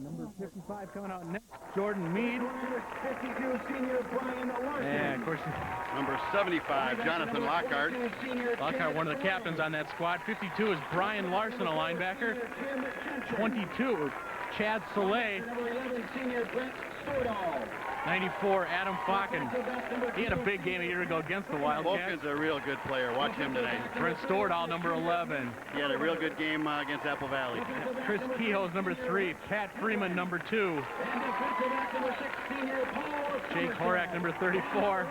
Number 55 coming out next, Jordan Mead. And, of course, number 75, Jonathan Lockhart. Lockhart, one of the captains on that squad. 52 is Brian Larson, a linebacker. 22, Chad Soleil. 94, Adam Falken. He had a big game a year ago against the Wildcats. Falken's a real good player. Watch him tonight. Brent Stordahl, number 11. He had a real good game against Apple Valley. Chris Kehoe's number 3. Pat Freeman, number 2. Jake Horak, number 34.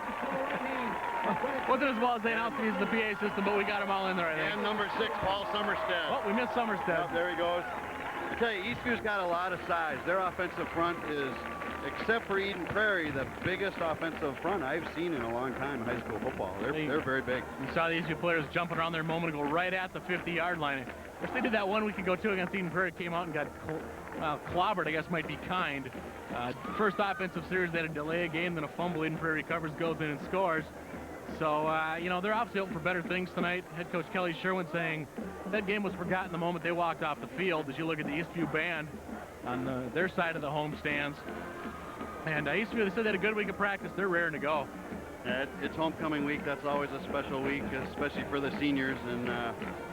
Wasn't as well as they announced he's the PA system, but we got him all in there, I think. And number 6, Paul Summerstead. Oh, we missed Summerstead. Oh, there he goes. I tell you, Eastview's got a lot of size. Their offensive front is, except for Eden Prairie, the biggest offensive front I've seen in a long time in high school football. They're very big. You saw the Eastview players jumping around there a moment ago, right at the 50-yard line. Of course, they did that 1 week ago, too, against Eden Prairie. Came out and got clobbered, I guess might be kind. First offensive series, they had to delay a game, then a fumble. Eden Prairie recovers, goes in and scores. So, you know, they're obviously hoping for better things tonight. Head coach Kelly Sherwin saying that game was forgotten the moment they walked off the field. As you look at the Eastview band on their side of the home stands. And Eastview, they said they had a good week of practice. They're raring to go. It's homecoming week. That's always a special week, especially for the seniors, and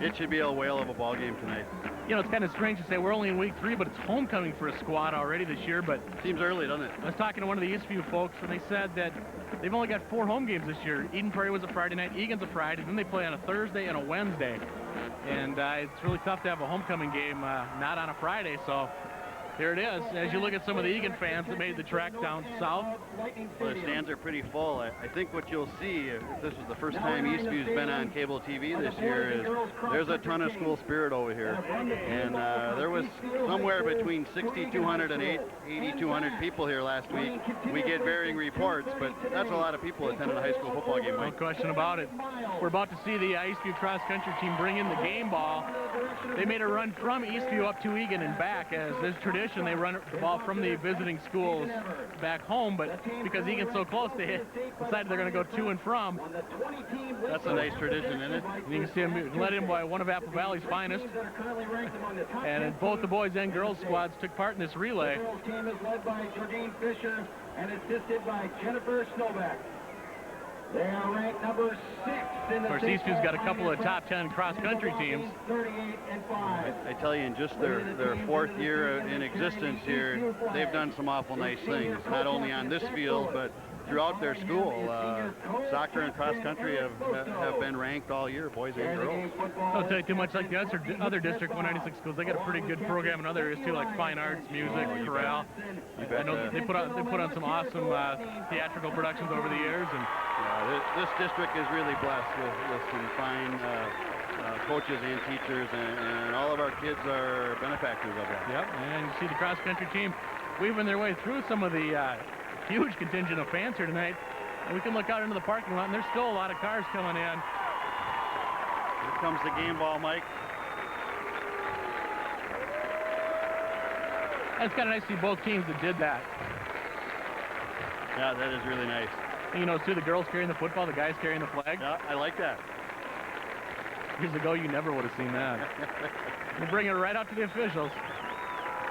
it should be a whale of a ball game tonight. You know, it's kind of strange to say we're only in week 3, but it's homecoming for a squad already this year. But seems early, doesn't it? I was talking to one of the Eastview folks, and they said that they've only got 4 home games this year. Eden Prairie was a Friday night, Egan's a Friday, then they play on a Thursday and a Wednesday. And it's really tough to have a homecoming game not on a Friday, so here it is. As you look at some of the Eagan fans that made the trek down south. Well, the stands are pretty full. I think what you'll see, if this is the first time Eastview's been on cable TV this year, is there's a ton of school spirit over here. And there was somewhere between 6,200 and 8,200 people here last week. We get varying reports, but that's a lot of people attending a high school football game. No question about it. We're about to see the Eastview cross-country team bring in the game ball. They made a run from Eastview up to Eagan and back, as is tradition. They run the ball from the visiting schools back home, but because Egan's so close, they decided they're going to go to and from. That's a nice tradition, isn't it? And you can see him led in by one of Apple Valley's finest. And both the boys and girls squads took part in this relay. The team is led by Jordine Fisher and assisted by Jennifer Snowback. They are ranked number 6 in the. Of course, Eastview's got a couple of top 10 cross-country teams. 38 and 5. I tell you, in just their 4th year in existence here, they've done some awful nice things. Not only on this field, but throughout their school. Soccer and cross-country have been ranked all year, boys and girls. Don't tell you too much like the other District 196 schools. They got a pretty good program in other areas too, like fine arts, music, chorale. I know they put on some awesome theatrical productions over the years. And this district is really blessed with some fine coaches and teachers, and all of our kids are benefactors of that. Yep, and you see the cross-country team weaving their way through some of the huge contingent of fans here tonight. And we can look out into the parking lot, and there's still a lot of cars coming in. Here comes the game ball, Mike. And it's kind of nice to see both teams that did that. Yeah, that is really nice. And, you know, see the girls carrying the football, the guys carrying the flag. Yeah, I like that. Years ago, you never would have seen that. We'll bring it right out to the officials.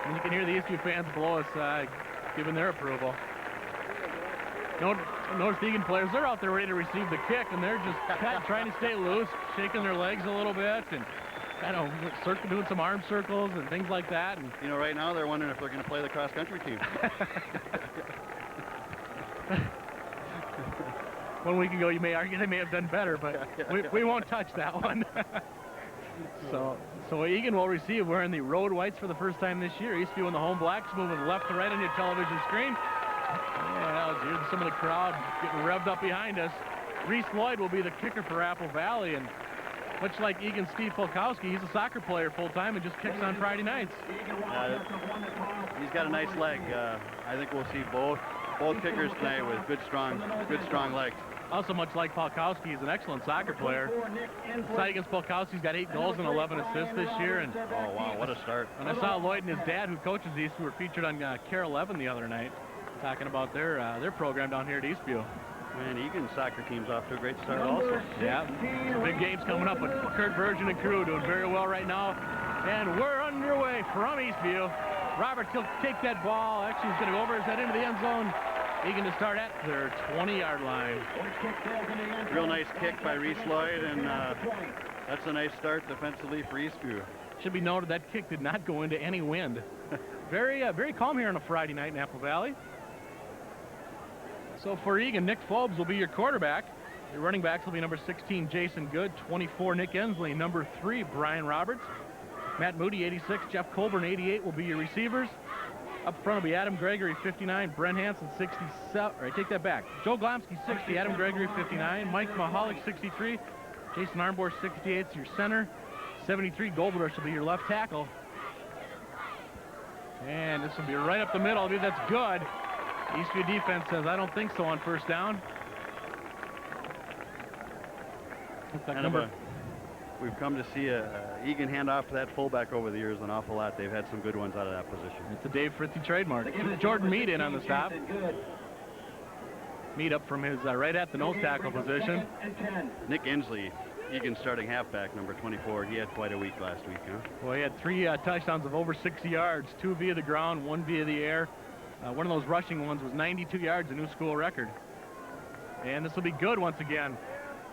And you can hear the Eastview fans below us giving their approval. Notice the Eagan players, they're out there ready to receive the kick, and they're just trying to stay loose, shaking their legs a little bit, and kind of doing some arm circles and things like that. And you know, right now they're wondering if they're going to play the cross-country team. 1 week ago, you may argue they may have done better, but we won't touch that one. So Eagan will receive wearing the road whites for the first time this year. Eastview in the home blacks, moving left to right on your television screen. Yeah, here's some of the crowd getting revved up behind us. Reese Lloyd will be the kicker for Apple Valley, and much like Eagan's Steve Polkowski, he's a soccer player full-time and just kicks on Friday nights. He's got a nice leg. I think we'll see both kickers tonight with good strong legs. Also, much like Polkowski, he's an excellent soccer player. Side against Polkowski's got 8 goals and 11 assists this year. And oh, wow, what a start. And I saw Lloyd and his dad, who coaches these, who were featured on KARE 11 the other night, talking about their program down here at Eastview. Man, Eagan's soccer team's off to a great start also. Yeah, big games coming up, but Kurt Virgin and crew doing very well right now. And we're underway from Eastview. Roberts, he'll take that ball. Actually, he's going to go over his head into the end zone. Eagan to start at their 20-yard line. Real nice kick by Reese Lloyd, and that's a nice start defensively for Eastview. Should be noted that kick did not go into any wind. Very calm here on a Friday night in Apple Valley. So for Eagan, Nick Phobes will be your quarterback. Your running backs will be number 16, Jason Good, 24, Nick Ensley, number 3, Brian Roberts, Matt Moody, 86, Jeff Colburn, 88 will be your receivers. Up front will be Adam Gregory, 59, Brent Hansen, 67, or I take that back. Joe Glomsky, 60, Adam Gregory, 59, Mike Mahalik, 63, Jason Armborst, 68 is your center, 73, Goldrush will be your left tackle. And this will be right up the middle. I believe that's good. Eastview defense says, I don't think so on first down. We've come to see Eagan hand off to that fullback over the years an awful lot. They've had some good ones out of that position. It's a Dave Fritzy trademark. Jordan Mead in on the stop. Mead up from his right at the nose tackle position. Nick Ensley, Eagan's starting halfback, number 24. He had quite a week last week, huh? Well, he had 3 touchdowns of over 60 yards, 2 via the ground, 1 via the air. One of those rushing ones was 92 yards, a new school record. And this will be good once again.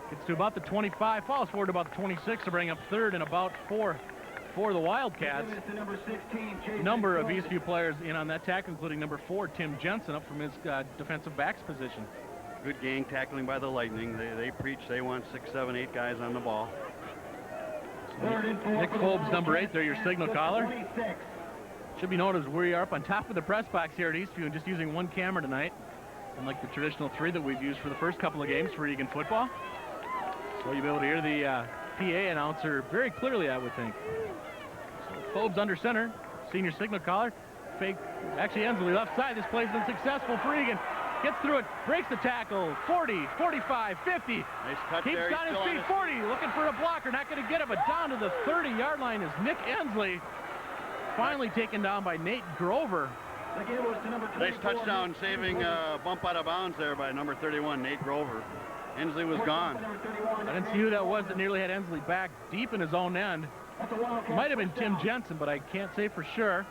Gets to about the 25, falls forward to about the 26 to bring up third and about 4 for the Wildcats. Number of Eastview players in on that tackle, including number 4, Tim Jensen, up from his defensive backs position. Good gang tackling by the Lightning. They preach they want 6, 7, 8 guys on the ball. Nick Phobes, number 8, there, your signal caller. Should be noted as we are up on top of the press box here at Eastview and just using 1 camera tonight, unlike the traditional 3 that we've used for the first couple of games for Eagan football. So you'll be able to hear the PA announcer very clearly, I would think. So Phobes under center, senior signal caller. Fake, actually Ensley left side. This play's been successful for Eagan. Gets through it, breaks the tackle, 40, 45, 50. Nice cut Keeps there. on his feet, 40, looking for a blocker. Not going to get it, but down to the 30-yard line is Nick Ensley. Finally taken down by Nate Grover. Nice touchdown, saving a bump out of bounds there by number 31, Nate Grover. Ensley was gone. I didn't see who that was that nearly had Ensley back deep in his own end. It might have been Tim Jensen, but I can't say for sure.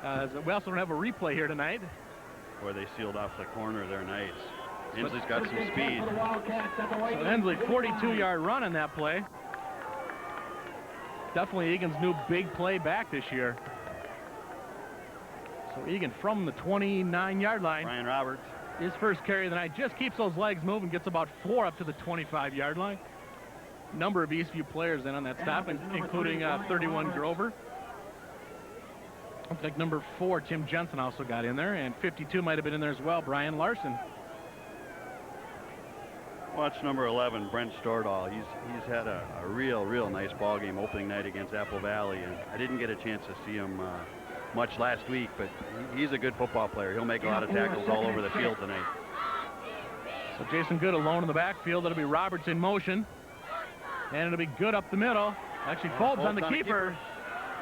We also don't have a replay here tonight. Boy, they sealed off the corner there, nice. Ensley's got some speed. So Ensley, 42-yard run on that play. Definitely Egan's new big play back this year. So Eagan from the 29-yard line. Brian Roberts. His first carry of the night, just keeps those legs moving, gets about 4 up to the 25-yard line. Number of Eastview players in on that stop, including 31 Grover. Looks like number 4, Tim Jensen, also got in there, and 52 might have been in there as well, Brian Larson. Watch number 11, Brent Stordahl. He's had a real nice ball game opening night against Apple Valley, and I didn't get a chance to see him much last week, but he's a good football player. He'll make a lot of tackles all over the field tonight. So Jason Good alone in the backfield. That'll be Roberts in motion, and it'll be Good up the middle. Actually, Phobes on the keeper.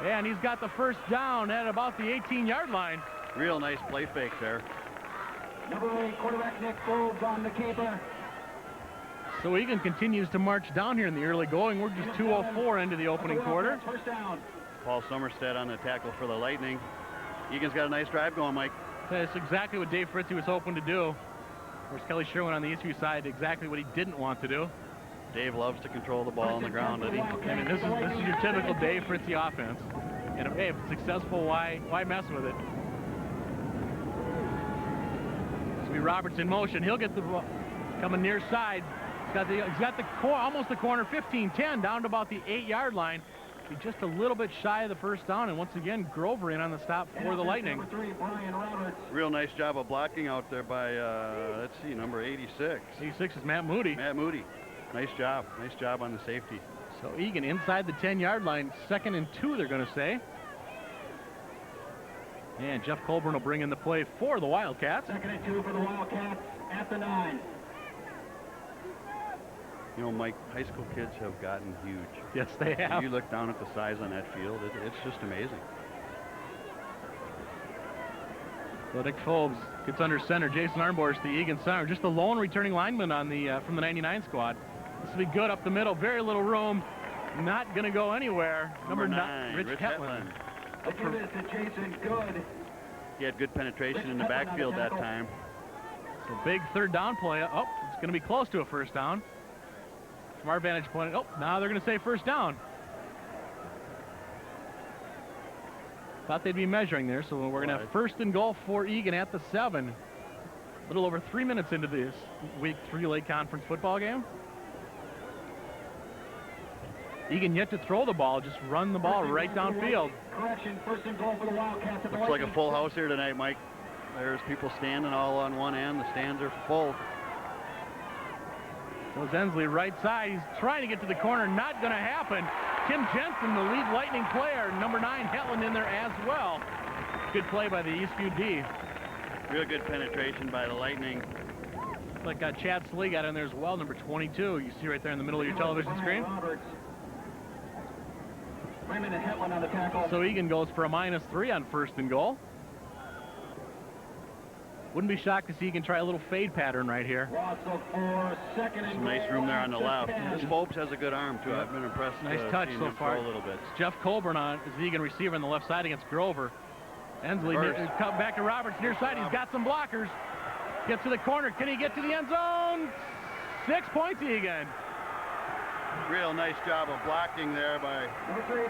And he's got the first down at about the 18-yard line. Real nice play fake there. Number 8, quarterback Nick Phobes on the keeper. So Eagan continues to march down here in the early going. We're just 2:04 into the opening quarter. First down. Paul Sommerstead on the tackle for the Lightning. Egan's got a nice drive going, Mike. That's exactly what Dave Fritzy was hoping to do. Of course, Kelly Sherwin on the Eastview side, exactly what he didn't want to do. Dave loves to control the ball on the ground, doesn't he? I mean, this is your typical Dave Fritzy offense. And hey, if it's successful, why mess with it? This will be Roberts in motion. He'll get the ball coming near side. He's got the almost the corner, 15-10, down to about the 8-yard line. Be just a little bit shy of the first down, and once again, Grover in on the stop for the Lightning. Number 3, Brian Roberts. Real nice job of blocking out there by, let's see, number 86. 86 is Matt Moody. Matt Moody. Nice job. Nice job on the safety. So Eagan inside the 10-yard line, 2nd and 2, they're going to say. And Jeff Colburn will bring in the play for the Wildcats. 2nd and 2 for the Wildcats at the 9. You know, Mike, high school kids have gotten huge. Yes, they have. You look down at the size on that field, it's just amazing. So Nick Phobes gets under center. Jason Armborst, the Eagan center, just the lone returning lineman on the from the 99 squad. This will be Good up the middle. Very little room. not going to go anywhere. Number 9, Rich Hetland. I'll give this to Jason Good. He had good penetration in the backfield that time. So big third down play. Oh, it's going to be close to a first down. From our vantage point, oh, now they're going to say first down. Thought they'd be measuring there, so we're going to have first and goal for Eagan at the 7. A little over 3 minutes into this Week 3 Lake Conference football game. Eagan yet to throw the ball, just run the ball right downfield. Correction, first and goal for the Wildcats. Looks like a full house here tonight, Mike. There's people standing all on one end. The stands are full. Goes Ensley right side. He's trying to get to the corner. Not going to happen. Tim Jensen, the lead Lightning player. Number 9, Hetland in there as well. Good play by the Eastview D. Real good penetration by the Lightning. Looks like Chad Slee got in there as well, number 22. You see right there in the middle of your television screen. So Eagan goes for a -3 on first and goal. Wouldn't be shocked to see Eagan try a little fade pattern right here. Some nice room there on the left. This Phobes has a good arm too. I've been impressed. Nice touch so far. A little bit. It's Jeff Colburn on is the Eagan receiver on the left side against Grover. Ensley cut back to Roberts near side. He's got some blockers. Gets to the corner. Can he get to the end zone? 6 points, Eagan. Real nice job of blocking there by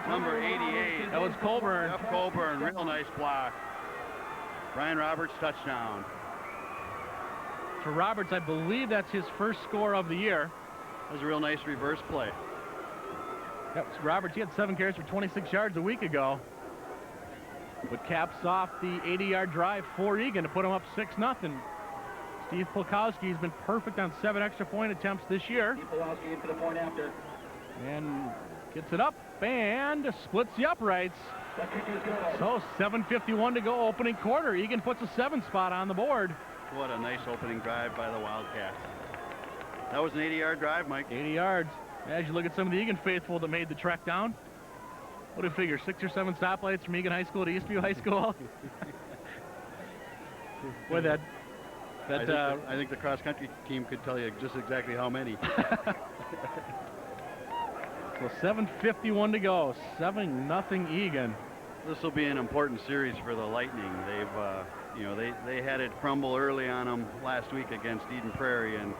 number 88. That was Colburn. Jeff Colburn, real nice block. Brian Roberts, touchdown. For Roberts, I believe that's his first score of the year. That was a real nice reverse play. Yep, Roberts, he had 7 carries for 26 yards a week ago. But caps off the 80-yard drive for Eagan to put him up 6-0. Steve Polkowski has been perfect on 7 extra point attempts this year. Polkowski into the point after. And gets it up and splits the uprights. So 7:51 to go, opening quarter. Eagan puts a 7 spot on the board. What a nice opening drive by the Wildcats. That was an 80-yard drive, Mike. 80 yards. As you look at some of the Eagan faithful that made the trek down. What do you figure, 6 or 7 stoplights from Eagan High School to Eastview High School? Boy, I think the cross-country team could tell you just exactly how many. So 7:51 to go, 7-0 Eagan. This will be an important series for the Lightning. They've, they had it crumble early on them last week against Eden Prairie, and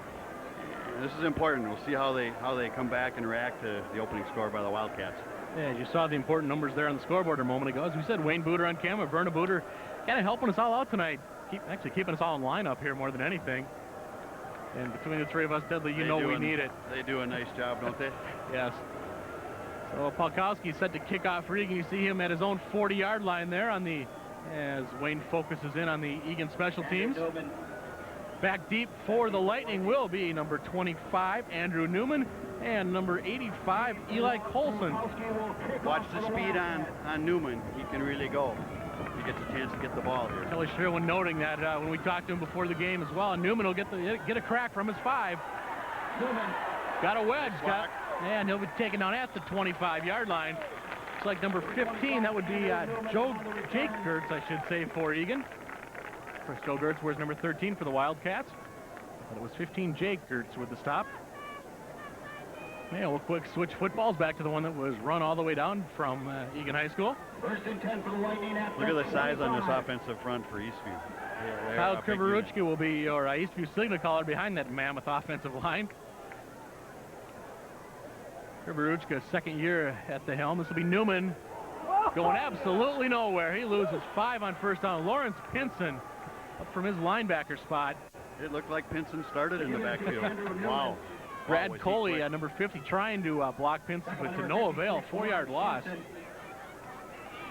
this is important. We'll see how they come back and react to the opening score by the Wildcats. Yeah, you saw the important numbers there on the scoreboard a moment ago. As we said, Wayne Booter on camera, Verna Booter, kind of helping us all out tonight. Actually keeping us all in line up here more than anything. And between the three of us, Dudley, we need it. They do a nice job, don't they? Yes. So Polkowski set to kick off for Eagan. You see him at his own 40-yard line there as Wayne focuses in on the Eagan special teams. Back deep for the Lightning will be number 25, Andrew Newman, and number 85, Eli Colson. Watch the speed on Newman. He can really go. He gets a chance to get the ball here. Kelly Sherwin noting that when we talked to him before the game as well, and Newman will get a crack from his 5. Newman got a wedge, and he'll be taken down at the 25-yard line. Looks like number 15, that would be Jake Gertz, I should say, for Eagan. Of course, Joe Gertz wears number 13 for the Wildcats, but it was 15 Jake Gertz with the stop. Yeah, we'll quick switch footballs back to the one that was run all the way down from Eagan High School. First and 10 for the Lightning. Look at the size on this offensive front for Eastview. Kyle Krivoruchka will be your Eastview signal caller behind that mammoth offensive line. Krivoruchka, second year at the helm. This will be Newman going absolutely nowhere. He loses 5 on first down. Lawrence Pinson up from his linebacker spot. It looked like Pinson started in the backfield. Wow. Brad Coley, number 50, trying to block Pinson, but to no avail. 4-yard loss.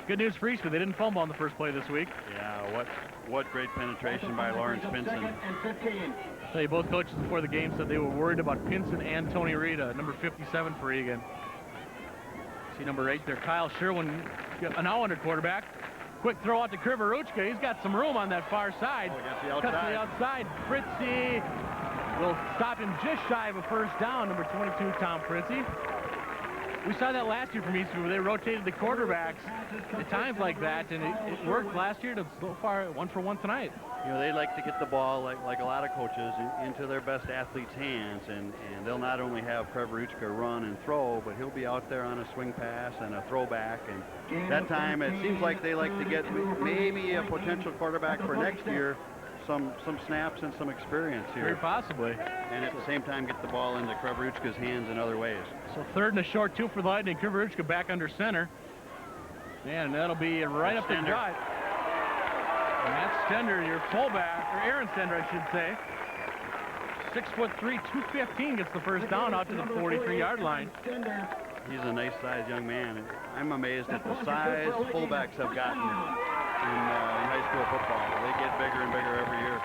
Good news for Eastview. They didn't fumble on the first play this week. Yeah, what great penetration by Lawrence Pinson. I'll tell you, both coaches before the game said they were worried about Pinson and Tony Rita, number 57 for Eagan. See number 8 there, Kyle Sherwin, now under quarterback. Quick throw out to Krivoruchka. He's got some room on that far side. Cuts to the outside. Fritzy will stop him just shy of a first down. Number 22, Tom Fritzy. We saw that last year from Eastview where they rotated the quarterbacks at times like that, and it worked last year. To so far 1-for-1 tonight. You know, they like to get the ball, like a lot of coaches, into their best athletes' hands, and they'll not only have Kreveruchka run and throw, but he'll be out there on a swing pass and a throwback. And that time, it seems like they like to get maybe a potential quarterback for next year some snaps and some experience here. Very possibly. And at the same time, get the ball into Kreveruchka's hands in other ways. So 3rd and a short 2 for the Lightning. Kreveruchka back under center. And that'll be right up the gut. Matt Stender, your fullback, or Aaron Stender, I should say. 6'3", 215 gets the first down out to the 43-yard line. He's a nice-sized young man. I'm amazed at the size fullbacks have gotten in high school football. They get bigger and bigger every year.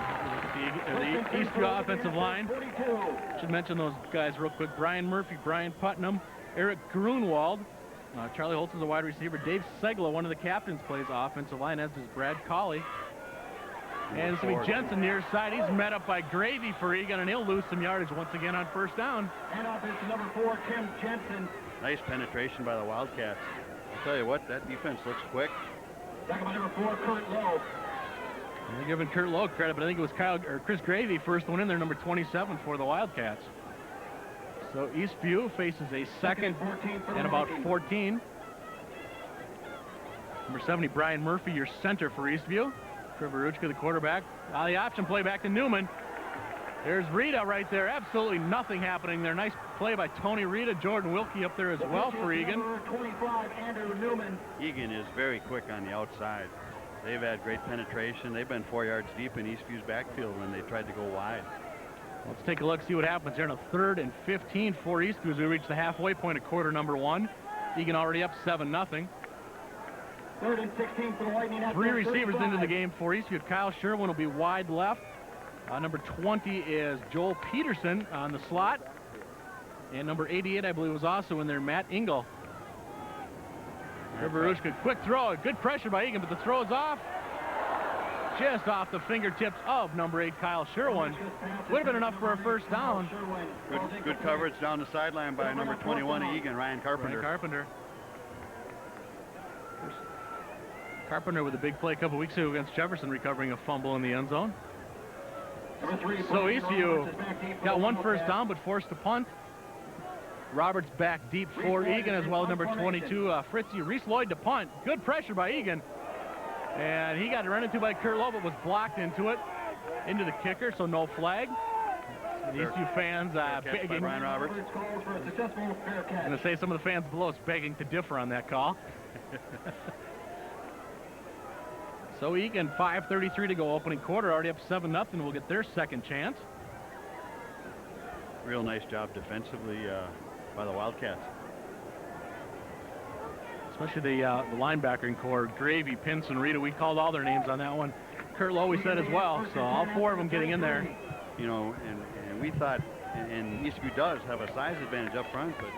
The Eastview offensive line. Should mention those guys real quick. Brian Murphy, Brian Putnam, Eric Grunwald. Charlie Holtz is a wide receiver. Dave Segla, one of the captains, plays offensive line, as does Brad Colley. And it's going to be Jensen near side. He's met up by Gravy for Eagan, and he'll lose some yardage once again on first down. And offensive number 4, Tim Jensen. Nice penetration by the Wildcats. I'll tell you what, that defense looks quick. Second by number 4, Kurt Lowe. They're giving Kurt Lowe credit, but I think it was Chris Gravy, first one in there, number 27 for the Wildcats. So Eastview faces a second and about 14. Number 70, Brian Murphy, your center for Eastview. Kreveruchka, the quarterback. The option play back to Newman. There's Rita right there. Absolutely nothing happening there. Nice play by Tony Rita. Jordan Wilkie up there as well for Eagan. 25, Andrew Newman. Eagan is very quick on the outside. They've had great penetration. They've been 4 yards deep in Eastview's backfield when they tried to go wide. Let's take a look, see what happens here on a 3rd and 15 for Eastview as we reach the halfway point of quarter number 1. Eagan already up 7-0. 3rd and 16 for the Lightning. 3 receivers into the game for Eastview. Kyle Sherwin will be wide left. Number 20 is Joel Peterson on the slot. And number 88, I believe, was also in there, Matt Engel. Kreveruchka, quick throw. Good pressure by Eagan, but the throw is off. Just off the fingertips of number 8, Kyle Sherwin. Would have been enough for a first down. Good coverage down the sideline by number 21 of Eagan, Ryan Carpenter. Carpenter with a big play a couple weeks ago against Jefferson, recovering a fumble in the end zone. So Eastview got one first down, but forced a punt. Roberts back deep for Eagan, as well as number 22, Fritzy Reese Lloyd to punt. Good pressure by Eagan. And he got run into by Kurt Lowe, but was blocked into the kicker, so no flag. The Eastview fans begging. Brian Roberts. I'm going to say some of the fans below us begging to differ on that call. So Eagan, 5:33 to go, opening quarter, already up 7-0. Will get their second chance. Real nice job defensively by the Wildcats. Especially the linebacking core, Gravy, Pinson, Rita. We called all their names on that one. Kurt Lowe, we said as well. So all 4 of them getting in there. You know, and we thought, and Eastview does have a size advantage up front, but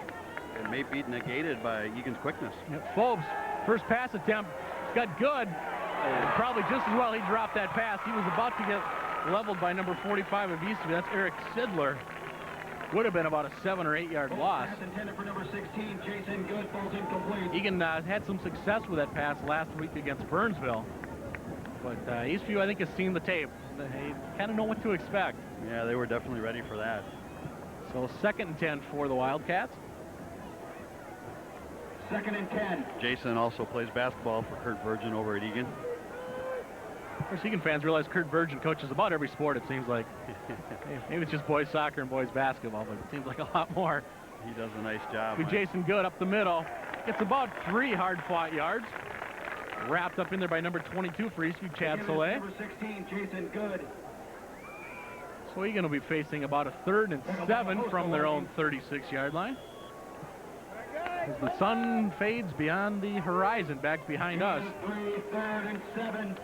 it may be negated by Eagan's quickness. Yep. Phobes, first pass attempt, got good. Probably just as well he dropped that pass. He was about to get leveled by number 45 of Eastview. That's Eric Sidler. Would have been about a 7 or 8 yard loss. For number 16, Jason Good, falls incomplete. Eagan had some success with that pass last week against Burnsville. But Eastview, I think, has seen the tape. They kind of know what to expect. Yeah, they were definitely ready for that. So 2nd and 10 for the Wildcats. 2nd and 10. Jason also plays basketball for Kurt Virgin over at Eagan. Of course, Eagan fans realize Kurt Virgin coaches about every sport, it seems like. Maybe it's just boys soccer and boys basketball, but it seems like a lot more. He does a nice job. Jason Good up the middle. Gets about 3 hard-fought yards. Wrapped up in there by number 22 for Eastview, Chad Soleil. Number 16, Jason Good. So Eagan will be facing about a 3rd and 7 from their own 36-yard line. As the sun fades beyond the horizon back behind us. 3rd and 7.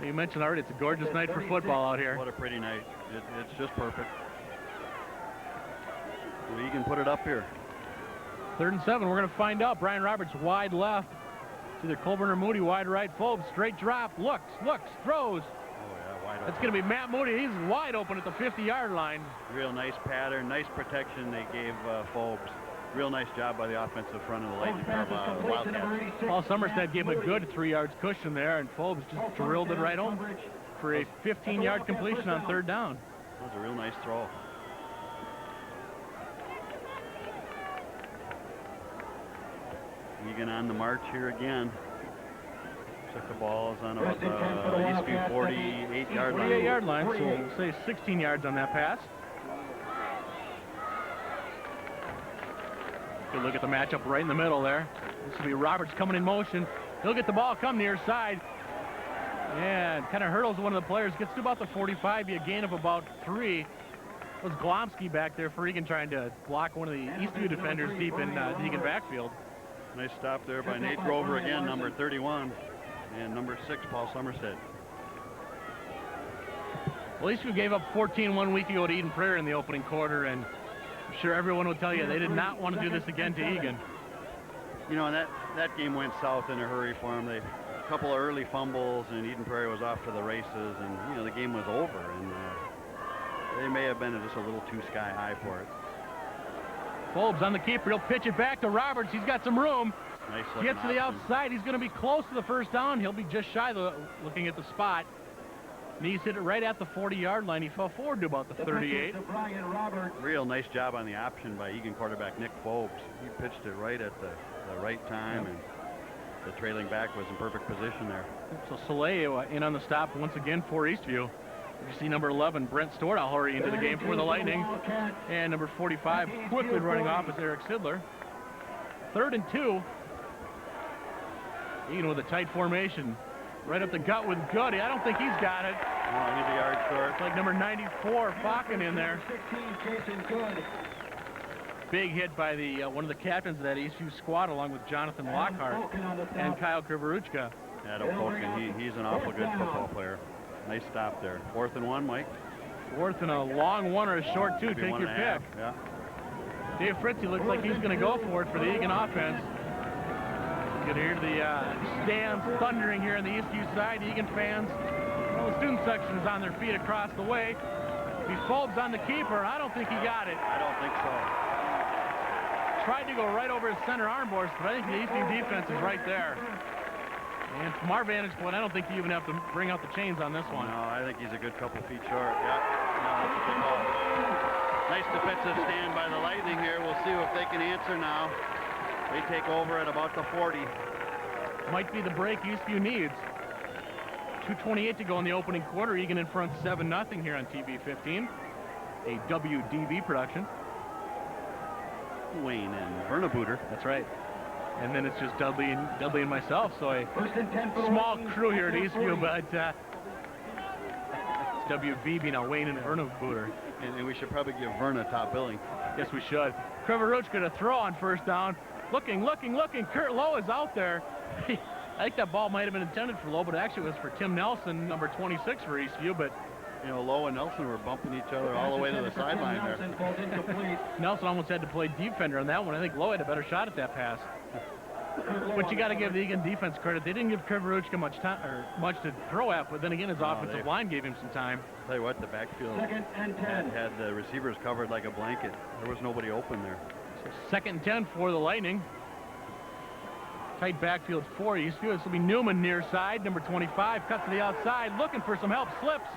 You mentioned already, it's a gorgeous night for football out here. What a pretty night. It's just perfect. Well, Eagan put it up here. 3rd and 7, we're going to find out. Brian Roberts wide left. It's either Colburn or Moody, wide right. Phobes, straight drop, looks, throws. Oh, yeah, wide open. That's going to be Matt Moody. He's wide open at the 50-yard line. Real nice pattern, nice protection they gave Phobes. real nice job by the offensive front of the Wildcats. Paul Somerset gave him a good 3 yards cushion there, and Phobes just drilled it right home for a 15-yard completion on 3rd down. That was a real nice throw. Eagan on the march here again. Looks like the ball is on about the Eastview 48-yard line. 48-yard line, so we'll say 16 yards on that pass. Good look at the matchup right in the middle there. This will be Roberts coming in motion. He'll get the ball, come near side. And kind of hurdles one of the players. Gets to about the 45, be a gain of about 3. It was Glomsky back there for Eagan trying to block one of the Eastview defenders deep in the Eagan backfield. Nice stop there by Nate Grover again, number 31, and number 6, Paul Somerset. Well, Eastview gave up 14 1 week ago to Eden Prairie in the opening quarter, and I'm sure everyone will tell you they did not want to do this again to Eagan. You know, and that game went south in a hurry for them. A couple of early fumbles, and Eden Prairie was off to the races, and you know the game was over, and they may have been just a little too sky high for it. Phobes on the keeper. He'll pitch it back to Roberts. He's got some room. Nice. Gets to the outside. He's going to be close to the 1st down. He'll be just shy of looking at the spot. Knees hit it right at the 40-yard line. He fell forward to about the 38. Real nice job on the option by Eagan quarterback Nick Phobes. He pitched it right at the right time, and the trailing back was in perfect position there. So Soleil in on the stop once again for Eastview. You see number 11, Brent Stordahl, hurry into the game for the Lightning. And number 45, quickly running off is Eric Sidler. 3rd and 2. Eagan with a tight formation. Right up the gut with Goody. I don't think he's got it. Oh, he's a yard short. It's like number 94, Falcon in there. Big hit by the one of the captains of that Eastview squad, along with Jonathan Lockhart and Kyle Krivoruchka. Adam Polkin, he's an awful good football player. Nice stop there. 4th and 1, Mike. 4th and a long 1 or a short 2. Take your pick. Yeah. Dave Fritzy looks like he's going to go for it for the Eagan offense. You can hear the stands thundering here on the Eastview side. Eagan fans. Well, the student section is on their feet across the way. He folds on the keeper. I don't think he got it. I don't think so. Tried to go right over his center arm boards, but I think the Eastview defense is right there. And from our vantage point, I don't think you even have to bring out the chains on this one. No, I think he's a good couple feet short. Yeah, no, that's a good call. Nice defensive stand by the Lightning here. We'll see if they can answer now. They take over at about the 40. Might be the break Eastview needs. 2:28 to go in the opening quarter. Eagan in front 7-0 here on TV 15. A WDV production. Wayne and Bernabooter. That's right. And then it's just Dudley and myself, so a small crew here at Eastview, but it's WVB now, Wayne and Verna Booter. And we should probably give Verna top billing. Yes, we should. Krivoruchka going to throw on 1st down. Looking. Kurt Lowe is out there. I think that ball might have been intended for Lowe, but actually it was for Tim Nelson, number 26 for Eastview, but you know, Lowe and Nelson were bumping each other all the way to the sideline there. Nelson almost had to play defender on that one. I think Lowe had a better shot at that pass. But you got to give the Eagan defense credit. They didn't give Krivoruchka much time or much to throw at, but then again, his offensive line gave him some time. Tell you what, the backfield had the receivers covered like a blanket. There was nobody open there. So 2nd and 10 for the Lightning. Tight backfield for Eastview. This will be Newman near side, number 25, cuts to the outside, looking for some help, slips.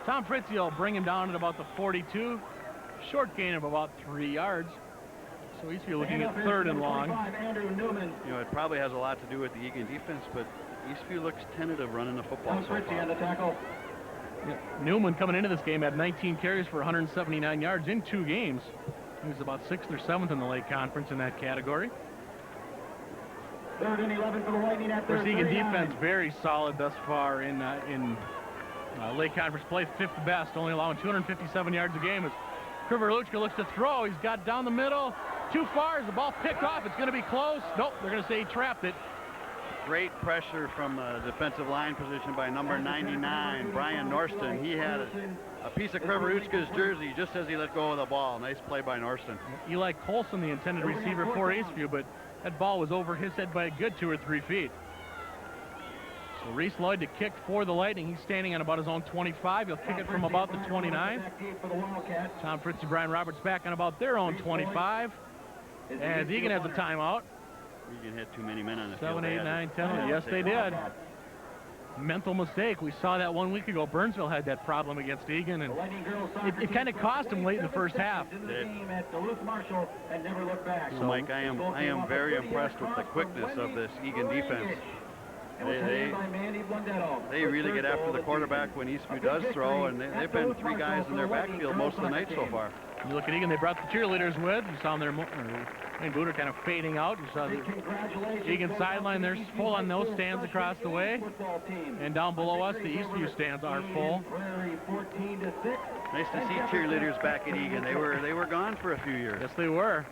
Tom Fritzy will bring him down at about the 42. Short gain of about 3 yards. So Eastview looking at 3rd and long. You know, it probably has a lot to do with the Eagan defense, but Eastview looks tentative running the football so far. Yeah. Newman coming into this game had 19 carries for 179 yards in 2 games. He was about 6th or 7th in the Lake Conference in that category. 3rd and 11 for the Lightning at their Eagan defense very solid thus far in Lake Conference play, 5th best, only allowing 257 yards a game. As Krivoruchka looks to throw, he's got down the middle, too far. Is the ball picked off? It's going to be close. Nope, they're going to say he trapped it. Great pressure from defensive line position by number 99, Brian Norston. He had a piece of Krivoruchka's jersey just as he let go of the ball. Nice play by Norston. Eli Colson, the intended receiver for Eastview, but that ball was over his head by a good 2 or 3 feet. So Reese Lloyd to kick for the Lightning. He's standing on about his own 25. He'll kick it from about the 29. Tom Fritz and Brian Roberts back on about their own 25. And Eagan has a timeout. Eagan had too many men on the field. 7, 8, 9, 10. Yes, they did. Mental mistake. We saw that 1 week ago. Burnsville had that problem against Eagan, and it kind of cost them late in the first half. So, Mike, I am very impressed with the quickness of this Eagan defense. They really get after the quarterback when Eastview does throw, and they've been 3 guys in their backfield most of the night so far. You look at Eagan, they brought the cheerleaders with. You saw them there, and Booter kind of fading out. You saw the Eagan sideline. They're full on those stands across the way. And down below us, the Eastview stands are full. Nice to see cheerleaders back at Eagan. They were gone for a few years. Yes, they were.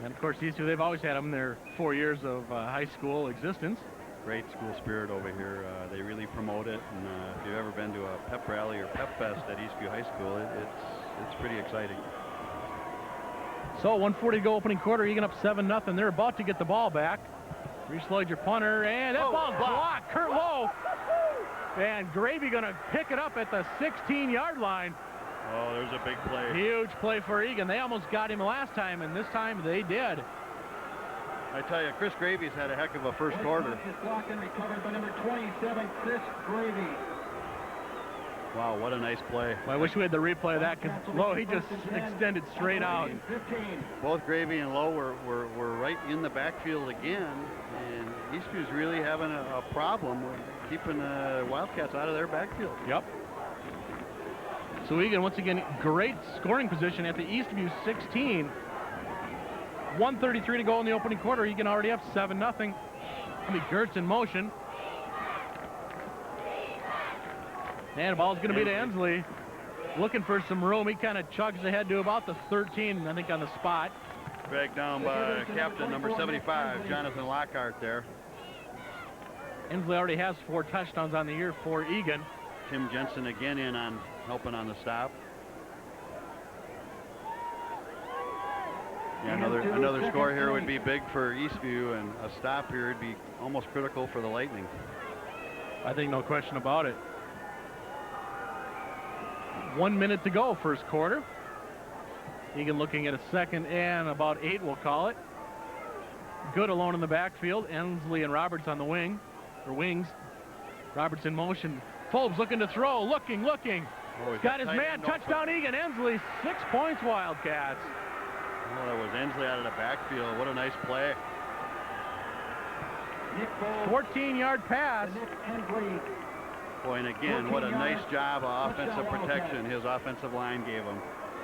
And of course, Eastview, they've always had them in their 4 years of high school existence. Great school spirit over here. They really promote it, and if you've ever been to a pep rally or pep fest at Eastview High School, it's pretty exciting. So 1:40 to go opening quarter. Eagan up 7-0. They're about to get the ball back. Reese Lloyd, your punter, and that ball's blocked. Kurt Lowe and Gravy going to pick it up at the 16-yard line. Oh, there's a big play. Huge play for Eagan. They almost got him last time, and this time they did. I tell you, Chris Gravy's had a heck of a first quarter. Blocked and recovered by number 27, Chris Gravy. Wow, what a nice play. Well, I wish we had the replay of that, because Lowe, he just extended straight out. Both Gravy and Lowe were right in the backfield again, and Eastview's really having a problem with keeping Wildcats out of their backfield. Yep. So Eagan, once again, great scoring position at the Eastview 16. 1:33 to go in the opening quarter. Eagan already up 7-0. Gertz in motion. And the ball's going to be to Ensley. Looking for some room. He kind of chugs ahead to about the 13, I think, on the spot. Dragged down by captain number 75, Jonathan Lockhart there. Ensley already has 4 touchdowns on the year for Eagan. Tim Jensen again in on helping on the stop. Yeah, another score here would be big for Eastview, and a stop here would be almost critical for the Lightning. I think no question about it. 1 minute to go, first quarter. Eagan looking at a second and about 8, we'll call it. Good alone in the backfield. Ensley and Roberts on the wings. Roberts in motion. Folbs looking to throw, looking. Oh, got his man, touchdown Eagan. Ensley, 6 points, Wildcats. Oh, that was Ensley out of the backfield. What a nice play. 14-yard pass. Boy, and again, what a nice job of offensive protection his offensive line gave him.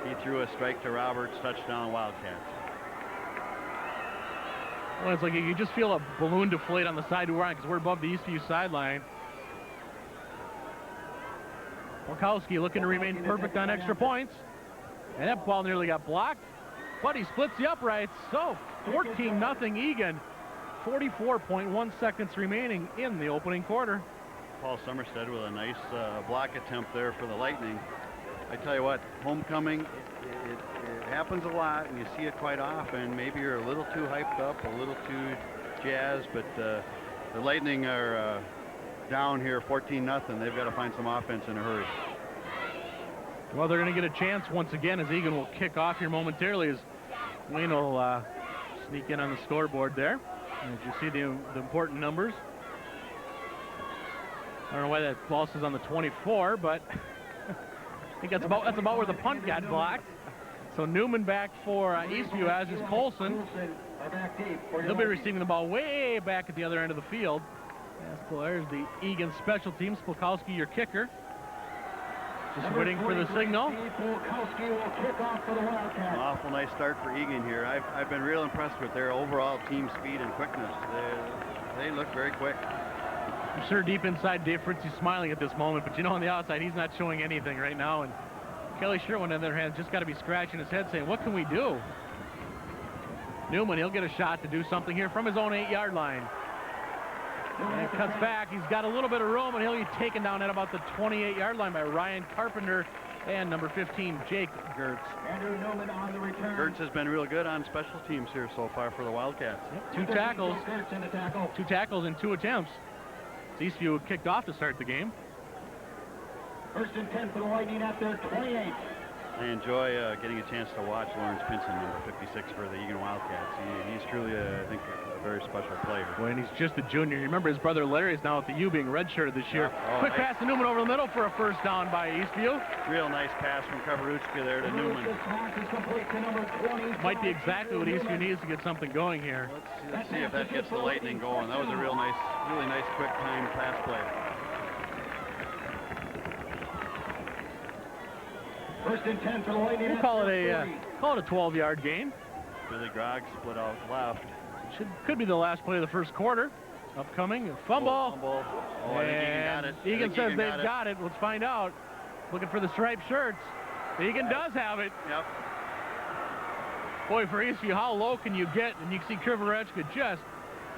He threw a strike to Roberts, touchdown Wildcats. Well, it's like you just feel a balloon deflate on the side we're on because we're above the Eastview sideline. Polkowski looking to remain perfect on extra points. And that ball nearly got blocked, but he splits the uprights. So 14-0 Eagan. 44.1 seconds remaining in the opening quarter. Paul Summerstead with a nice block attempt there for the Lightning. I tell you what, homecoming, it happens a lot, and you see it quite often. Maybe you're a little too hyped up, a little too jazzed, but the Lightning are down here 14-0. They've got to find some offense in a hurry. Well, they're going to get a chance once again as Eagan will kick off here momentarily as Wayne will sneak in on the scoreboard there. And as you see the important numbers. I don't know why that ball says on the 24, but I think that's about where the punt got blocked. So Newman back for Eastview, as is Colson. They'll be receiving the ball way back at the other end of the field. There's the Eagan special teams. Polkowski, your kicker. Just waiting for the signal. An awful nice start for Eagan here. I've been real impressed with their overall team speed and quickness. They look very quick. I'm sure deep inside Dave Fritz is smiling at this moment, but you know on the outside he's not showing anything right now. And Kelly Sherwin, on the other hand, just got to be scratching his head saying, what can we do? Newman, he'll get a shot to do something here from his own 8-yard line. And cuts back. He's got a little bit of room, and he'll be taken down at about the 28-yard line by Ryan Carpenter and number 15, Jake Gertz. Andrew Newman on the return. Gertz has been real good on special teams here so far for the Wildcats. Yep. 2 tackles. 2 tackles in 2 attempts. Eastview kicked off to start the game. 1st and 10 for the Lightning at their 28. I enjoy getting a chance to watch Lawrence Pinson, number 56 for the Eagan Wildcats. He's truly, I think, a very special player. Well, and he's just a junior. You remember his brother Larry is now at the U being redshirted this year. Yeah. Oh, quick pass to Newman over the middle for a first down by Eastview. Real nice pass from Kawaruchka there to Newman. Might be exactly what Eastview needs to get something going here. Let's see if that gets the Lightning going. That was a really nice quick time pass play. First and 10 for the Lightning. We'll call it a 12-yard gain. Billy Grogg split out left. Could be the last play of the first quarter. Upcoming fumble. Oh, I think Eagan got it. Eagan says they've got it. Let's find out. Looking for the striped shirts. Eagan does have it. Yep. Boy, for Eastview, how low can you get? And you can see Krivorechka just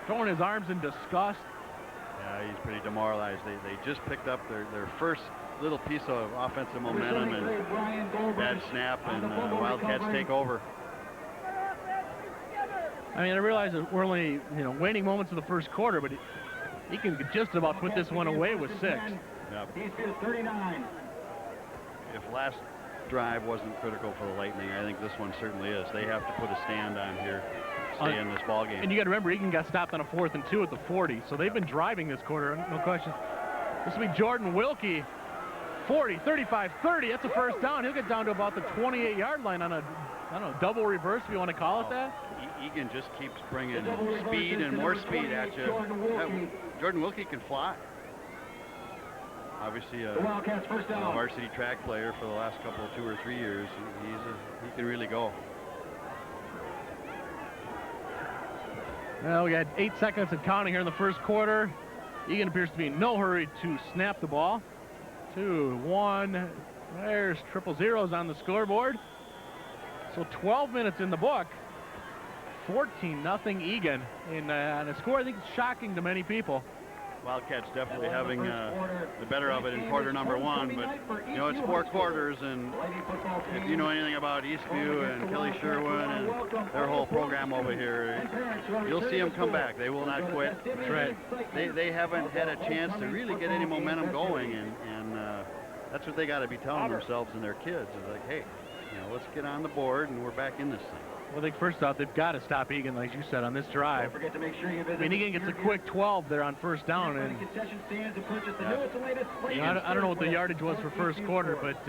throwing his arms in disgust. Yeah, he's pretty demoralized. They just picked up their first little piece of offensive momentum, and bad snap, and Wildcats take over. I mean, I realize that we're only, waning moments of the first quarter, but he can just about put this one away with 6. Yep. 39. If last drive wasn't critical for the Lightning, I think this one certainly is. They have to put a stand on here, stay in this ball game. And you got to remember, Eagan got stopped on a 4th and 2 at the 40, so they've been driving this quarter, no question. This will be Jordan Wilkie, 40, 35, 30. That's a first down. He'll get down to about the 28-yard line on a, I don't know, double reverse, if you want to call it that. Eagan just keeps bringing speed and more speed at you. Jordan Wilkie can fly. Obviously a varsity track player for the last 2 or 3 years. He can really go. Well, we got 8 seconds and counting here in the first quarter. Eagan appears to be in no hurry to snap the ball. 2, 1. There's triple zeros on the scoreboard. So 12 minutes in the book. 14-0 Eagan. And a score I think is shocking to many people. Wildcats definitely having the better of it in quarter number 1, but it's 4 quarters, and if you know anything about Eastview and Kelly Sherwin and their whole program over here, you'll see them come back. They will not quit. That's right. They haven't had a chance to really get any momentum going, and that's what they got to be telling themselves and their kids. Is like, hey, let's get on the board, and we're back in this thing. Well, I think first off, they've got to stop Eagan, like you said, on this drive. I mean, Eagan gets a quick 12 there on first down, and I don't know what the yardage was for first quarter, but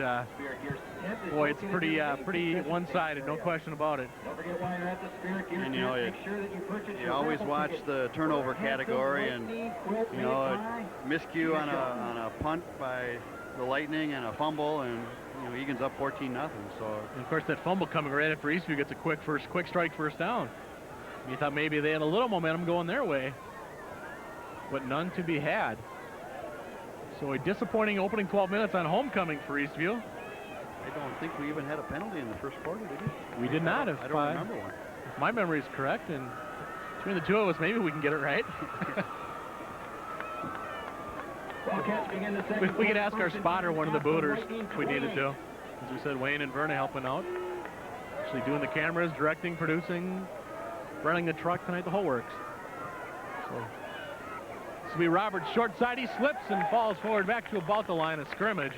boy, it's pretty one-sided, no question about it. And you always watch the turnover category, and miscue on a punt by the Lightning and a fumble, and Eagan's up 14-0. So, and of course, that fumble coming right after Eastview gets a quick strike first down. You thought maybe they had a little momentum going their way, but none to be had. So a disappointing opening 12 minutes on homecoming for Eastview. I don't think we even had a penalty in the first quarter, did we? We did not. I don't remember one. If my memory is correct, and between the two of us, maybe we can get it right. We could ask our spotter, one of the booters, if we needed to. As we said, Wayne and Verna helping out. Actually doing the cameras, directing, producing, running the truck tonight, the whole works. So this will be Roberts short side. He slips and falls forward back to about the line of scrimmage.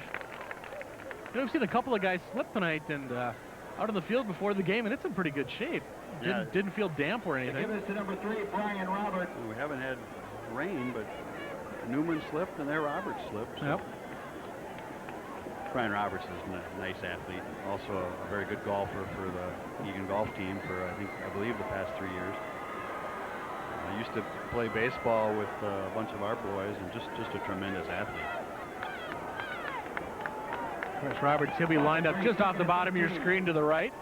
We've seen a couple of guys slip tonight and out on the field before the game, and it's in pretty good shape. Didn't feel damp or anything. Give us to number 3, Brian Roberts. We haven't had rain, but Newman slipped and there Roberts slipped. So. Yep. Brian Roberts is a nice athlete, also a very good golfer for the Eagan golf team for I believe the past 3 years. I used to play baseball with a bunch of our boys, and just a tremendous athlete. Chris Roberts, he'll be lined up just off the bottom of your screen to the right.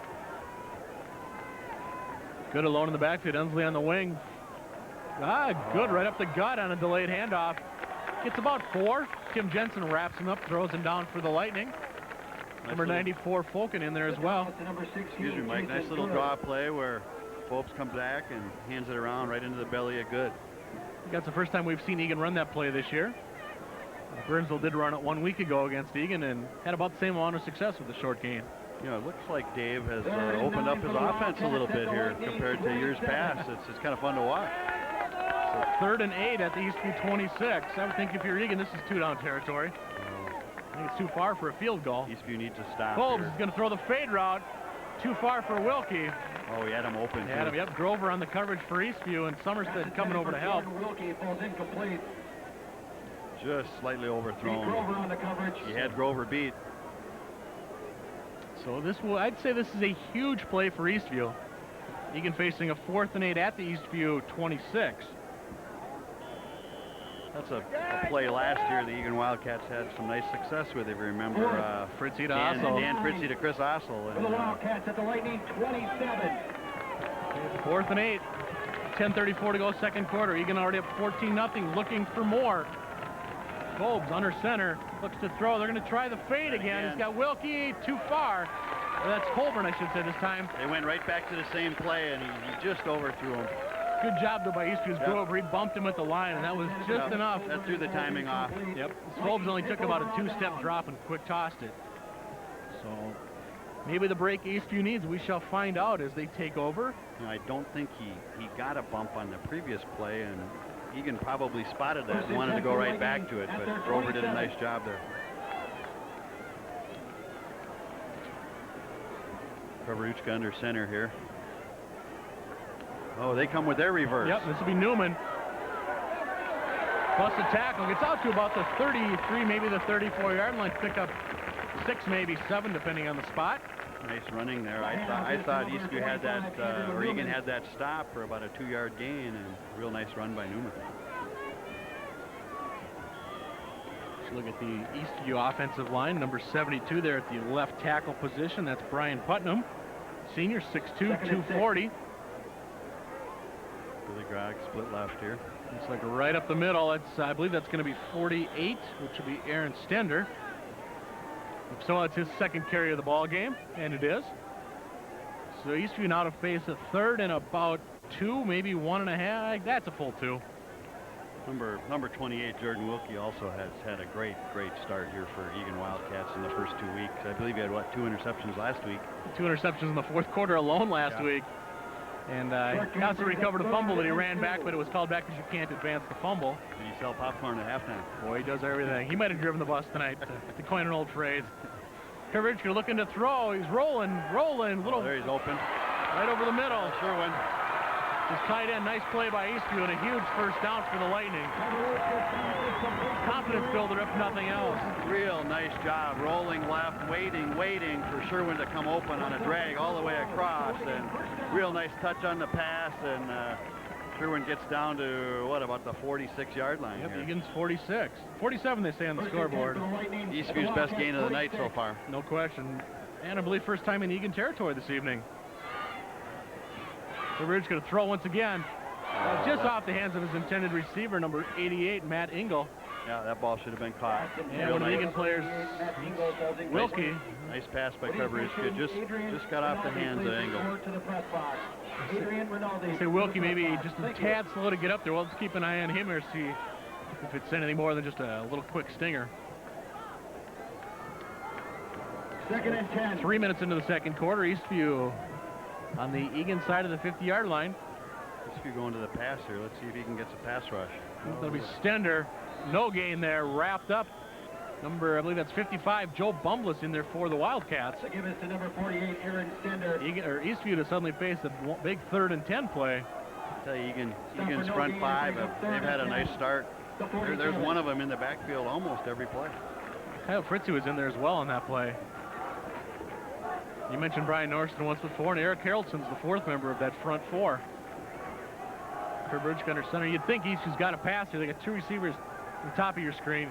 Good alone in the backfield. Unsley on the wing. Good right up the gut on a delayed handoff. Gets about 4. Kim Jensen wraps him up, throws him down for the Lightning. Number 94, Fulkin in there as well. Excuse me, Mike. Nice little draw play where Phopes comes back and hands it around right into the belly of Good. That's the first time we've seen Eagan run that play this year. Burnsville did run it 1 week ago against Eagan and had about the same amount of success with the short gain. It looks like Dave has opened up his offense a little bit here compared to years past. It's kind of fun to watch. So 3rd and 8 at the Eastview 26. I would think if you're Eagan, this is 2-down territory. think it's too far for a field goal. Eastview needs to stop. Kolbs here. is going to throw the fade route. Too far for Wilkie. Oh, he had him open. He had him, yep. Grover on the coverage for Eastview, and Somerset coming over to help. Wilkie falls incomplete. Just slightly overthrown. Grover on the coverage. He had Grover beat. So I'd say this is a huge play for Eastview. Eagan facing a 4th and 8 at the Eastview 26. That's a play last year the Eagan Wildcats had some nice success with, if you remember. Fritzy to Dan Ossel. Fritzy to Chris Ossel. For the Wildcats at the Lightning, 27. 4th and 8. 10:34 to go, second quarter. Eagan already up 14-0, looking for more. Kolbs under center, looks to throw. They're going to try the fade again. He's got Wilkie too far. Well, that's Colburn, I should say, this time. They went right back to the same play, and he just overthrew him. Good job, though, by Eastview's Grover. He bumped him at the line, and that was just enough. That threw the timing off. Yep. Kolbs only took about a 2-step drop and quick tossed it. So maybe the break Eastview needs, we shall find out as they take over. You know, I don't think he got a bump on the previous play, and Eagan probably spotted that and wanted to go right back to it, but Grover did a nice job there. Kavaruchka under center here. Oh, they come with their reverse. Yep, this will be Newman. Busted tackle, gets out to about the 33, maybe the 34-yard line. Pick up 6, maybe 7, depending on the spot. Nice running there. I thought Eastview had that, or Eagan had that stop for about a 2-yard gain, and real nice run by Newman. Let's look at the Eastview offensive line. Number 72 there at the left tackle position. That's Brian Putnam, senior, 6'2", 240. Billy Grogg split left here. Looks like right up the middle. I believe that's going to be 48, which will be Aaron Stender. If so, it's his second carry of the ball game, and it is. So Eastview now to face a 3rd and about 2, maybe 1.5. That's a full 2. Number 28, Jordan Wilkie, also has had a great start here for Eagan Wildcats in the first 2 weeks. I believe he had, 2 interceptions last week? 2 interceptions in the 4th quarter alone last week. And he also recovered a fumble that he ran back, but it was called back because you can't advance the fumble. Did he sell popcorn at halftime? Boy, he does everything. He might have driven the bus tonight, to coin an old phrase. Coverage, you're looking to throw. He's rolling. Little. There he's open. Right over the middle. Sherwin. His tight end, nice play by Eastview, and a huge first down for the Lightning. Confidence builder, if nothing else. Real nice job, rolling left, waiting for Sherwin to come open on a drag all the way across, and real nice touch on the pass, and Sherwin gets down to, about the 46-yard line. Yep, here. Egan's 46. 47, they say on the scoreboard. Eastview's best gain of the night so far. No question. And I believe first time in Eagan territory this evening. The Ridge going to throw once again. Just off the hands of his intended receiver, number 88, Matt Engel. Yeah, that ball should have been caught. And one of the Eagan players, Wilkie. Nice pass by Kavarishka. Just got off the hands of Engel. Say Wilkie maybe just a tad slow to get up there. Well, let's keep an eye on him or see if it's anything more than just a little quick stinger. 2nd and 10. 3 minutes into the second quarter, Eastview on the Eagan side of the 50-yard line. Eastview going to the pass here. Let's see if he can get a pass rush. That'll be Stender. No gain there. Wrapped up. Number, I believe that's 55, Joe Bumbless in there for the Wildcats. Give us to number 48, Aaron Stender. Eastview to suddenly face a big 3rd and 10 play. I tell you, Egan's front 5, they've had a nice start. There's one of them in the backfield almost every play. Kyle Fritzy was in there as well on that play. You mentioned Brian Norston once before, and Eric Harrelson's the 4th member of that front 4. Kurt Burchka under center. You'd think Eastview's got a pass here. They got 2 receivers on the top of your screen.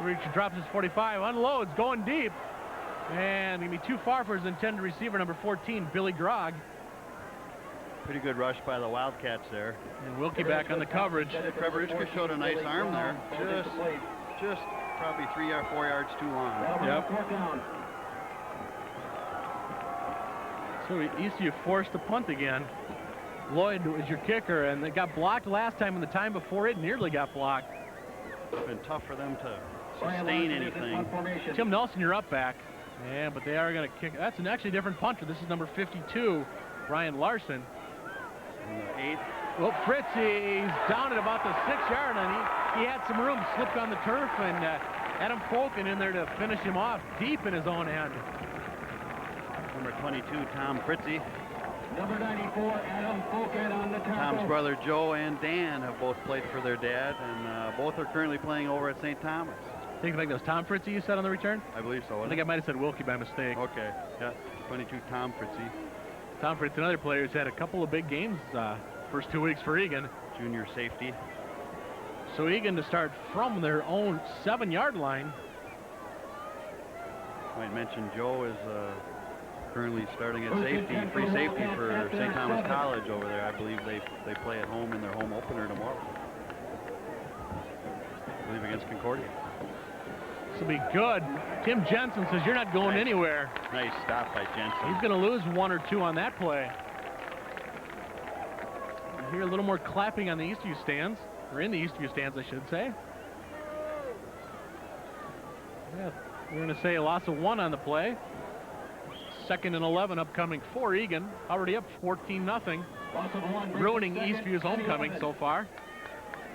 Reach drops his 45, unloads, going deep, and gonna be too far for his intended receiver, number 14, Billy Grogg. Pretty good rush by the Wildcats there. And Wilkie back on the coverage. Kavarishka showed a nice arm there. Just probably 3 or 4 yards too long. Yep. So Eastview forced the punt again. Lloyd was your kicker, and they got blocked last time, and the time before it nearly got blocked. It's been tough for them to sustain anything. Tim Nelson, you're up back. Yeah, but they are going to kick. That's an actually different punter. This is number 52, Brian Larson. And the 8th. Well, Fritzy's down at about the 6-yard line. he had some room, slipped on the turf, and Adam Folken in there to finish him off deep in his own end. Number 22, Tom Fritzy. Number 94, Adam Folken on the tackle. Tom's brother Joe and Dan have both played for their dad, and both are currently playing over at St. Thomas. I think that was Tom Fritzy you said on the return? I believe so. I think I might have said Wilkie by mistake. Okay, yeah, 22, Tom Fritzy. Tom Fritz, another player who's had a couple of big games first 2 weeks for Eagan. Junior safety. So Eagan to start from their own 7-yard line. Might mention Joe is currently starting at safety, free safety for St. Thomas College over there. I believe they play at home in their home opener tomorrow. I believe against Concordia. This will be good. Tim Jensen says you're not going anywhere. Nice stop by Jensen. He's going to lose 1 or 2 on that play. You hear a little more clapping on the Eastview stands, or in the Eastview stands, I should say. Yeah, we're going to say a loss of 1 on the play. 2nd and 11 upcoming for Eagan. Already up 14-0. Ruining Eastview's homecoming so far.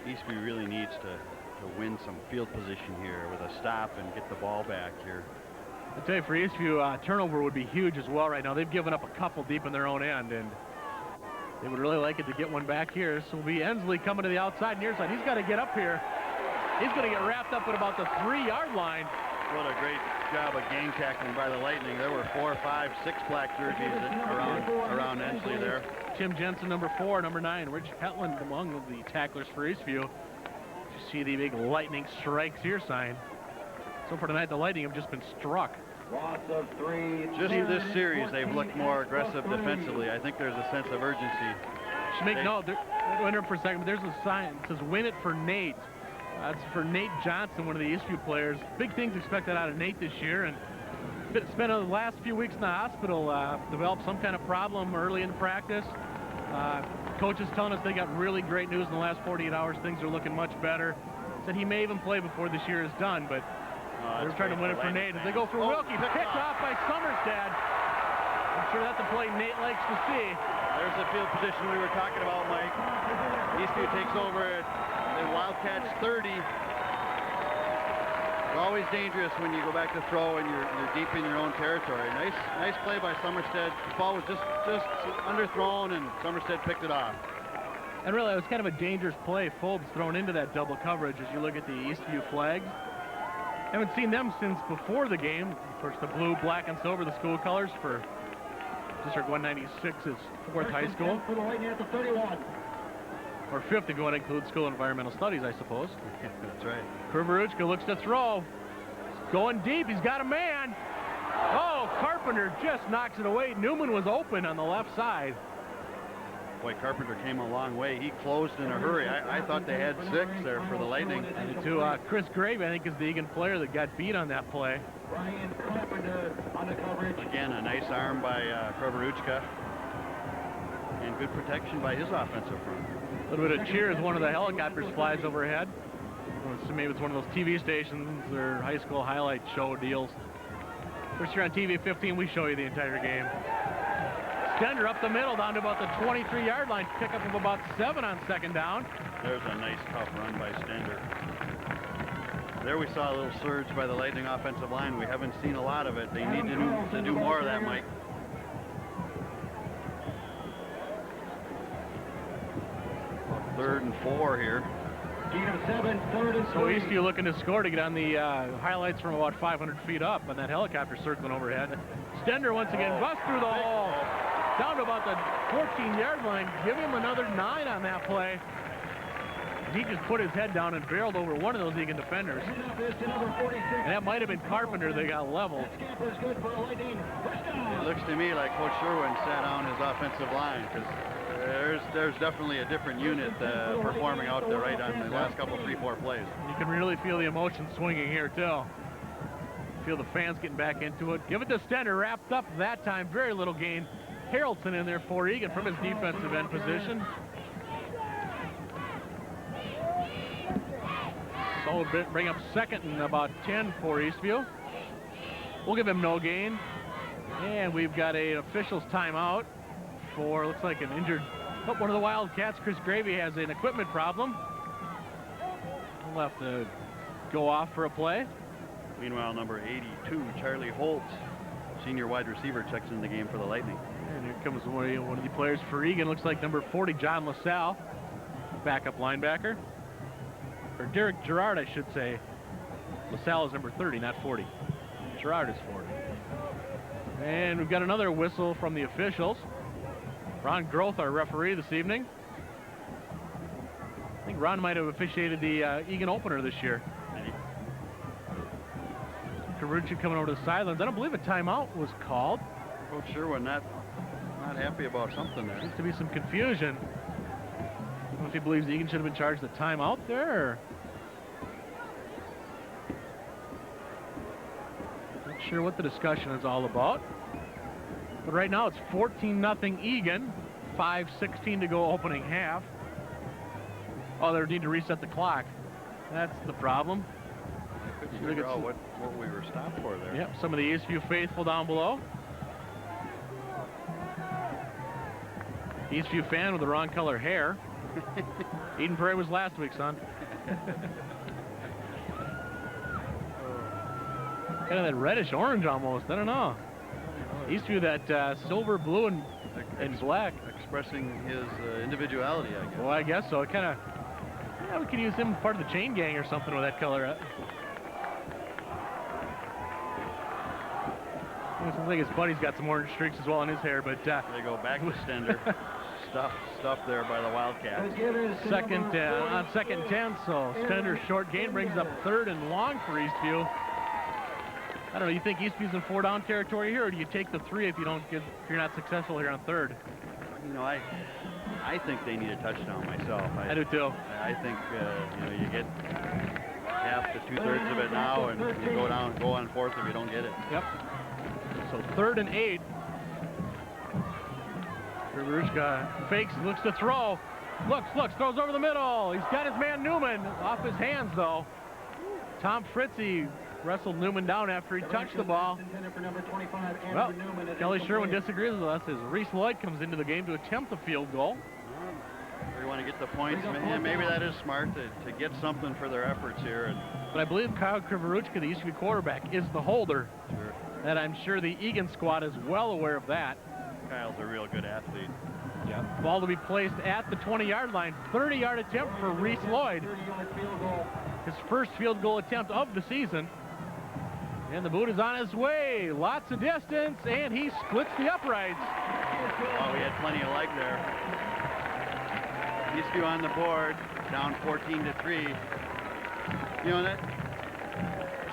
Eastview really needs to win some field position here with a stop and get the ball back here. I tell you, for Eastview, turnover would be huge as well right now. They've given up a couple deep in their own end, and they would really like it to get one back here. So will be Ensley coming to the outside, near side. He's got to get up here. He's going to get wrapped up at about the 3-yard line. What a great job of game tackling by the Lightning. There were 4, 5, 6 black jerseys around Ensley there. Tim Jensen, number 4, number 9. Rich Hetland among the tacklers for Eastview. You see the big Lightning strikes here sign. So for tonight, the Lightning have just been struck. Loss of 3. Just this series, they've looked more aggressive defensively. I think there's a sense of urgency. Should make note, wait for a second, but there's a sign that says win it for Nate. That's for Nate Johnson, one of the Eastview players. Big things expected out of Nate this year, and spent the last few weeks in the hospital, developed some kind of problem early in practice. Coaches telling us they got really great news in the last 48 hours. Things are looking much better. Said he may even play before this year is done, but they're trying to win it for Nate. As they go for Wilkie, picked off by Summerstead. I'm sure that's a play Nate likes to see. There's the field position we were talking about, Mike. Eastview takes over at the Wildcats 30. It's always dangerous when you go back to throw and you're deep in your own territory. Nice play by Summerstead. The ball was just underthrown, and Summerstead picked it off. And really, it was kind of a dangerous play. Fulb's thrown into that double coverage as you look at the Eastview flags. Haven't seen them since before the game. Of course, the blue, black, and silver, the school colors for District 196's 4th high school. For the Lightning at the 31. Or 5th if you want to include school environmental studies, I suppose. That's right. Krivoruchka looks to throw. He's going deep. He's got a man. Oh, Carpenter just knocks it away. Newman was open on the left side. Boy, Carpenter came a long way. He closed in a hurry. I thought they had 6 there for the Lightning. And to Chris Gravy, I think, is the Eagan player that got beat on that play. Brian Carpenter on the coverage. Again, a nice arm by Krivoruchka. And good protection by his offensive front. A little bit of cheer as one of the helicopters flies overhead. So maybe it's one of those TV stations or high school highlight show deals. First year on TV 15, we show you the entire game. Stender up the middle down to about the 23-yard line. Pickup of about 7 on 2nd down. There's a nice tough run by Stender. There we saw a little surge by the Lightning offensive line. We haven't seen a lot of it. They need to do more of that, Mike. Third and 4 here. Gain of 7, 3rd and 3. So Eastview looking to score to get on the highlights from about 500 feet up, and that helicopter circling overhead. Stender once again busts through the hole. Down to about the 14-yard line. Give him another 9 on that play. He just put his head down and barreled over one of those Eagan defenders. And that might have been Carpenter that got leveled. It looks to me like Coach Sherwin sat down his offensive line, because there's definitely a different unit performing out there right on the last couple, 3-4 plays. You can really feel the emotion swinging here, too. Feel the fans getting back into it. Give it to Stender, wrapped up that time. Very little gain. Harrelson in there for Eagan from his defensive end position. So bring up 2nd and about 10 for Eastview. We'll give him no gain. And we've got an official's timeout for, looks like an injured, one of the Wildcats. Chris Gravy has an equipment problem. left to go off for a play. Meanwhile, number 82, Charlie Holtz, senior wide receiver, checks in the game for the Lightning. And here comes one of the players for Eagan. Looks like number 40, John LaSalle, backup linebacker. Or Derek Gerard, I should say. LaSalle is number 30, not 40. Gerard is 40. And we've got another whistle from the officials. Ron Groth, our referee this evening. I think Ron might have officiated the Eagan opener this year. Karucha coming over to the sidelines. I don't believe a timeout was called. Coach Sherwood not happy about something there. Seems to be some confusion. I don't know if he believes Eagan should have been charged the timeout there. Or... not sure what the discussion is all about. But right now it's 14-0 Eagan. 5:16 to go opening half. Oh, they need to reset the clock. That's the problem. I couldn't figure out what we were stopped for there. Yep, some of the Eastview faithful down below. Eastview fan with the wrong color hair. Eden Prairie was last week, son. Kind of that reddish orange almost. I don't know. Eastview that silver, blue, and black. Expressing his individuality, I guess. Well, I guess so. It kind of, yeah, we could use him part of the chain gang or something with that color. It seems like his buddy's got some orange streaks as well in his hair, but they go back to Stender. Stuff there by the Wildcats. On second 10, so Stender's short gain brings up 3rd and long for Eastview. I don't know. You think Eastview's in 4-down territory here, or do you take the 3 if you're not successful here on 3rd? You know, I think they need a touchdown myself. I do too. I think you know, you get half to 2/3 of it now, and you go on 4th if you don't get it. Yep. So 3rd and 8. Kriveruchka fakes, looks to throw. Looks, throws over the middle. He's got his man Newman off his hands though. Tom Fritzy wrestled Newman down after he touched the ball. Well, Kelly Sherwin disagrees with us as Reese Lloyd comes into the game to attempt the field goal. They want to get the points. Maybe that is smart to get something for their efforts here. But I believe Kyle Kriveruchka, the Eastview quarterback, is the holder. Sure. And I'm sure the Eagan squad is well aware of that. Kyle's a real good athlete. Yeah. Ball to be placed at the 20-yard line. 30-yard attempt for Reese Lloyd. His first field goal attempt of the season. And the boot is on his way. Lots of distance, and he splits the uprights. Oh, we had plenty of leg there. Eastview on the board, down 14-3. You know, that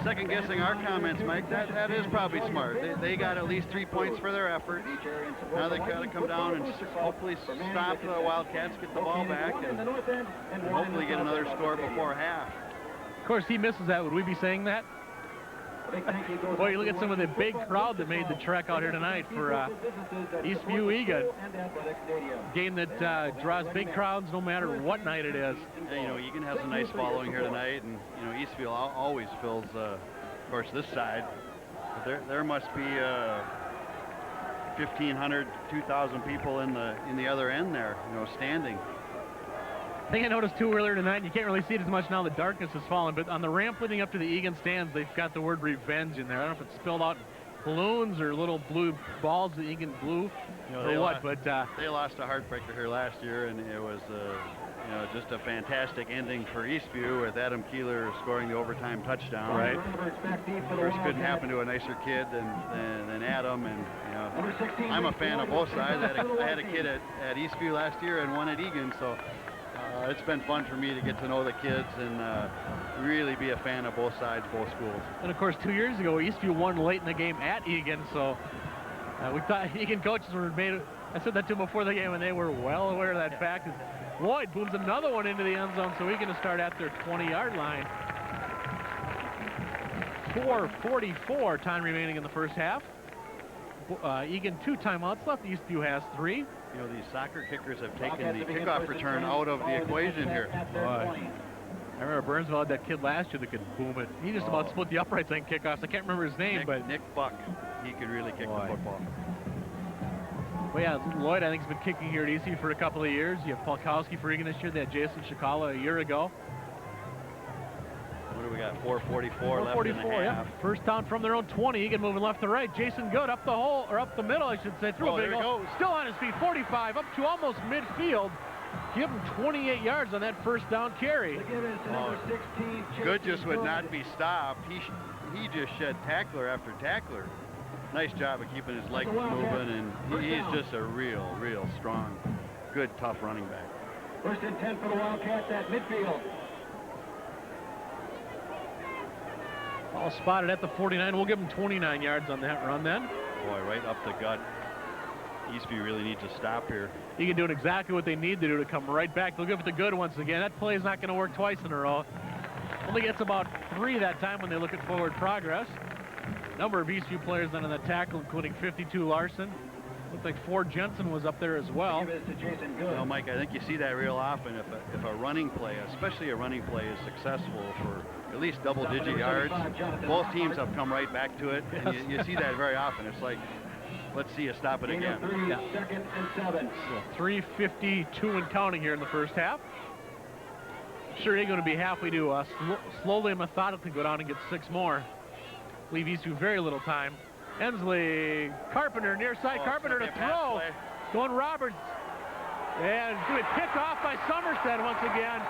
second guessing our comments, Mike, that is probably smart. They got at least 3 points for their effort. Now they got to come down and hopefully stop the Wildcats, get the ball back, and hopefully get another score before half. Of course, he misses that. Would we be saying that? Boy, you look at some of the big crowd that made the trek out here tonight for Eastview Eagan. Game that draws big crowds no matter what night it is. Yeah, you know, Eagan has a nice following here tonight, and you know, Eastview always fills, of course, this side. But there must be 1,500, 2,000 people in the other end there, you know, standing. I think I noticed too earlier tonight, and you can't really see it as much now the darkness has fallen, but on the ramp leading up to the Eagan stands, they've got the word revenge in there. I don't know if it's spilled out in balloons or little blue balls that Eagan blew, you know, or what, but they lost a heartbreaker here last year, and it was you know, just a fantastic ending for Eastview with Adam Keeler scoring the overtime touchdown. Right. Of course, couldn't happen to a nicer kid than Adam, and you know, I'm a fan of both sides. I had a kid at Eastview last year and one at Eagan, so it's been fun for me to get to know the kids and really be a fan of both sides, both schools. And of course, 2 years ago, Eastview won late in the game at Eagan, so we thought Eagan coaches were made. I said that to them before the game, and they were well aware of that fact. Lloyd booms another one into the end zone, so Eagan to start at their 20-yard line. 4:44 time remaining in the first half. Eagan 2 timeouts left. Eastview has 3. You know, these soccer kickers have taken the kickoff return out of the equation here. Boy. I remember Burnsville had that kid last year that could boom it. He just about split the uprights on kickoffs. I can't remember his name, but Nick Buck, he could really kick the football. Well, yeah, Lloyd, I think, has been kicking here at ECU for a couple of years. You have Polkowski for Eagan this year. They had Jason Shikala a year ago. do we got? 4:44 left in the half. Yep. First down from their own 20. Eagan moving left to right. Jason Good up the hole, or up the middle, I should say. Through a big hole. Still on his feet. 45 up to almost midfield. Give him 28 yards on that first down carry. Good just would not be stopped. He just shed tackler after tackler. Nice job of keeping his legs moving, and he's just a real strong, good, tough running back. First and 10 for the Wildcats at midfield. All spotted at the 49. We'll give him 29 yards on that run then. Boy, right up the gut. Eastview really needs to stop here. Eagan doing exactly what they need to do to come right back. They'll give it to Good once again. That play is not going to work twice in a row. Only gets about 3 that time when they look at forward progress. Number of Eastview players then on the tackle, including 52 Larson. Looked like Ford Jensen was up there as well. Well, Mike, I think you see that real often. If a running play, especially a running play, is successful for at least double-digit yards, both teams have come right back to it. And you see that very often. It's like, let's see you stop it again. Second and 7. So 3:52 and counting here in the first half. Sure, they're going to be happy to slowly and methodically go down and get 6 more. Leave Eastview very little time. Ensley, Carpenter, near side, Carpenter to throw. Going Roberts. And it's going to be picked off by Somerset once again.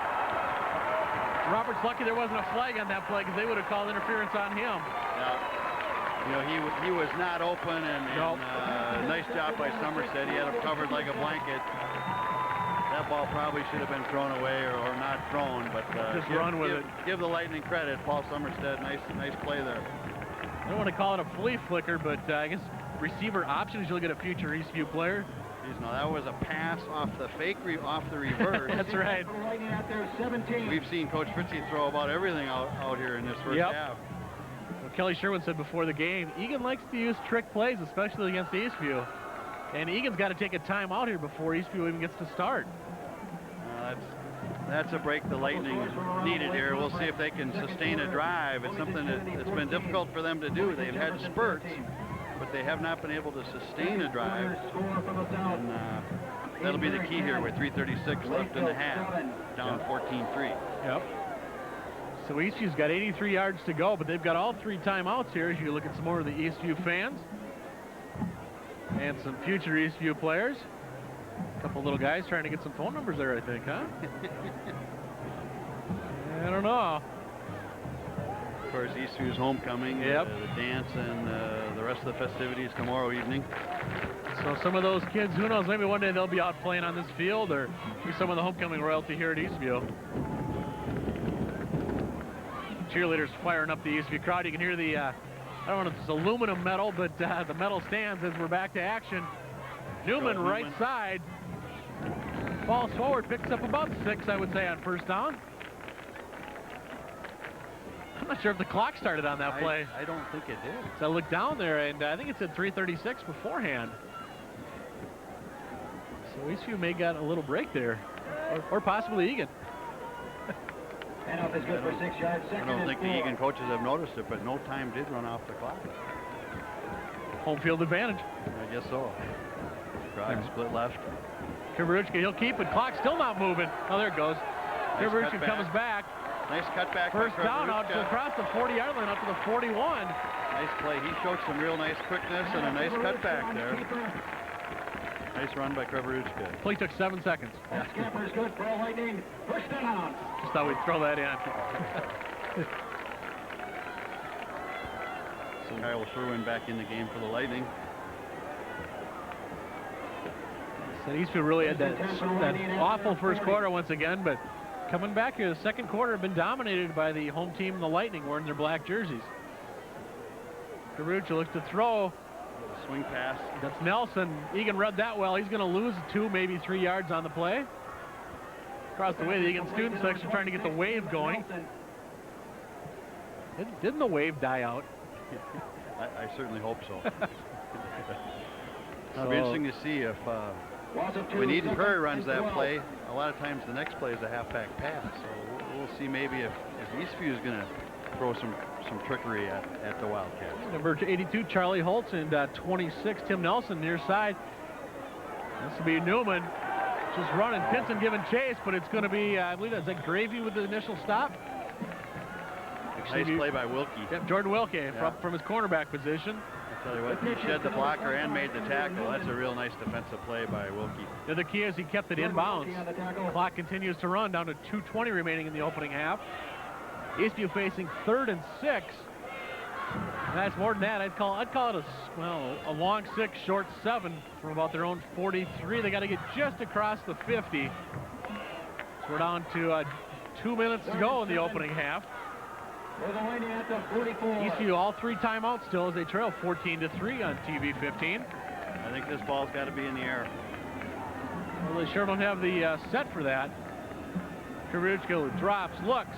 Roberts lucky there wasn't a flag on that play because they would have called interference on him. Yeah. You know, he was not open, and nice job by Somerset. He had him covered like a blanket. That ball probably should have been thrown away or not thrown, but just run with it. Give the Lightning credit. Paul Somerset, nice play there. I don't want to call it a flea flicker, but I guess receiver options, you'll get a future Eastview player. Jeez, no, that was a pass off the fake, off the reverse. That's right. We've seen Coach Fritzy throw about everything out here in this first half. Well, Kelly Sherwin said before the game, Eagan likes to use trick plays, especially against Eastview. And Egan's got to take a time out here before Eastview even gets to start. That's a break the Lightning needed here. We'll see if they can sustain a drive. It's something that's been difficult for them to do. They've had spurts, but they have not been able to sustain a drive. And that'll be the key here with 3:36 left in the half, down 14-3. Yep. So Eastview's got 83 yards to go, but they've got all 3 timeouts here as you look at some more of the Eastview fans. And some future Eastview players. A couple little guys trying to get some phone numbers there, I think, huh? I don't know. Of course, Eastview's homecoming, the dance, and the rest of the festivities tomorrow evening. So some of those kids, who knows, maybe one day they'll be out playing on this field or be some of the homecoming royalty here at Eastview. Cheerleaders firing up the Eastview crowd. You can hear the, I don't know if it's aluminum metal, but the metal stands as we're back to action. Newman, right side, falls forward, picks up about 6, I would say, on first down. I'm not sure if the clock started on that play. I don't think it did. So I looked down there, and I think it said 3:36 beforehand. So Eastview may got a little break there, or possibly Eagan. Handoff is good for 6 yards. I don't think the Eagan coaches have noticed it, but no time did run off the clock. Home field advantage. I guess so. Drive split left. Krivoruchka, he'll keep it. Clock still not moving. Oh, there it goes. Krivoruchka comes back. Nice cutback. First down out to across the 40-yard line up to the 41. Nice play. He showed some real nice quickness and a nice cutback there. Nice run by Krivoruchka. Play took 7 seconds. That scamper is good for a Lightning. First down. Just thought we'd throw that in. So Kyle Sherwin back in the game for the Lightning. So Eastview really had that awful first quarter once again, but coming back here, the second quarter have been dominated by the home team, the Lightning, wearing their black jerseys. Krivoruchka looks to throw. Swing pass. That's Nelson. Eagan read that well. He's going to lose 2, maybe 3 yards on the play. Across the way, the Eagan student section trying to get the wave going. Didn't the wave die out? I certainly hope so. It'll be interesting to see if when Eden Prairie runs that play, a lot of times the next play is a halfback pass. So we'll see maybe if Eastview is going to throw some trickery at the Wildcats. Number 82, Charlie Holtz, and 26, Tim Nelson, near side. This will be Newman just running. Pinson giving chase, but it's going to be, I believe that's Gravy with the initial stop. actually. Nice play by Wilkie. Yep, Jordan Wilkie from his cornerback position. I'll tell you what, he shed the blocker and made the tackle. That's a real nice defensive play by Wilkie. The other key is he kept it inbounds. Clock continues to run, down to 2:20 remaining in the opening half. Eastview facing 3rd and 6. That's more than that. I'd call it a long 6, short 7 from about their own 43. They got to get just across the 50. So we're down to 2 minutes to go in the opening half. Eastview all 3 timeouts still as they trail 14-3 on TV 15. I think this ball's got to be in the air. Well, they sure don't have the set for that. Kriveruchka drops, looks,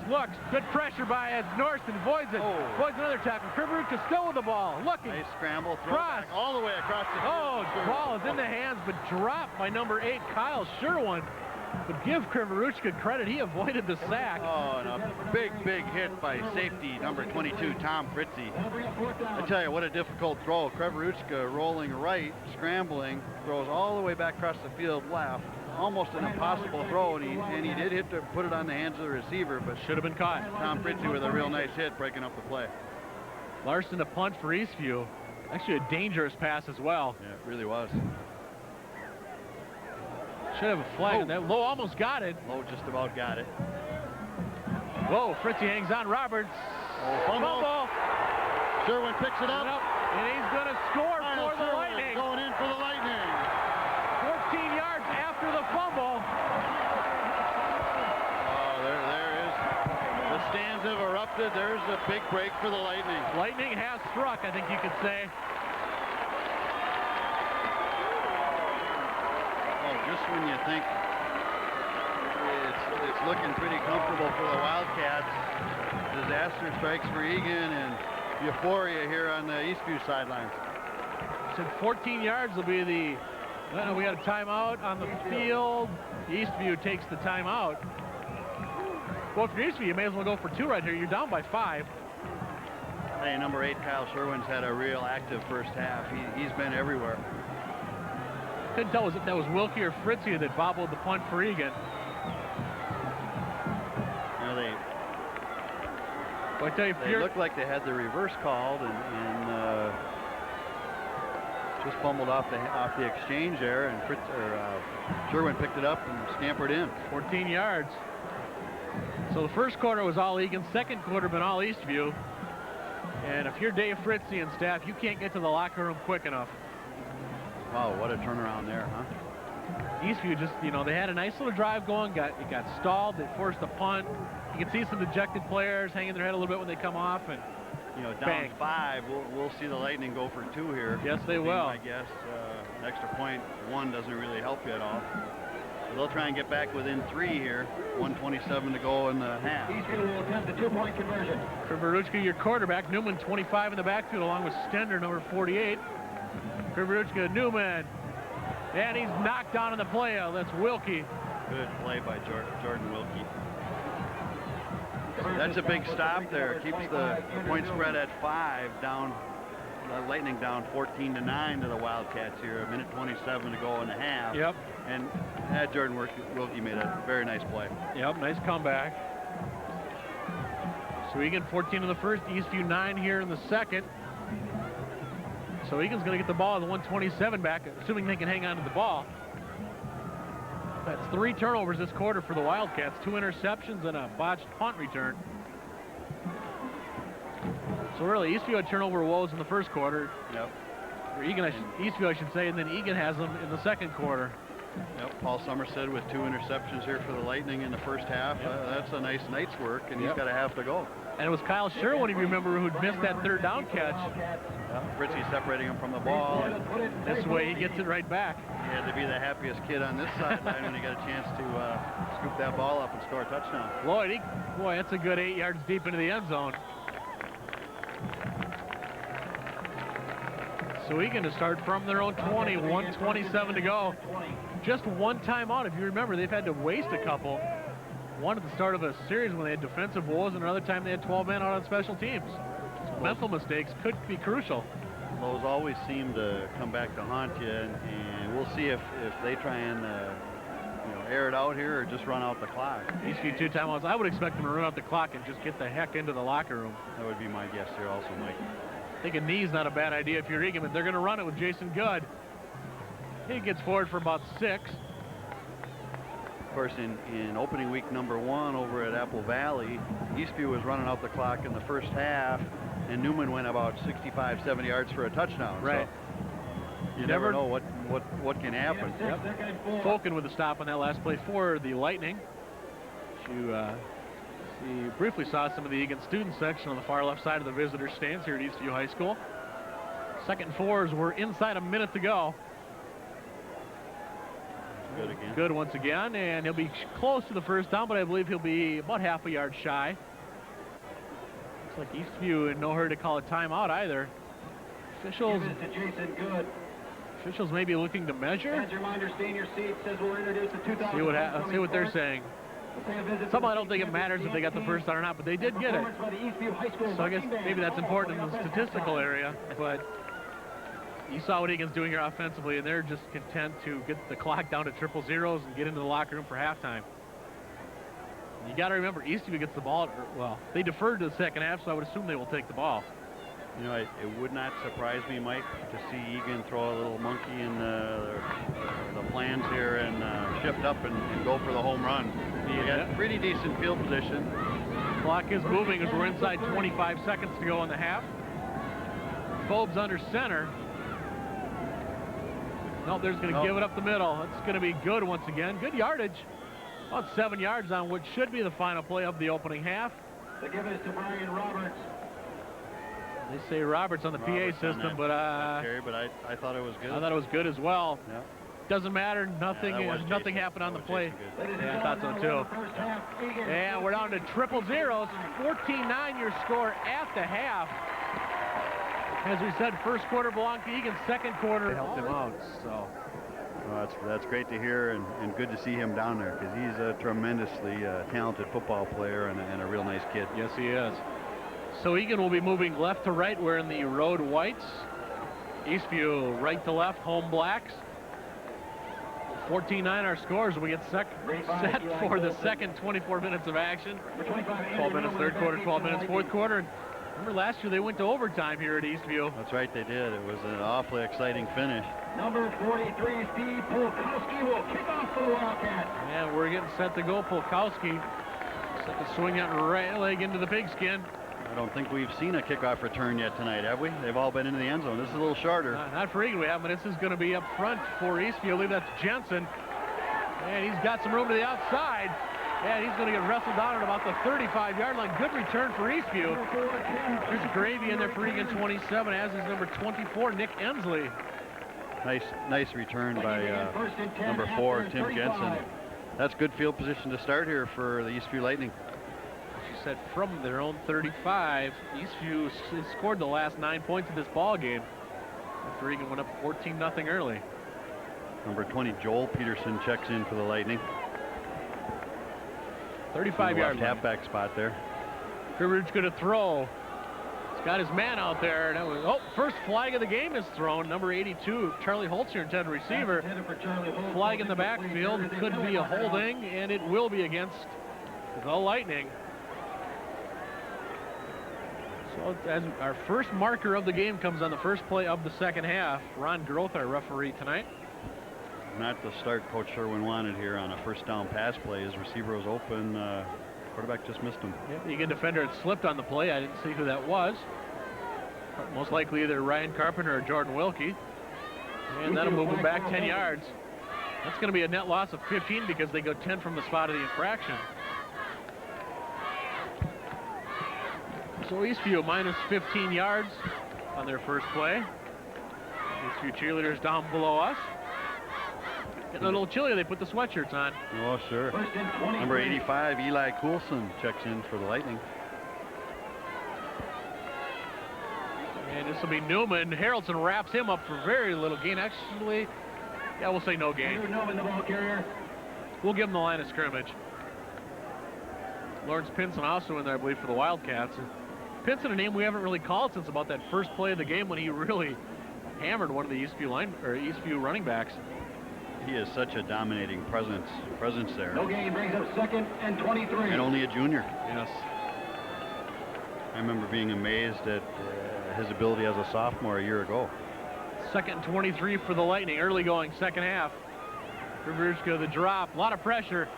good pressure by Norton, voids it, voids another tackle. Kriveruchka still with the ball, looking. Nice scramble, throw cross. back all the way across the field. The ball is in the hands, but dropped by number 8, Kyle Sherwin. But give Kriveruchka credit, he avoided the sack. Oh, and a big hit by safety, number 22, Tom Fritzy. I tell you, what a difficult throw. Kriveruchka rolling right, scrambling, throws all the way back across the field left. Almost an impossible throw, and he did hit to put it on the hands of the receiver, but should have been caught. Tom Fritzy with a real nice hit, breaking up the play. Larson to punt for Eastview. Actually a dangerous pass as well. Yeah, it really was. Should have a flag on that. Lowe almost got it. Lowe just about got it. Whoa, Fritzy hangs on. Roberts. Fumble. Sherwin picks it up. And he's going to score for the Lightning. Going in for the Lightning. 14 yards after the fumble. Oh, there is. The stands have erupted. There's a big break for the Lightning. Lightning has struck, I think you could say. Just when you think it's looking pretty comfortable for the Wildcats, disaster strikes for Eagan and euphoria here on the Eastview sidelines. So 14 yards will be the. We got a timeout on the field. Eastview takes the timeout. Well, if you're Eastview, you may as well go for 2 right here. You're down by 5. Hey, number 8, Kyle Sherwin's had a real active first half. He's been everywhere. Couldn't tell if that was Wilkie or Fritzy that bobbled the punt for Eagan. They looked like they had the reverse called and just fumbled off the exchange there, and Sherwin picked it up and scampered in. 14 yards. So the first quarter was all Eagan, second quarter been all Eastview. And if you're Dave Fritzy and staff, you can't get to the locker room quick enough. Wow, what a turnaround there, huh? Eastview just, they had a nice little drive going, it got stalled, they forced a punt. You can see some dejected players hanging their head a little bit when they come off, and down bang. 5, we'll see the Lightning go for 2 here. Yes, they will. I guess an extra point, 1 doesn't really help you at all. So they'll try and get back within 3 here. 1:27 to go in the half. Eastview will attempt the 2-point conversion. Kriveruchka, your quarterback. Newman, 25 in the backfield, along with Stender, number 48. Kriveruchka, Newman, and he's knocked down in the play. That's Wilkie. Good play by Jordan Wilkie. That's a big stop there. Keeps the point spread at 5 down. The Lightning down 14-9 to the Wildcats here. 1:27 to go in the half. Yep. And Jordan Wilkie made a very nice play. Yep, nice comeback. So Eagan 14 in the first, Eastview 9 here in the second. So Egan's going to get the ball at the 127 back, assuming they can hang on to the ball. That's 3 turnovers this quarter for the Wildcats, 2 interceptions and a botched punt return. So really, Eastview had turnover woes in the first quarter. Yep. Or Eagan, Eastview, I should say, and then Eagan has them in the second quarter. Yep, Paul Somerset with 2 interceptions here for the Lightning in the first half. Yep. That's a nice night's work, and he's got a half to go. And it was Kyle Sherwin, if you remember, who'd missed that 3rd down catch. Fritzy separating him from the ball. This way he gets it right back. He had to be the happiest kid on this sideline when he got a chance to scoop that ball up and score a touchdown. Lloyd, boy, that's a good 8 yards deep into the end zone. So Eagan to start from their own 20, 1:27 to go. Just 1 timeout. If you remember, they've had to waste a couple. One at the start of a series when they had defensive woes, and another time they had 12 men out on special teams. So mental mistakes could be crucial. Those always seem to come back to haunt you, and we'll see if they try and air it out here or just run out the clock? Eastview 2 timeouts. I would expect them to run out the clock and just get the heck into the locker room. That would be my guess here also, Mike. I think a knee's not a bad idea if you're Eagan, but they're going to run it with Jason Good. He gets forward for about 6. Of course, in opening week number 1 over at Apple Valley, Eastview was running out the clock in the first half, and Newman went about 65, 70 yards for a touchdown. Right. So you never know what can happen. Yep. Fulkin with a stop on that last play for the Lightning. You briefly saw some of the Eagan student section on the far left side of the visitor stands here at Eastview High School. 2nd and 4s were inside a minute to go. Good again. Good once again, and he'll be close to the first down, but I believe he'll be about half a yard shy. Looks like Eastview in no hurry to call a timeout either. Officials may be looking to measure. As a reminder, stay in your seat. Says we'll introduce the 2000. See what they're saying. Somehow I don't think it matters if they got the first down or not, but they did get it. So I guess maybe that's important in the statistical area, but you saw what Eagan's doing here offensively, and they're just content to get the clock down to 0-0s and get into the locker room for halftime. You got to remember, Eastview gets the ball. Well, they deferred to the second half, so I would assume they will take the ball. You know, it would not surprise me, Mike, to see Eagan throw a little monkey in the plans here and shift up and go for the home run. You got pretty decent field position. Clock is moving as we're inside 25 seconds to go in the half. Phobes under center. Nope, there's going to give it up the middle. It's going to be good once again. Good yardage. About 7 yards on what should be the final play of the opening half. They give it to Brian Roberts. They say Roberts on the PA system, but I thought it was good. I thought it was good as well. Yeah. Doesn't matter. Nothing happened on the play. Yeah, I thought so too. And we're down to 0-0s. 14-9 your score at the half. As we said, first quarter belonged to Eagan. Second quarter helped him out. So that's great to hear and good to see him down there because he's a tremendously talented football player and a real nice kid. Yes, he is. So Eagan will be moving left to right. We're in the road whites. Eastview right to left, home blacks. 14-9 our scores. We get set for the second 24 minutes of action. 12 minutes third quarter, 12 minutes fourth quarter. Remember last year they went to overtime here at Eastview. That's right, they did. It was an awfully exciting finish. Number 43, Steve Polkowski will kick off for the Wildcats. And we're getting set to go. Polkowski set to swing that right leg into the pigskin. I don't think we've seen a kickoff return yet tonight, have we? They've all been into the end zone. This is a little shorter. Not for Eagan, we have, but this is going to be up front for Eastview. I believe that's Jensen. And he's got some room to the outside. And he's going to get wrestled down at about the 35-yard line. Good return for Eastview. There's Gravy in there for Eagan 27, as is number 24, Nick Ensley. Nice return by number 4, Tim Jensen. That's good field position to start here for the Eastview Lightning. She said from their own 35, Eastview scored the last 9 points of this ball game after Eagan went up 14-0 early. Number 20, Joel Peterson, checks in for the Lightning. 35-yard halfback spot there. Goodridge going to throw. He's got his man out there. And that was, first flag of the game is thrown. Number 82, Charlie Holzer, intended receiver. Flag in the backfield. It could be a holding, and it will be against the Lightning. So as our first marker of the game comes on the first play of the second half. Ron Groth, our referee tonight. Not the start Coach Sherwin wanted here on a first down pass play. His receiver was open. Quarterback just missed him. Yeah, the Eagan defender had slipped on the play. I didn't see who that was. Most likely either Ryan Carpenter or Jordan Wilkie. And that'll move him back 10 yards. That's going to be a net loss of 15 because they go 10 from the spot of the infraction. So Eastview minus 15 yards on their first play. Eastview cheerleaders down below us. Getting a little chilly, they put the sweatshirts on. Oh, sure. Number 85, Eli Coulson, checks in for the Lightning. And this will be Newman. Harrelson wraps him up for very little gain. Actually, yeah, we'll say no gain. We'll give him the line of scrimmage. Lawrence Pinson also in there, I believe, for the Wildcats. Pinson, a name we haven't really called since about that first play of the game when he really hammered one of the Eastview running backs. he is such a dominating presence there. No gain brings up 2nd and 23. And only a junior. Yes. I remember being amazed at his ability as a sophomore a year ago. 2nd and 23 for the Lightning. Early going second half. Krivichka the drop. A lot of pressure.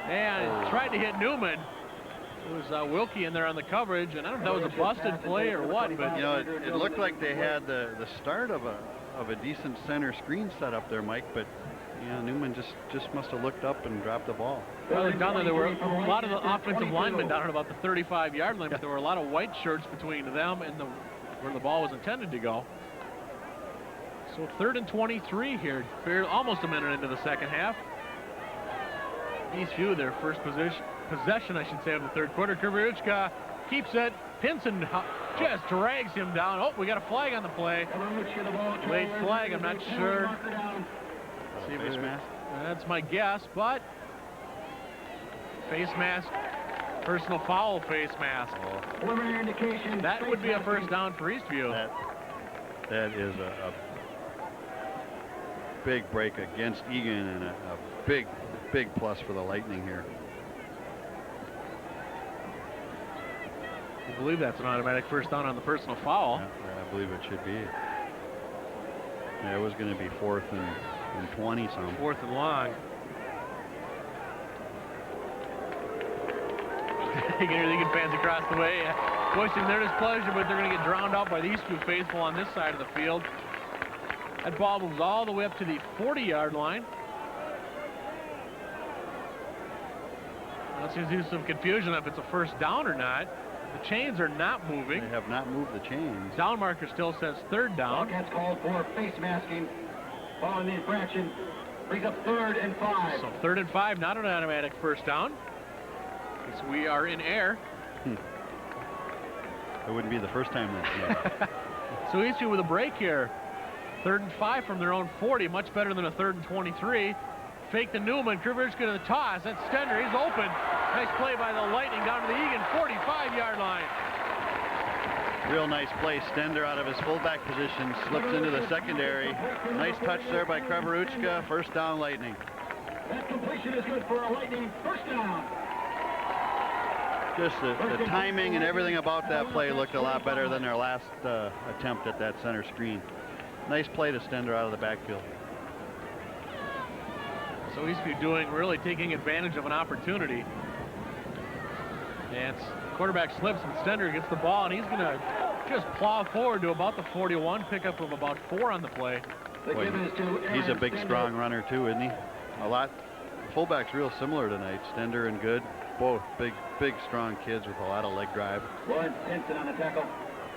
And tried to hit Newman. It was Wilkie in there on the coverage, and I don't know if that was a busted play or what, but You know, it looked like they had the start of a decent center screen set up there, Mike, but Newman just must have looked up and dropped the ball. well, down there were a lot of the offensive linemen down at about the 35-yard line, but there were a lot of white shirts between them and where the ball was intended to go. So 3rd and 23 here, almost a minute into the second half. Eastview, their first possession, I should say, of the third quarter. Krivichka keeps it. Pinson just drags him down. Oh, we got a flag on the play. Late flag, I'm not sure. Face mask? That's my guess, but face mask, personal foul face mask. That would be a first down for Eastview. That is a big break against Eagan and a big plus for the Lightning here. I believe that's an automatic first down on the personal foul. Yeah, I believe it should be. Yeah, it was going to be 4th and 20 some. 4th and long. You can hear the Eagan fans across the way voicing their displeasure, but they're going to get drowned out by the Eastview faithful on this side of the field. That ball moves all the way up to the 40-yard line. That seems to be some confusion if it's a first down or not. The chains are not moving. They have not moved the chains. Down marker still says 3rd down. Wildcats called for face masking. Following the infraction, brings up 3rd and 5. So 3rd and 5, not an automatic first down. So we are in air. It wouldn't be the first time that. So Eastview with a break here. 3rd and 5 from their own 40, much better than a 3rd and 23. Fake to Newman, Krivichka to the toss. That's Stender, he's open. Nice play by the Lightning down to the Eagan 45-yard line. Real nice play. Stender out of his fullback position, slips into the secondary. Nice touch there by Krivichka. First down, Lightning. That completion is good for a Lightning first down. Just the timing and everything about that play looked a lot better than their last attempt at that center screen. Nice play to Stender out of the backfield. So Eastview really taking advantage of an opportunity. And quarterback slips and Stender gets the ball, and he's going to just plow forward to about the 41, pickup of about 4 on the play. Boy, he's a big, strong runner too, isn't he? A lot. Fullback's real similar tonight. Stender and Good, both big, strong kids with a lot of leg drive. Pinson on the tackle.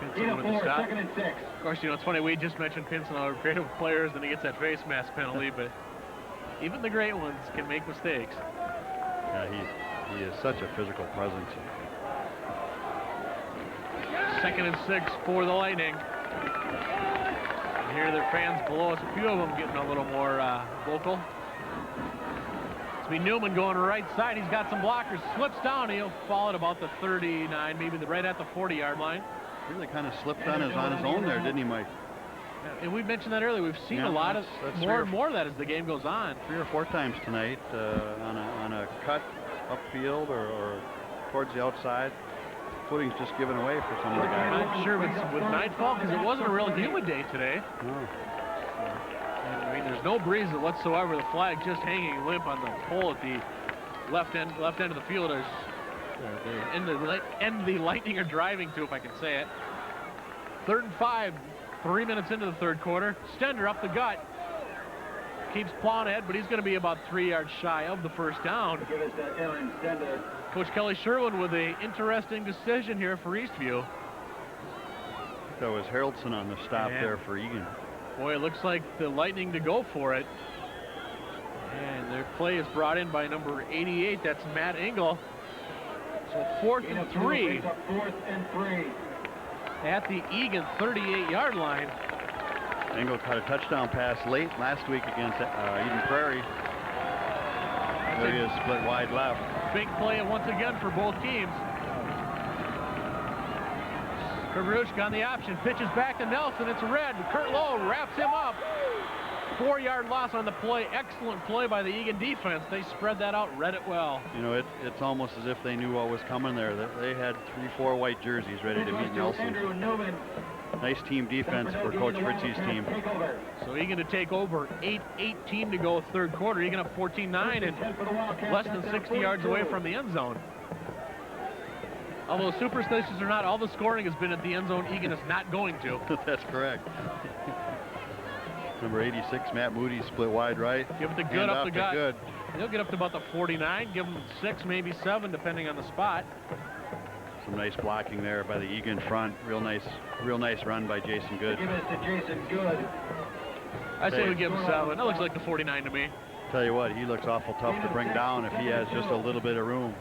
Pinson with the stop. 2nd and 6. Of course, it's funny, we just mentioned Pinson, our great players, and he gets that face mask penalty, but even the great ones can make mistakes. Yeah, he is such a physical presence. 2nd and 6 for the Lightning. And here their fans below us, a few of them getting a little more vocal. It's be Newman going to the right side. He's got some blockers, slips down. He'll fall at about the 39, maybe right at the 40-yard line. Really kind of slipped on his own there, didn't he, Mike? And we mentioned that earlier. We've seen a lot of more and more of that as the game goes on. 3 or 4 times tonight on a cut upfield or towards the outside. Footing's just given away for some of the guys. I'm not sure if it's with nightfall because it wasn't a real humid day today. No. And, I mean, there's no breeze whatsoever. The flag just hanging limp on the pole at the left end of the field. And the Lightning are driving to, if I can say it. 3rd and 5, 3 minutes into the third quarter. Stender up the gut. Keeps plowing ahead, but he's going to be about 3 yards shy of the first down. Give us Aaron Stender. Coach Kelly Sherwin with an interesting decision here for Eastview. That was Haraldson on the stop there for Eagan. Boy, it looks like the Lightning to go for it. And their play is brought in by number 88. That's Matt Engel. So 4th and 3. 4th and 3. At the Eagan 38-yard line. Engel caught a touchdown pass late last week against Eden Prairie. There he is, split wide left. Big play once again for both teams. Krivichka on the option, pitches back to Nelson. It's red. Kurt Lowe wraps him up. 4-yard loss on the play. Excellent play by the Eagan defense. They spread that out, read it well. You know, it's almost as if they knew what was coming there. They had 3-4 white jerseys ready to meet Nelson. Nice team defense for Coach Fritzy's team. So Eagan to take over, 8:18 to go third quarter. Eagan up 14-9 and less than 60 yards away from the end zone. Although superstitious or not, all the scoring has been at the end zone. Eagan is not going to. That's correct. Number 86, Matt Moody, split wide right. Give it to Good up the gut. Good. He'll get up to about the 49. Give him 6, maybe 7, depending on the spot. Some nice blocking there by the Eagan front. Real nice run by Jason Good. Give it to Jason Good. I say we give him 7. That looks like the 49 to me. Tell you what, he looks awful tough to bring down if he has just a little bit of room.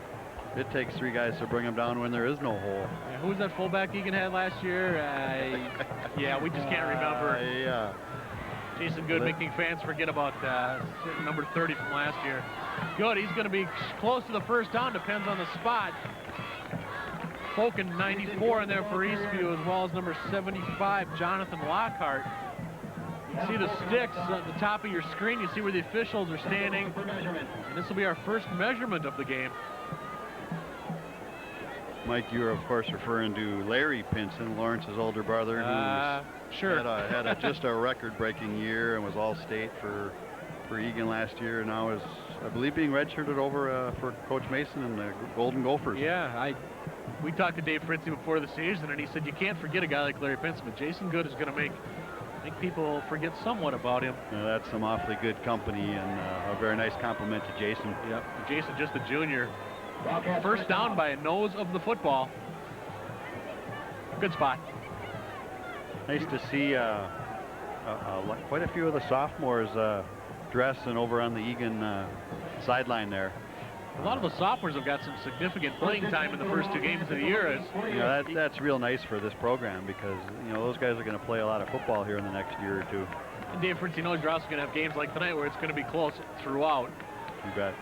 It takes 3 guys to bring him down when there is no hole. Yeah, who was that fullback Eagan had last year? Yeah, we just can't remember. Yeah. Jason Good making fans forget about number 30 from last year. Good, he's going to be close to the first down, depends on the spot. Foken 94 in there for Eastview, as well as number 75, Jonathan Lockhart. You can see the sticks at the top of your screen. You see where the officials are standing. And this will be our first measurement of the game. Mike, you're of course referring to Larry Pinson, Lawrence's older brother, who sure. had just a record-breaking year and was All-State for Eagan last year, and now is, I believe, being redshirted over for Coach Mason and the Golden Gophers. Yeah, we talked to Dave Fritzy before the season, and he said you can't forget a guy like Larry Pinson, but Jason Good is going to make people forget somewhat about him. That's some awfully good company, and a very nice compliment to Jason. Yep, Jason just a junior. First down by a nose of the football. Good spot. Nice to see quite a few of the sophomores dressing over on the Eagan sideline there. A lot of the sophomores have got some significant playing time in the first 2 games of the year. That's real nice for this program because those guys are going to play a lot of football here in the next year or 2. And Dave Fritzy knows you're also going to have games like tonight where it's going to be close throughout. You bet.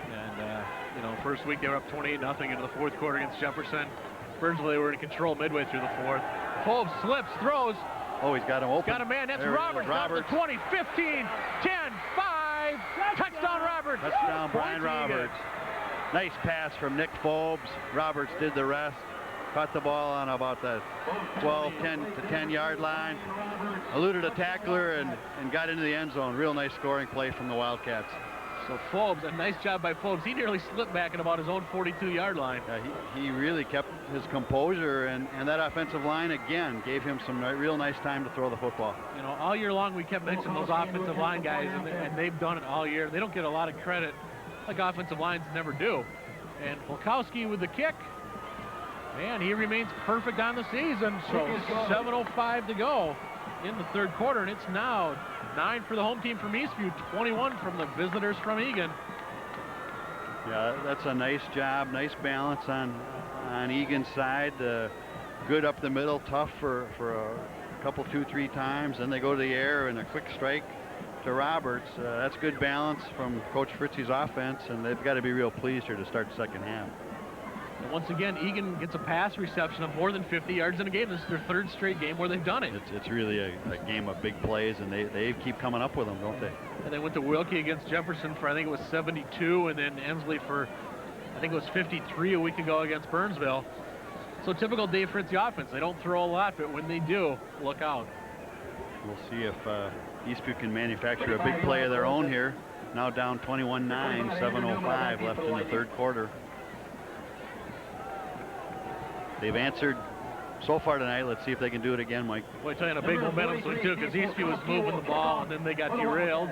And first week they were up 28-0 into the 4th quarter against Jefferson. Burnsville, they were in control midway through the 4th. Forbes slips, throws. Oh, he's got him open. Got a man. That's Roberts. Roberts. 20, 15, 10, 5. Touchdown, Roberts. Touchdown, Brian Roberts. Nice pass from Nick Forbes. Roberts did the rest. Caught the ball on about the 12, 10 to 10-yard line. Eluded a tackler and got into the end zone. Real nice scoring play from the Wildcats. So Forbes, a nice job by Forbes. He nearly slipped back at about his own 42-yard line. He really kept his composure, and that offensive line, again, gave him some real nice time to throw the football. All year long we kept mentioning those offensive line guys, and they've done it all year. They don't get a lot of credit like offensive lines never do. And Polkowski with the kick, and he remains perfect on the season. So 7:05 to go in the 3rd quarter, and it's now 9 for the home team from Eastview, 21 from the visitors from Eagan. Yeah, that's a nice job, nice balance on Eagan's side. Good up the middle, tough for a couple, 2-3 times. Then they go to the air and a quick strike to Roberts. That's good balance from Coach Fritzy's offense, and they've got to be real pleased here to start the 2nd half. And once again, Eagan gets a pass reception of more than 50 yards in a game. This is their 3rd straight game where they've done it. It's really a game of big plays, and they keep coming up with them, don't they? And they went to Wilkie against Jefferson for, I think it was 72, and then Ensley for, I think it was 53 a week ago against Burnsville. So typical Dave Fritzy offense. They don't throw a lot, but when they do, look out. We'll see if Eastview can manufacture a big play of their own here. Now down 21-9, 7:05 left in the 3rd quarter. They've answered so far tonight. Let's see if they can do it again, Mike. Boy, I tell you, a big momentum swing too, because Eastview was moving the ball, and then they got derailed.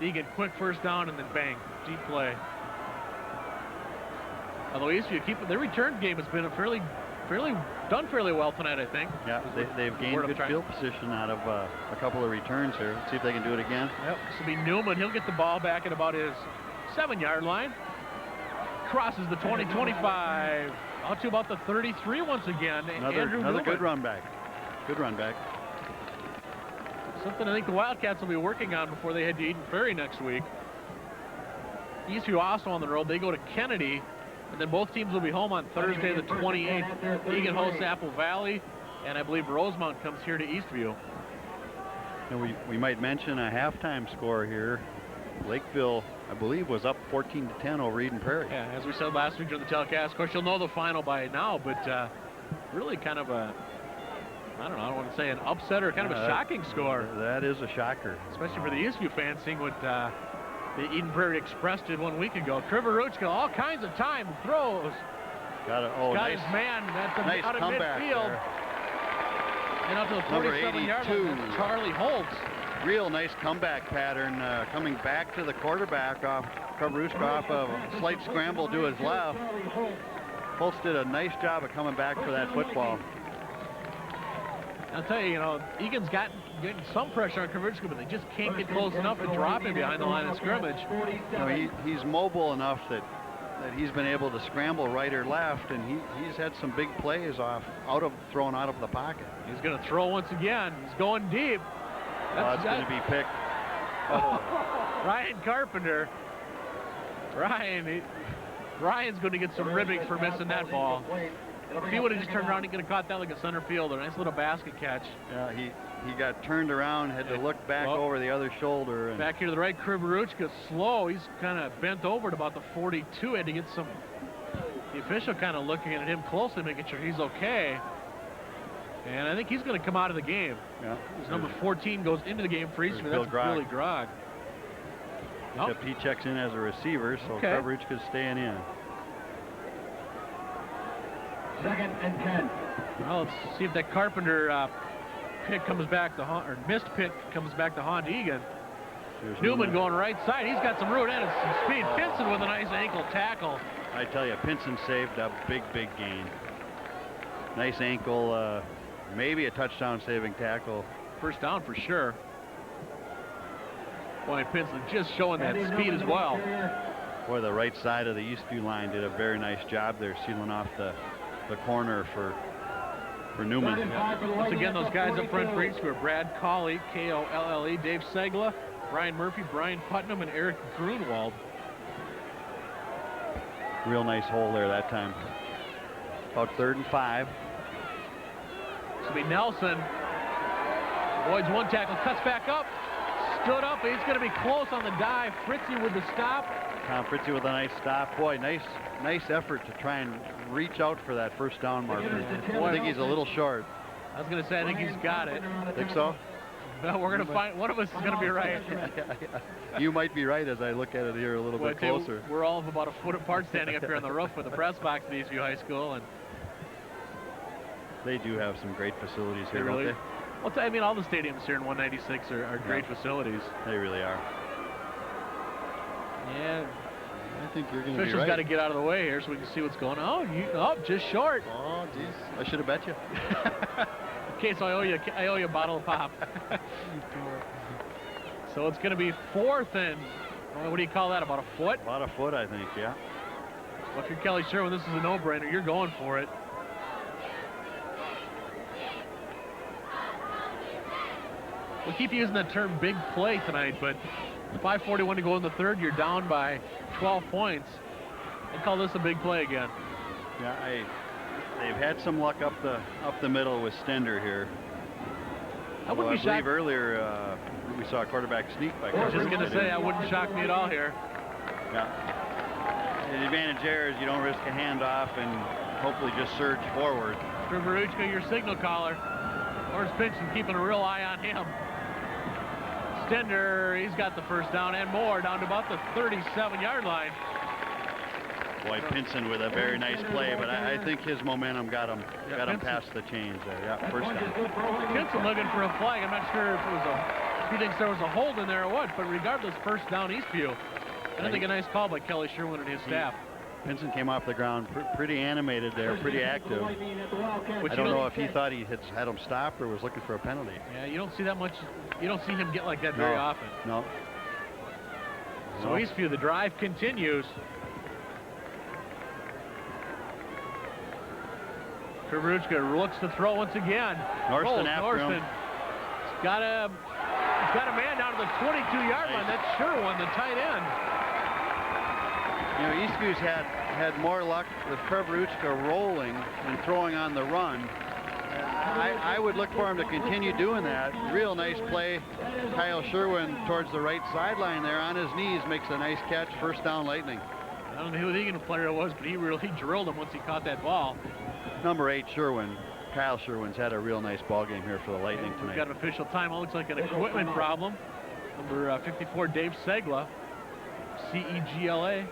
Eagan quick first down, and then bang, deep play. Although Eastview their return game has been done fairly well tonight, I think. Yeah, they've gained good field position out of a couple of returns here. Let's see if they can do it again. Yep, this will be Newman. He'll get the ball back at about his 7-yard line. Crosses the 20, 25. Out to about the 33 once again. Another good run back. Good run back. Something I think the Wildcats will be working on before they head to Eden Ferry next week. Eastview also on the road. They go to Kennedy, and then both teams will be home on Thursday the 28th. Eagan hosts Apple Valley, and I believe Rosemount comes here to Eastview. And we might mention a halftime score here. Lakeville, I believe, was up 14-10 over Eden Prairie. Yeah, as we said last week during the telecast, of course, you'll know the final by now, but really kind of a, I don't know, I don't want to say an upset or kind of a shocking score. That is a shocker. Especially for the Eastview fans, seeing what the Eden Prairie Express did 1 week ago. Krivoruchka, all kinds of time, throws. Got nice, his man. That's nice out of midfield. There. And up to the 47-yard line, that's Charlie Holtz. Real nice comeback pattern, coming back to the quarterback off Krivoruchka off of a slight scramble to his left. Holtz did a nice job of coming back for that football. I'll tell you, Egan's getting some pressure on Krivoruchka, but they just can't get close enough to drop him behind the line of scrimmage. He's mobile enough that he's been able to scramble right or left, and he's had some big plays thrown out of the pocket. He's going to throw once again. He's going deep. That's going to be picked. Ryan Carpenter. Ryan's going to get some ribbing for missing that ball. If he would have just turned around, he could have caught that like a center fielder. Nice little basket catch. Yeah, he got turned around, had to look back over the other shoulder. And back here to the right, Krivoruchka slow. He's kind of bent over at about the 42. Had to get the official kind of looking at him closely, making sure he's okay. And I think he's going to come out of the game. Yeah. His number 14 goes into the game for Eastview. That's Billy Grog. Except he checks in as a receiver, so Krivoruchka's staying in. 2nd and 10. Well, let's see if that Carpenter pick comes back to haunt, or missed pick comes back to haunt Egan. Newman going right side. He's got some room and some speed. Pinson with a nice ankle tackle. I tell you, Pinson saved a big gain. Nice ankle, maybe a touchdown saving tackle. First down for sure. Boy, Pinson just showing that speed as well. Boy, the right side of the Eastview line did a very nice job there, sealing off the corner for Newman. Yeah. Once again, those guys up front for Eastview are Brad Colley, K-O-L-L-E, Dave Segla, Brian Murphy, Brian Putnam, and Eric Grunwald. Real nice hole there that time. About 3rd and 5. This will be Nelson. Avoids one tackle, cuts back up, stood up. He's going to be close on the dive. Fritzy with the stop. Tom Fritzy with a nice stop. Boy, nice effort to try and reach out for that first down marker. I think he's a little short. I was going to say, I think he's got it. Think so? No, we're going to find, one of us is going to be right. You might be right as I look at it here a little bit closer. We're all of about a foot apart standing up here on the roof with the press box at Eastview High School. And they do have some great facilities here, don't they? Well, I mean, all the stadiums here in 196 are great facilities. They really are. Yeah. I think you're going to be right. Officials got to get out of the way here so we can see what's going on. Oh, just short. Oh, geez. I should have bet you. Okay, so I owe you a bottle of pop. So it's going to be 4th and, what do you call that, about a foot? About a foot, I think, yeah. Well, if you're Kelly Sherwin, this is a no-brainer. You're going for it. We keep using that term big play tonight, but 5:41 to go in the 3rd, you're down by 12 points. I'd call this a big play again. Yeah, they've had some luck up the middle with Stender here. I wouldn't be shocked. Earlier we saw a quarterback sneak by I was just going to say, I wouldn't shock me at all here. Yeah. The advantage there is you don't risk a handoff and hopefully just surge forward. Krivoruchka, your signal caller. Lawrence Pinson keeping a real eye on him. Stender, he's got the first down and more, down to about the 37-yard line. Boy, Pinson with a very nice play, but I think his momentum got him past the chains there. Yeah, first down. Pinson looking for a flag. I'm not sure if he thinks there was a hold in there or what, but regardless, first down Eastview. And I think a nice call by Kelly Sherwin and his staff. Pinson came off the ground pretty animated there, pretty active. I don't know if he thought he had him stopped or was looking for a penalty. Yeah, you don't see that much. You don't see him get like that very often. No. So Eastview, the drive continues. Krivoruchka looks to throw once again. Norston after him. He's got a man down to the 22-yard line. That's Sherwin, the tight end. You know, Eastview's had more luck with Krivoruchka rolling and throwing on the run. I would look for him to continue doing that. Real nice play. Kyle Sherwin towards the right sideline there on his knees makes a nice catch. First down, Lightning. I don't know who the Eagan player it was, but he really drilled him once he caught that ball. Number 8, Sherwin. Kyle Sherwin's had a real nice ball game here for the Lightning tonight. We've got an official timeout. Looks like an equipment problem. Number 54, Dave Segla. C-E-G-L-A.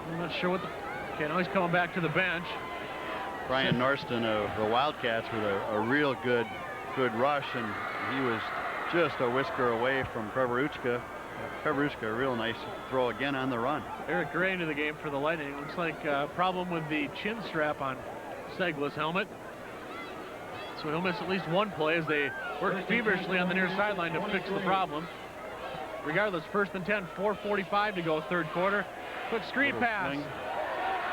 I'm not sure what the... Okay, now he's coming back to the bench. Brian Norston of the Wildcats with a real good rush, and he was just a whisker away from Preveruchka. Preveruchka, a real nice throw again on the run. Eric Gray into the game for the Lightning. Looks like a problem with the chin strap on Segla's helmet. So he'll miss at least one play as they work feverishly on the near sideline to fix the problem. Regardless, 1st and 10, 4:45 to go, third quarter. Quick screen pass.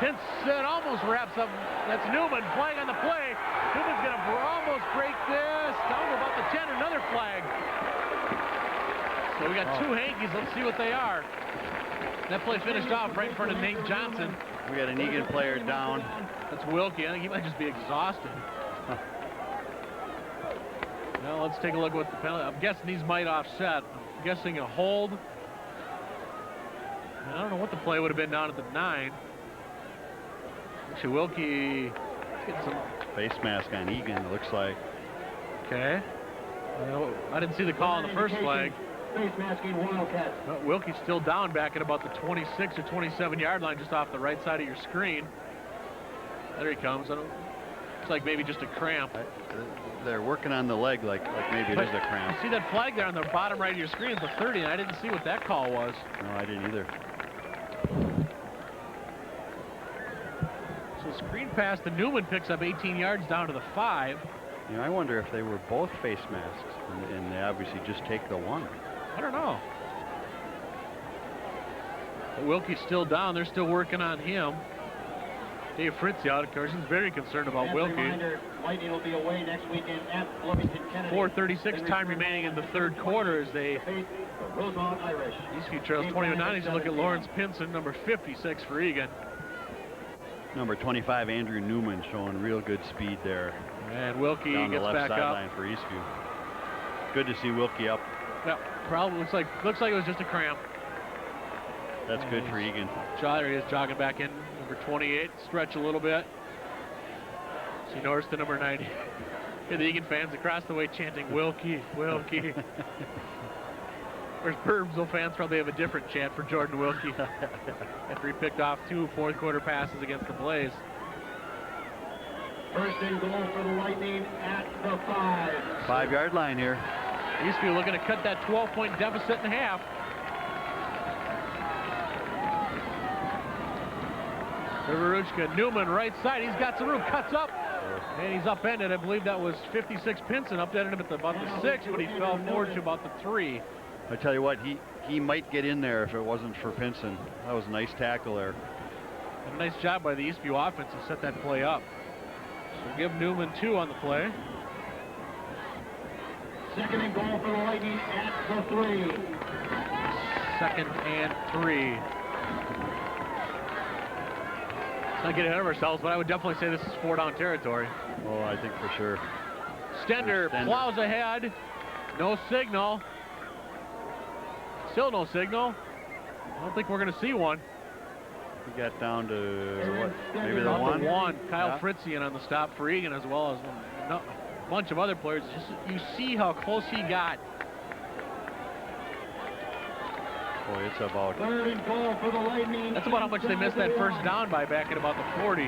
Pinson almost wraps up. That's Newman flag on the play. Newman's going to almost break this. Down to about the 10, another flag. So we got two Hankies. Let's see what they are. That play finished off right in front of Nate Johnson. We got an Eagan player down. That's Wilkie. I think he might just be exhausted. Well, let's take a look at what the penalty. I'm guessing these might offset. I'm guessing a hold. I don't know what the play would have been down at the 9. Actually, Wilkie getting some face mask on Eagan, it looks like. Okay. Well, I didn't see the call on the first flag. Face masking Wildcats. Well, Wilkie's still down back at about the 26 or 27 yard line, just off the right side of your screen. There he comes. Looks like maybe just a cramp. They're working on the leg like maybe it is a cramp. You see that flag there on the bottom right of your screen? It's a 30, and I didn't see what that call was. No, I didn't either. So screen pass to Newman picks up 18 yards down to the 5. You know, I wonder if they were both face masks and they obviously just take the one. I don't know. But Wilkie's still down. They're still working on him. Dave Fritz out, of course, he's very concerned about Wilkie. Lightning will be away next weekend at Bloomington, Kennedy. 4:36 time remaining in the third quarter as they Rosemont Irish. Eastview trails 21-9. He's a look at Lawrence Pinson, number 56 for Eagan. Number 25, Andrew Newman, showing real good speed there. And Wilkie down gets the left back up. sideline for Eastview. Good to see Wilkie up. Yeah, probably looks like it was just a cramp. That's good for Eagan. There he is, jogging back in. Number 28, stretch a little bit. See Norris to number 90. Hear the Eagan fans across the way chanting, Wilkie, Wilkie. Whereas Burbsville fans probably have a different chant for Jordan Wilkie after he picked off 2 fourth quarter passes against the Blaze. First and goal for the Lightning at the 5. 5 yard line here. Eastview looking to cut that 12-point deficit in half. Preveruchka, Newman, right side. He's got some room, cuts up, and he's upended. I believe that was 56 Pinson, upended him at about the 6, but he fell forward to about the 3. I tell you what, he might get in there if it wasn't for Pinson. That was a nice tackle there. And a nice job by the Eastview offense to set that play up. So give Newman 2 on the play. Second and goal for the Lightning at the 3. 2nd and 3. Let's not get ahead of ourselves, but I would definitely say this is 4-down territory. Oh, I think for sure. Stender plows ahead. No signal. Still no signal. I don't think we're going to see one. We got down to what? Maybe the 1. 1. Kyle Fritzian on the stop for Eagan, as well as a bunch of other players. Just you see how close he got. Boy, it's about. Third and goal for the Lightning. That's about how much they missed that first down by back at about the 40.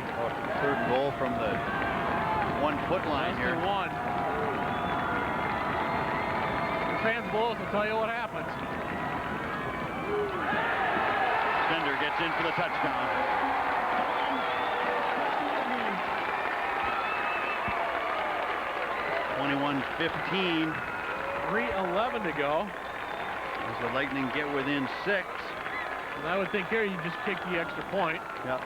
Third goal from the 1-foot line here. 1. The fans below us will tell you what happens. Stender gets in for the touchdown. (21-15). 3:11 to go. As the Lightning get within 6. And I would think here you just kick the extra point. Yep.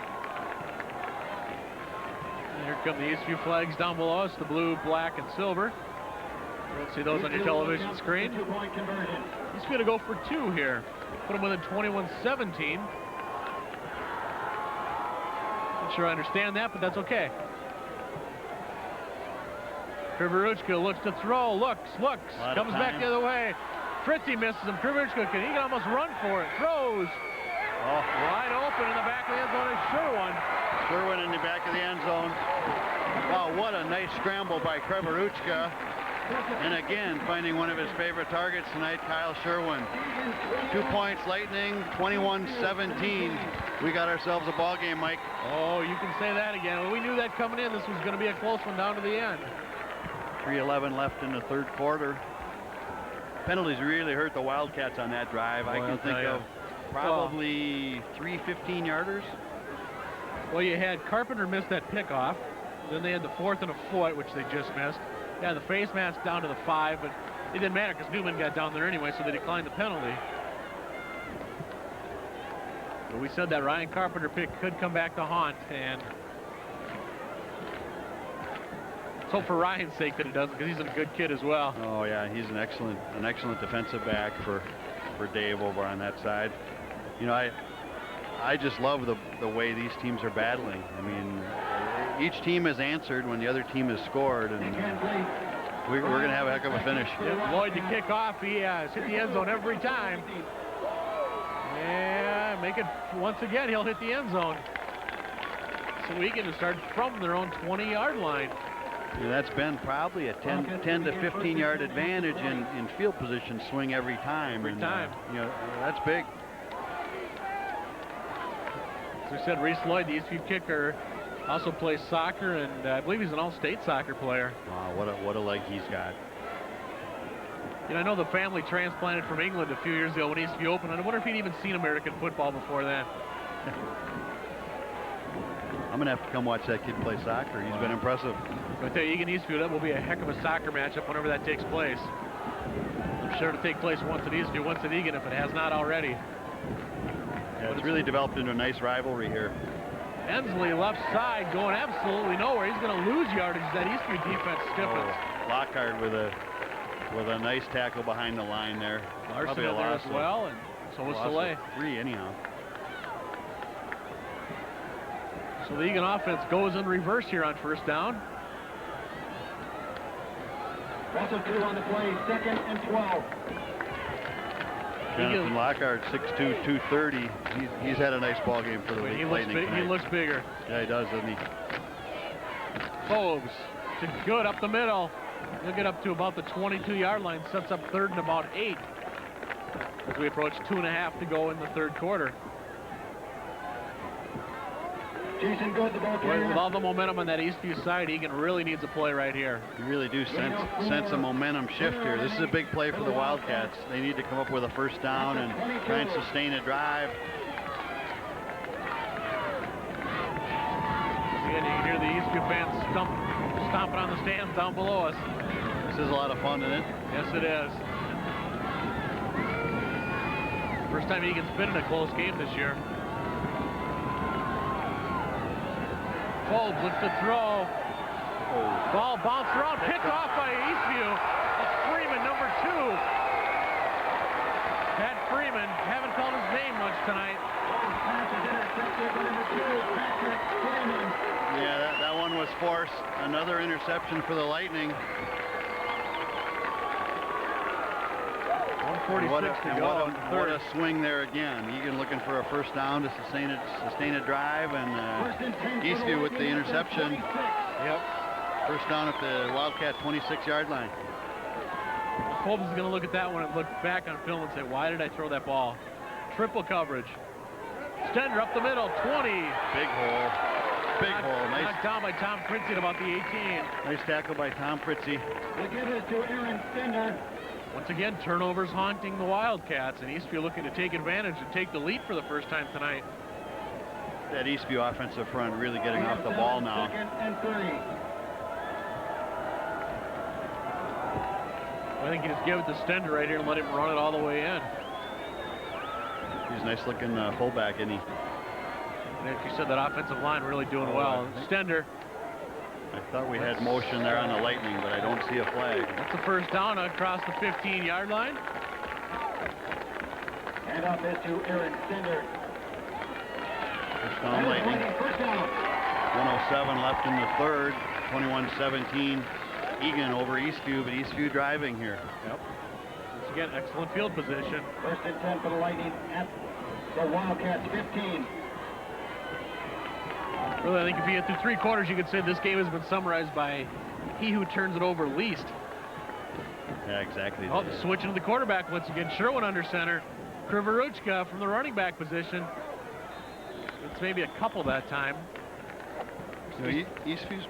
And here come the Eastview flags down below us, the blue, black, and silver. You won't see those on your television screen. He's going to go for 2 here. Put him within 21-17. Not sure I understand that, but that's okay. Krivoruchka looks to throw, looks, comes back the other way. Fritzy misses him. Krivoruchka he can almost run for it. Throws. Wide open in the back of the end zone is Sherwin. Sherwin in the back of the end zone. Wow, what a nice scramble by Krivoruchka. And again, finding one of his favorite targets tonight, Kyle Sherwin. 2 points, Lightning, 21-17. We got ourselves a ball game, Mike. Oh, you can say that again. Well, we knew that coming in. This was going to be a close one down to the end. 3:11 left in the third quarter. Penalties really hurt the Wildcats on that drive. I can think of probably 3 15-yarders. Well, you had Carpenter miss that pickoff. Then they had the 4th and a foot, which they just missed. Yeah, the face mask down to the 5, but it didn't matter because Newman got down there anyway, so they declined the penalty. But we said that Ryan Carpenter pick could come back to haunt, and let's hope for Ryan's sake that it doesn't, because he's a good kid as well. Oh yeah, he's an excellent defensive back for Dave over on that side. You know, I just love the way these teams are battling. I mean, each team has answered when the other team has scored, and we're going to have a heck of a finish. Yep, Lloyd to kick off. He has hit the end zone every time. Yeah, make it once again. He'll hit the end zone. So Eagan to start from their own 20-yard line. And that's been probably a 10 to 15-yard advantage in field position swing every time. Every time. You know, that's big. As I said, Reese Lloyd, the Eastview kicker, also plays soccer, and I believe he's an all-state soccer player. Wow, what a leg he's got. You know, I know the family transplanted from England a few years ago when Eastview opened, and I wonder if he'd even seen American football before that. I'm going to have to come watch that kid play soccer. He's been impressive. I tell you, Eagan Eastview, that will be a heck of a soccer matchup whenever that takes place. I'm sure to take place once at Eastview, once at Eagan, if it has not already. Yeah, it's really developed into a nice rivalry here. Ensley left side going absolutely nowhere. He's going to lose yardage. That Eastview defense stiffens. Lockhart with a nice tackle behind the line there. Larson in there as well, and so was Soleil. 3 anyhow. So the Eagan offense goes in reverse here on first down. Also 2 on the play, 2nd and 12. Jonathan Lockhart, 6'2", 230. He's had a nice ball game for the Lightning tonight. He looks bigger. Yeah, he does, doesn't he? Forbes, good up the middle. He'll get up to about the 22-yard line, sets up 3rd and about 8 as we approach 2.5 to go in the third quarter. Jason Good, the ball carrier. With all the momentum on that Eastview side, Eagan really needs a play right here. You really do sense a momentum shift here. This is a big play for the Wildcats. They need to come up with a first down and try and sustain a drive. Again, you can hear the Eastview fans stomping on the stands down below us. This is a lot of fun, isn't it? Yes, it is. First time Eagan's been in a close game this year. Forbes looks to throw. Ball bounced around, picked off by Eastview. That's Freeman, number 2. Pat Freeman, haven't called his name much tonight. Yeah, that one was forced. Another interception for the Lightning. 146 to go. What a swing there again. Eagan looking for a first down to sustain a drive, and Eastview with the interception. Yep. First down at the Wildcat 26-yard line. Forbes is going to look at that one and look back on film and say, why did I throw that ball? Triple coverage. Stender up the middle, 20. Big hole. Big hole. Nice. Knocked down by Tom Fritzy at about the 18. Nice tackle by Tom Fritzy. They give it to Aaron Stender. Once again, turnovers haunting the Wildcats, and Eastview looking to take advantage and take the lead for the first time tonight. That Eastview offensive front really getting off the ball now. 2nd and 3. I think you just give it to Stender right here and let him run it all the way in. He's a nice looking fullback, isn't he? And as you said, that offensive line really doing well. Stender. I thought we had motion there on the Lightning, but I don't see a flag. That's the first down across the 15-yard line. And off is to Aaron Stender. First down, Lightning. First down. 1:07 left in the third. 21-17 Eagan over Eastview, but Eastview driving here. Yep. Once again, excellent field position. 1st and 10 for the Lightning at the Wildcats 15. Really, I think if you get through 3 quarters, you could say this game has been summarized by he who turns it over least. Yeah, exactly. Oh, switching to the quarterback once again. Sherwin under center. Krivoruchka from the running back position. It's maybe a couple that time. You know, Eastview's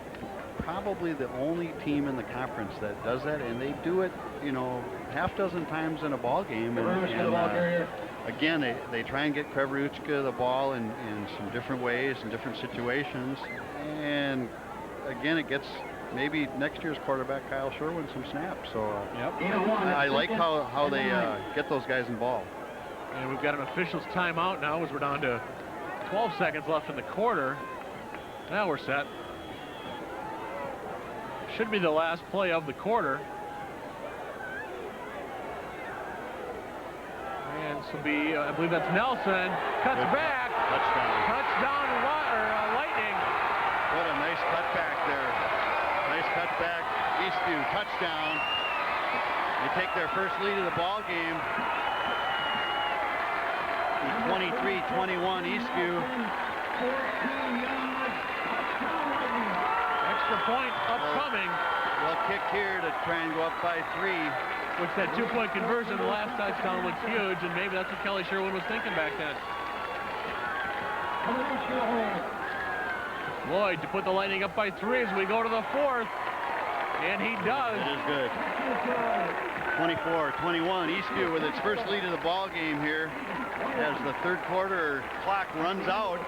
probably the only team in the conference that does that, and they do it, you know, half dozen times in a ball game. And again, they try and get Krivoruchka the ball in some different ways and different situations. And again, it gets maybe next year's quarterback Kyle Sherwin some snaps. So I like how they get those guys involved. And we've got an official's timeout now as we're down to 12 seconds left in the quarter. Now we're set. Should be the last play of the quarter. And this will be, I believe that's Nelson. Cuts back. Touchdown Lightning. What a nice cutback there. Nice cutback. Eastview touchdown. They take their first lead of the ball game. 23-21 Eastview. Extra point upcoming. Well kicked here to try and go up by 3. Which that 2-point conversion, the last touchdown looks huge, and maybe that's what Kelly Sherwin was thinking back then. Lloyd to put the Lightning up by 3 as we go to the 4th. And he does. It is good. 24-21 Eastview with its first lead of the ball game here as the third quarter clock runs out.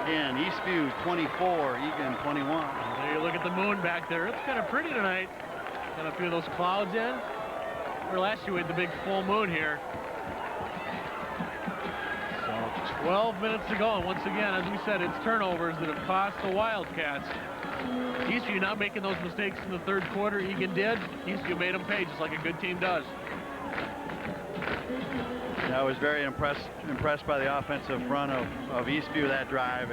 Again, Eastview 24, Eagan 21. There you look at the moon back there. It's kind of pretty tonight. Got a few of those clouds in. Or last year we had the big full moon here. So 12 minutes to go, and once again, as we said, it's turnovers that have cost the Wildcats. Eastview not making those mistakes in the third quarter. Eagan did. Eastview made them pay, just like a good team does. Yeah, I was very impressed by the offensive front of Eastview that drive.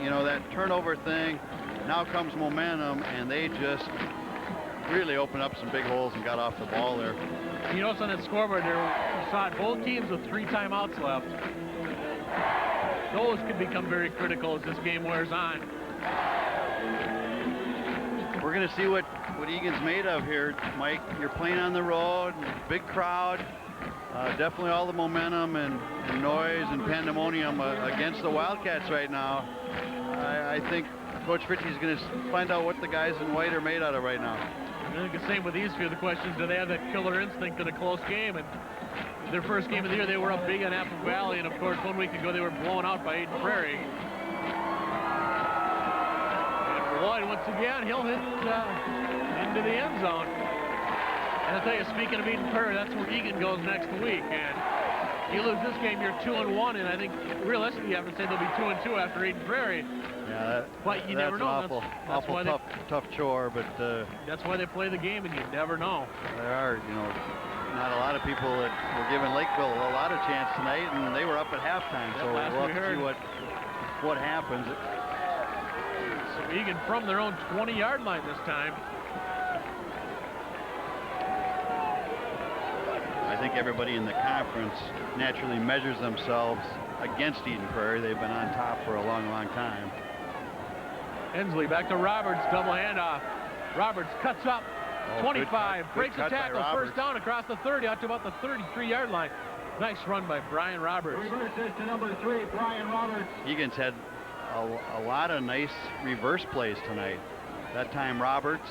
You know, that turnover thing. Now comes momentum, and they just really opened up some big holes and got off the ball there. You notice on that scoreboard there, you saw it, both teams with 3 timeouts left. Those could become very critical as this game wears on. We're going to see what Eagan's made of here, Mike. You're playing on the road, big crowd. Definitely all the momentum and noise and pandemonium against the Wildcats right now. I think Coach Ritchie's going to find out what the guys in white are made out of right now. I think the same with Eastview. The question is, do they have that killer instinct in a close game? And their first game of the year, they were up big on Apple Valley, and of course, 1 week ago, they were blown out by Eden Prairie. And for Lloyd, once again, he'll hit into the end zone. And I'll tell you, speaking of Eden Prairie, that's where Eagan goes next week. And you lose this game, you're 2-1, and I think realistically, you have to say they'll be 2-2 after Eden Prairie. Yeah, but you never know. That's awful tough chore, but that's why they play the game, and you never know. There are, you know, not a lot of people that were giving Lakeville a lot of chance tonight, and they were up at halftime. So we'll have to see what happens. So Eagan from their own 20-yard line this time. I think everybody in the conference naturally measures themselves against Eden Prairie. They've been on top for a long, long time. Hensley back to Roberts, double handoff. Roberts cuts up, 25, breaks the tackle, first down across the 30, out to about the 33-yard line. Nice run by Brian Roberts. Reverses to number 3, Brian Roberts. Egan's had a lot of nice reverse plays tonight. That time Roberts.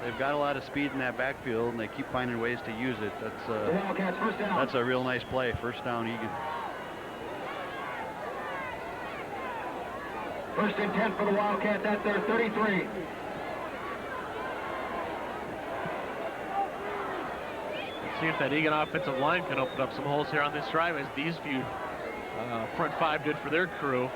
They've got a lot of speed in that backfield, and they keep finding ways to use it. That's a real nice play. First down, Eagan. 1st and 10 for the Wildcats at their 33. Let's see if that Eagan offensive line can open up some holes here on this drive, as these few front 5 did for their crew.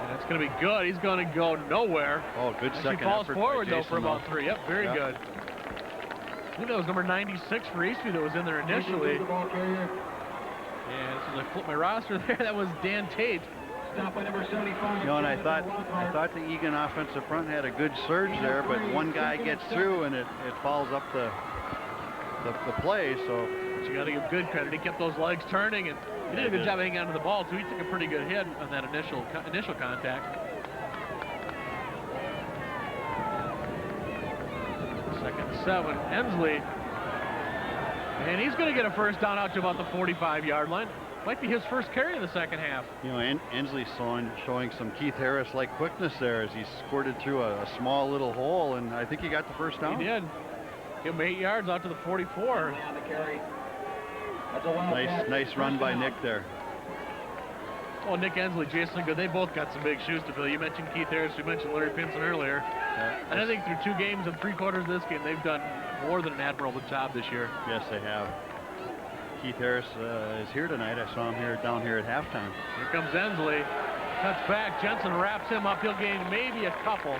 And it's going to be good. He's going to go nowhere. Oh, good second effort. He falls forward, though, for about 3. Yep, very good. I think that was number 96 for Eastview that was in there initially. And this is I flip my roster there. That was Dan Tate. Stop by number 75. You know, and I thought the Eagan offensive front had a good surge there, but one guy gets through and it follows up the play. So you got to give good credit. He kept those legs turning, and he did a good job hanging onto the ball too. He took a pretty good hit on that initial contact. Second 7, Ensley, and he's going to get a first down out to about the 45-yard line. Might be his first carry in the second half. You know, Ensley's showing some Keith Harris-like quickness there as he squirted through a small little hole, and I think he got the first down. He did. Give him 8 yards out to the 44. Nice run by Nick there. Oh, Nick Ensley, Jason Good, they both got some big shoes to fill. You mentioned Keith Harris, you mentioned Larry Pinson earlier. And I think through 2 games and 3 quarters of this game, they've done more than an admirable job this year. Yes, they have. Keith Harris is here tonight. I saw him down here at halftime. Here comes Ensley. Cuts back. Jensen wraps him up. He'll gain maybe a couple.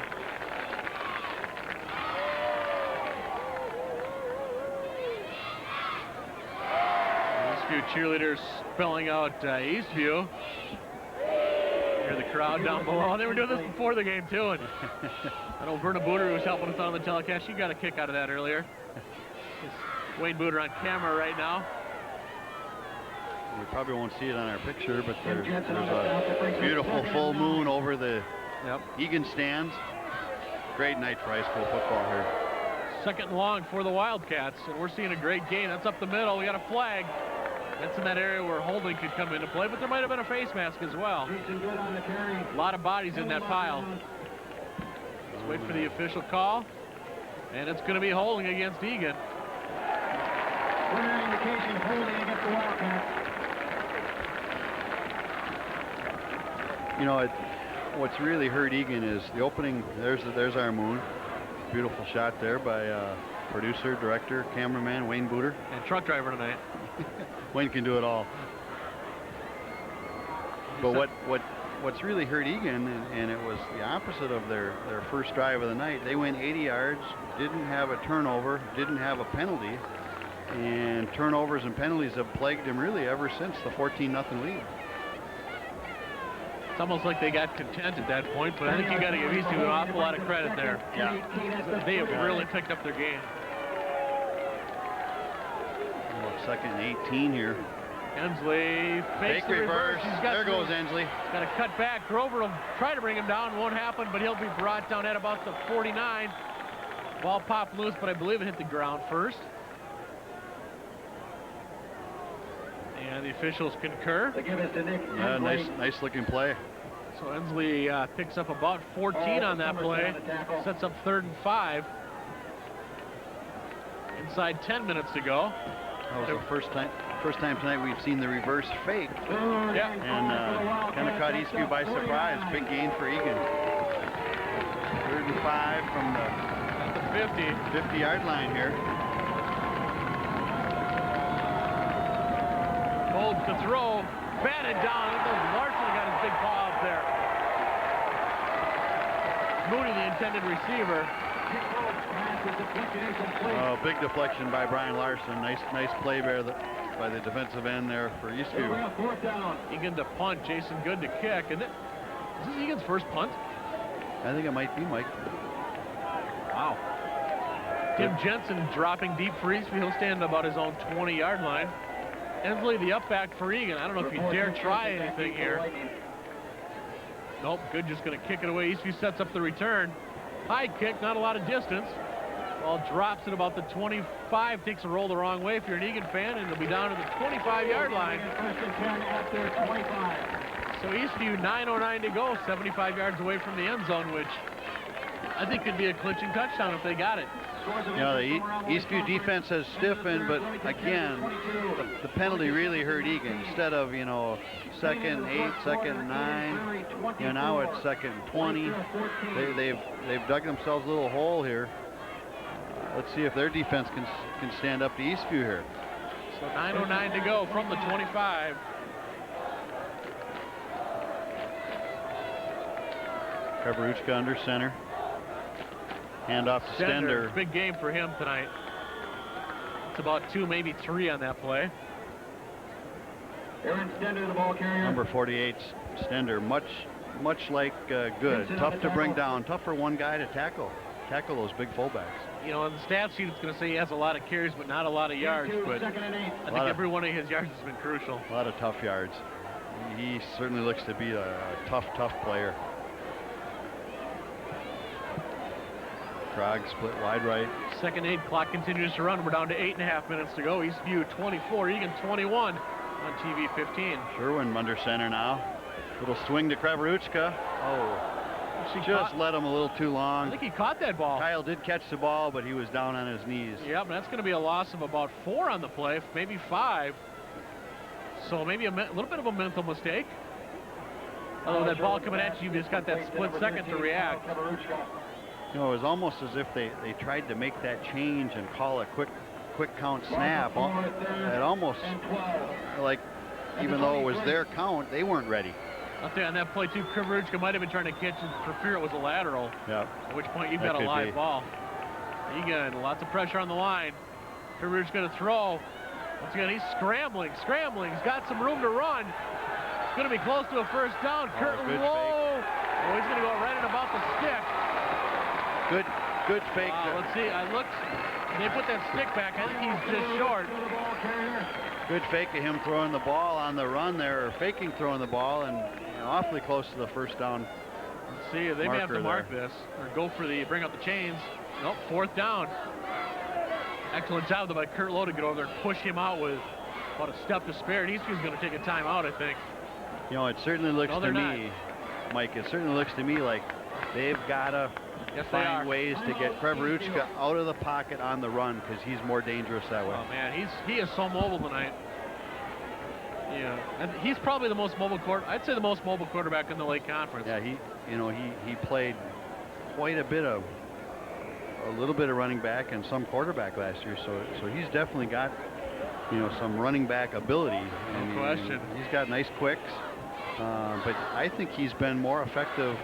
Eastview cheerleaders spelling out Eastview. Hear the crowd down below. They were doing this before the game too. And I know Verna Booter, who was helping us on the telecast, she got a kick out of that earlier. It's Wayne Booter on camera right now. You probably won't see it on our picture, but there's a beautiful full moon over the Eagan stands. Great night for high school football here. Second and long for the Wildcats, and we're seeing a great game. That's up the middle. We got a flag. That's in that area where holding could come into play, but there might have been a face mask as well. A lot of bodies in that pile. Let's wait for the official call, and it's going to be holding against Eagan. Indication holding against the Wildcats. You know, what's really hurt Eagan is the opening. There's our moon. Beautiful shot there by producer, director, cameraman Wayne Booter. And truck driver tonight. Wayne can do it all. But what's really hurt Eagan, and it was the opposite of their first drive of the night. They went 80 yards, didn't have a turnover, didn't have a penalty, and turnovers and penalties have plagued him really ever since the 14-0 lead. It's almost like they got content at that point, but I think you got to give Eastview an awful lot of credit there. Yeah. They have really picked up their game. Second and 18 here. Ensley fakes the reverse. There goes Ensley. Got to cut back. Grover will try to bring him down. Won't happen, but he'll be brought down at about the 49. Ball popped loose, but I believe it hit the ground first. And the officials concur. Yeah, nice looking play. So Ensley picks up about 14 on that play. Sets up 3rd and 5. Inside 10 minutes to go. That was the first time tonight we've seen the reverse fake. Yeah. And kind of caught Eastview by surprise. Big gain for Eagan. 3rd and 5 from the 50-yard line here. Holds the throw, batted down. Larson got his big paw up there. Mooney, the intended receiver. Oh, big deflection by Brian Larson. Nice play there by the defensive end there for Eastview. Eagan to punt, Jason Good to kick. And is this Eagan's first punt? I think it might be, Mike. Wow. Tim Jensen dropping deep for Eastview. He'll stand about his own 20-yard line. Ensley, the up back for Eagan. I don't know if you dare try anything here. Nope, Good just going to kick it away. Eastview sets up the return. High kick, not a lot of distance. Ball drops at about the 25, takes a roll the wrong way if you're an Eagan fan, and it'll be down to the 25-yard line. So Eastview, 9:09 to go, 75 yards away from the end zone, which I think could be a clinching touchdown if they got it. You know, the Eastview defense has stiffened, but again, the penalty really hurt Eagan. Instead of, 2nd and 8, 2nd and 9, now it's 2nd and 20. They've dug themselves a little hole here. Let's see if their defense can stand up to Eastview here. So 9:09 to go from the 25. Kabaruchka under center. Hand off to Stender. Big game for him tonight. It's about 2, maybe 3 on that play. Aaron Stender, the ball carrier. Number 48, Stender, much like Good. Tough to bring down. Tough for one guy to tackle those big fullbacks. You know, on the stat sheet, it's going to say he has a lot of carries, but not a lot of yards. But I think every one of his yards has been crucial. A lot of tough yards. He certainly looks to be a tough player. Krog split wide right. Second aid clock continues to run. We're down to 8.5 minutes to go. Eastview 24, Eagan 21 on TV 15. Sherwin under center now. Little swing to Kreveruchka. Oh. Just let him a little too long. I think he caught that ball. Kyle did catch the ball, but he was down on his knees. Yeah, but that's going to be a loss of about 4 on the play, maybe 5. So maybe a little bit of a mental mistake. Although that ball coming at you, just got that split second to react. You know, it was almost as if they tried to make that change and call a quick count snap. It almost like, even though it was their count, they weren't ready. I'll tell you, on that play too, Kreveruchka might have been trying to catch it for fear it was a lateral. Yeah. At which point you've got a live ball. Eagan, lots of pressure on the line. Kreveruchka going to throw. Once again, he's scrambling. He's got some room to run. It's going to be close to a first down. Kurt Lowe. Oh, he's going to go right in about the stick. Good fake. Let's see. I looked. They put that stick back. I think he's just short. Good fake of him throwing the ball on the run there, or faking throwing the ball, and awfully close to the first down. Let's see. They may have to mark this or go for bring up the chains. Nope. 4th down. Excellent job by Kurt Lowe to get over there and push him out with about a step to spare. And Eastview is going to take a timeout, I think. You know, it certainly looks to me, Mike, it certainly looks to me like they've got to find ways to get Kreveruchka out of the pocket on the run, because he's more dangerous that way. Oh, man, he is so mobile tonight. Yeah, and he's probably the most mobile I'd say the most mobile quarterback in the Lake Conference. Yeah, he played quite a little bit of running back and some quarterback last year, so he's definitely got, you know, some running back ability. No question. He's got nice quicks, but I think he's been more effective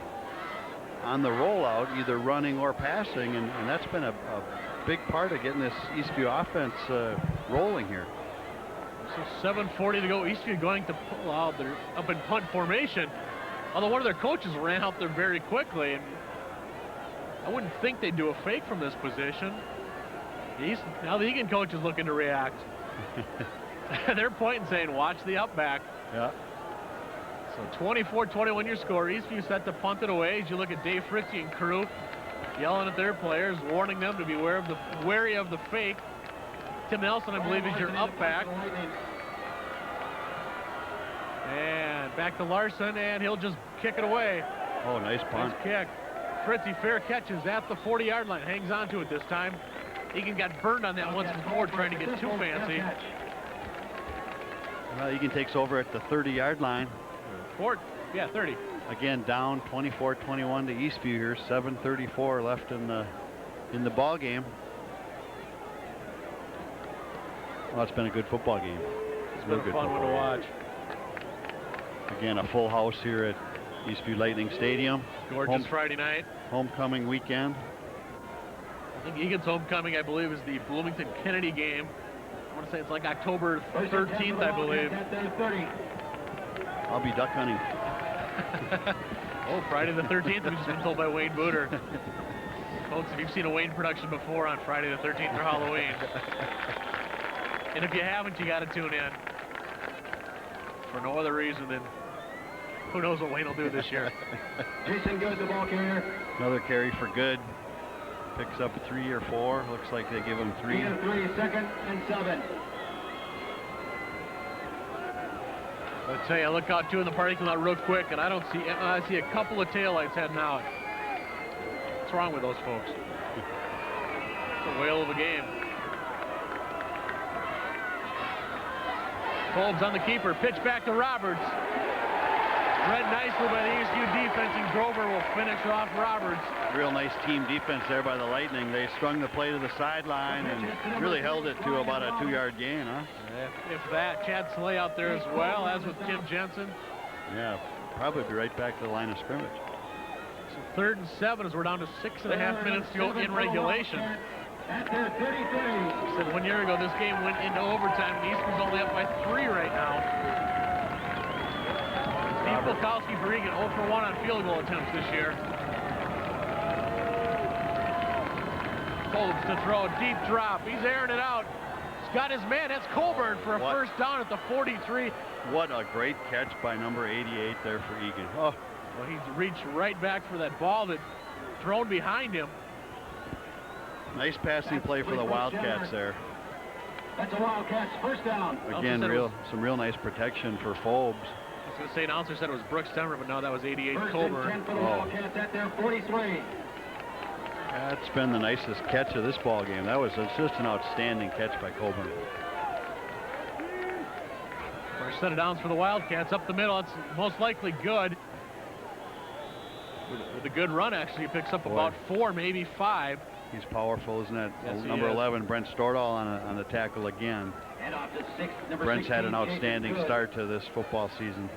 on the rollout, either running or passing, and that's been a big part of getting this Eastview offense rolling here. So 7:40 to go. Eastview going to pull out. They're up in punt formation. Although one of their coaches ran out there very quickly, and I wouldn't think they'd do a fake from this position. Now the Eagan coach is looking to react. They're pointing, saying, "Watch the up back." Yeah. So 24-21 your score. Eastview set to punt it away. As you look at Dave Fritzie and crew yelling at their players, warning them to be wary of the fake. Tim Nelson, I believe, is your up back. And back to Larson, and he'll just kick it away. Oh, nice punt. Nice kick. Fritzie fair catches at the 40-yard line. Hangs on to it this time. Eagan got burned on that once before, trying to get too fancy. Well, Eagan takes over at the 30-yard line. 30. Again, down 24-21 to Eastview here. 7:34 left in the ball game. Well, it's been a good football game. It's been a fun one to watch. Again, a full house here at Eastview Lightning Stadium. Gorgeous Friday night. Homecoming weekend. I think Eagan's homecoming, I believe, is the Bloomington Kennedy game. I want to say it's like October 13th, I believe. I'll be duck hunting. Oh, Friday the 13th, we've just been told by Wayne Booter. Folks, if you've seen a Wayne production before on Friday the 13th or Halloween, and if you haven't, you got to tune in. For no other reason than who knows what Wayne will do this year. Jason Good, the ball carrier. Another carry for Good. Picks up 3 or 4. Looks like they give him 3. 2nd and 7. I tell you, I look out too in the parking lot real quick, and I see a couple of taillights heading out. What's wrong with those folks? It's a whale of a game. Colb's on the keeper. Pitch back to Roberts. Read nicely by the Eastview defense, and Grover will finish off Roberts. Real nice team defense there by the Lightning. They strung the play to the sideline and really held it to about a 2-yard gain, huh? If that, Chad Slay out there as well, as with Tim Jensen. Yeah, probably be right back to the line of scrimmage. So 3rd and 7 as we're down to 6.5 minutes to go in regulation. At their 33. I said 1 year ago this game went into overtime, and Eastview's only up by 3 right now. Polkowski for Eagan, 0 for 1 on field goal attempts this year. Folds to throw, deep drop. He's airing it out. He's got his man. That's Colburn for a first down at the 43. What a great catch by number 88 there for Eagan. Oh. Well, he's reached right back for that ball that thrown behind him. Nice passing play for the Wildcats there. That's a Wildcats first down. Again, some real nice protection for Phobes. I was going to say, announcer said it was Brooks Denver, but no, that was 88 Colburn. 10 for the Wildcats at their 43. That's been the nicest catch of this ball game. That was just an outstanding catch by Colburn. First set of downs for the Wildcats up the middle. It's most likely good. With a good run, actually, he picks up about 4, maybe 5. He's powerful, isn't it? Yes, number 11, Brent Stordahl on the tackle again. And off to 6, number Brent's 16, had an outstanding start to this football season.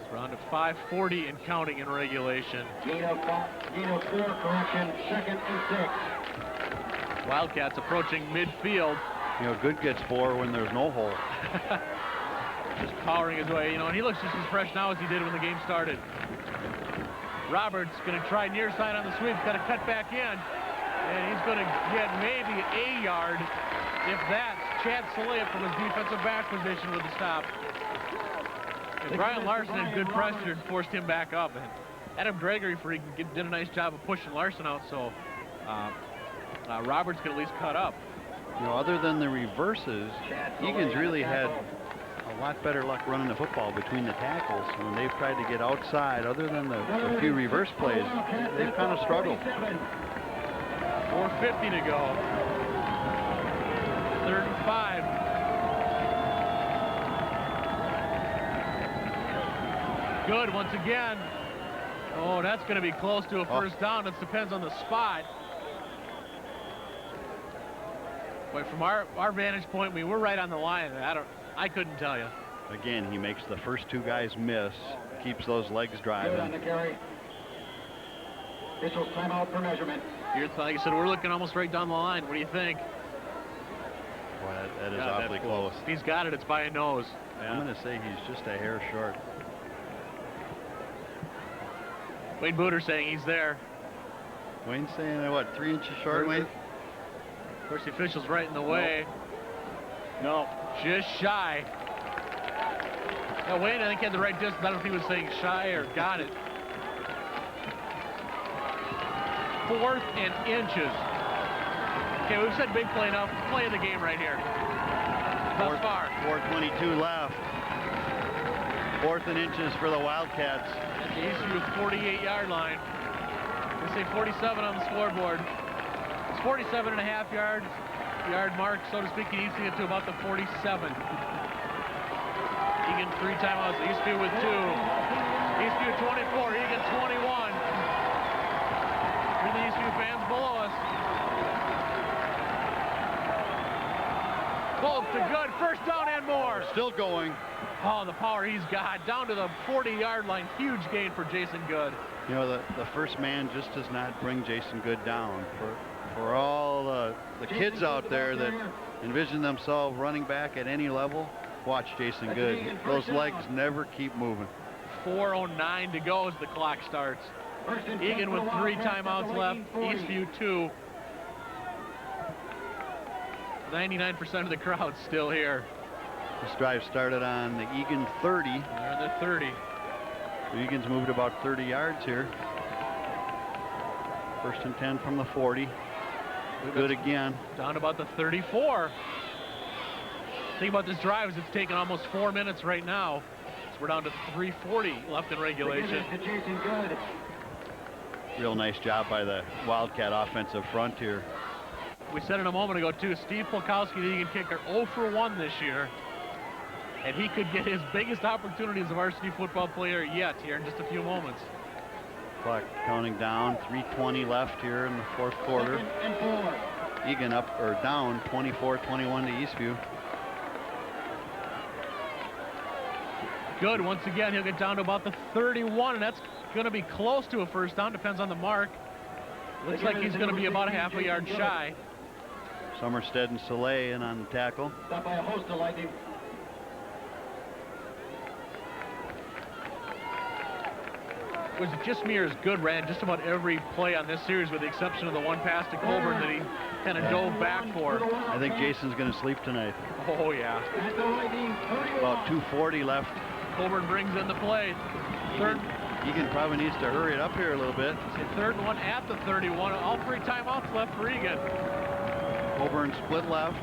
It's around to 5:40 and counting in regulation. Gain of 4, correction, 2nd and 6. Wildcats approaching midfield. You know, good gets 4 when there's no hole. Just powering his way, you know, and he looks just as fresh now as he did when the game started. Roberts going to try near side on the sweep, got to cut back in, and he's going to get maybe a yard, if that. Chad Salea from his defensive back position with the stop. And Brian Larson had good pressure and forced him back up. And Adam Gregory for Eagan did a nice job of pushing Larson out, so Roberts could at least cut up. You know, other than the reverses, Eagan's really had a lot better luck running the football between the tackles. When they've tried to get outside, other than the few reverse plays, they've kind of struggled. 4:50 to go. 3rd and 5. Good once again. Oh, that's going to be close to a first down. It depends on the spot. But from our vantage point, I mean, we're right on the line. I couldn't tell you. Again, he makes the first 2 guys miss, keeps those legs driving. On the carry. Officials timeout for measurement. Like I said, we're looking almost right down the line. What do you think? Boy, that is awfully close. If he's got it, it's by a nose. Yeah. I'm going to say he's just a hair short. Wayne Booter saying he's there. Wayne's saying, what, 3 inches short, Wayne? Of course, the official's right in the way. No, just shy. Now, Wayne, I think, had the right distance. I don't know if he was saying shy or got it. 4th and inches. Okay, we've said big play enough. Play of the game right here. Thus far. 4:22 left. 4th and inches for the Wildcats. At the Eastview 48-yard line. They say 47 on the scoreboard. It's 47.5 yard mark, so to speak. He needs to get to about the 47. Eagan 3 timeouts. Eastview with 2. Eastview 24. Eagan 21. For the Eastview fans below us. Close to good. First down and more. Still going. Oh, the power he's got. Down to the 40-yard line. Huge gain for Jason Good. You know, the first man just does not bring Jason Good down. For all the kids out there that envision themselves running back at any level, watch Jason Good. Those legs never keep moving. 4:09 to go as the clock starts. Eagan with 3 timeouts left. Eastview 2. 99% of the crowd still here. This drive started on the Eagan 30. They're in the 30. Eagan's moved about 30 yards here. 1st and 10 from the 40. Good again. Down about the 34. Think about this drive is it's taken almost 4 minutes right now. So we're down to 3:40 left in regulation. Real nice job by the Wildcat offensive front here. We said it a moment ago too, Steve Polkowski, the Eagan kicker, 0 for 1 this year. And he could get his biggest opportunity as a varsity football player yet here in just a few moments. Clock counting down, 3:20 left here in the 4th quarter. Eagan up or down 24-21 to Eastview. Good, once again, he'll get down to about the 31, and that's going to be close to a first down, depends on the mark. Looks like he's going to be about a half a yard shy. Summerstead and Soleil in on the tackle. Stopped by a host of lightning. was it just me or is Good ran just about every play on this series with the exception of the one pass to Colburn that he kind of dove back for. I think Jason's going to sleep tonight. Oh, yeah. About 2:40 left. Colburn brings in the play. Third. Eagan probably needs to hurry it up here a little bit. Third and 1 at the 31. All 3 timeouts left for Eagan. Colburn split left.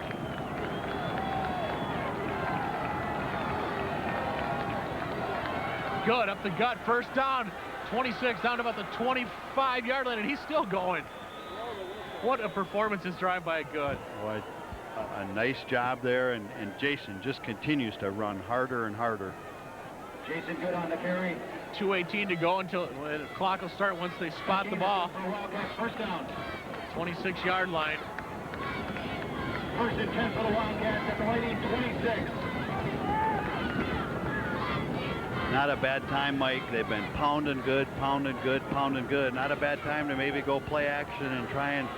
Good, up the gut, first down. 26 down to about the 25-yard line, and he's still going. What a performance this drive by Good. Boy, a nice job there, and Jason just continues to run harder and harder. Jason Good on the carry. 2:18 to go until the clock will start once they spot the ball. First down. 26-yard line. First and 10 for the Wildcats at the Lady 26. Not a bad time, Mike. They've been pounding good, pounding good, pounding good. Not a bad time to maybe go play action and try and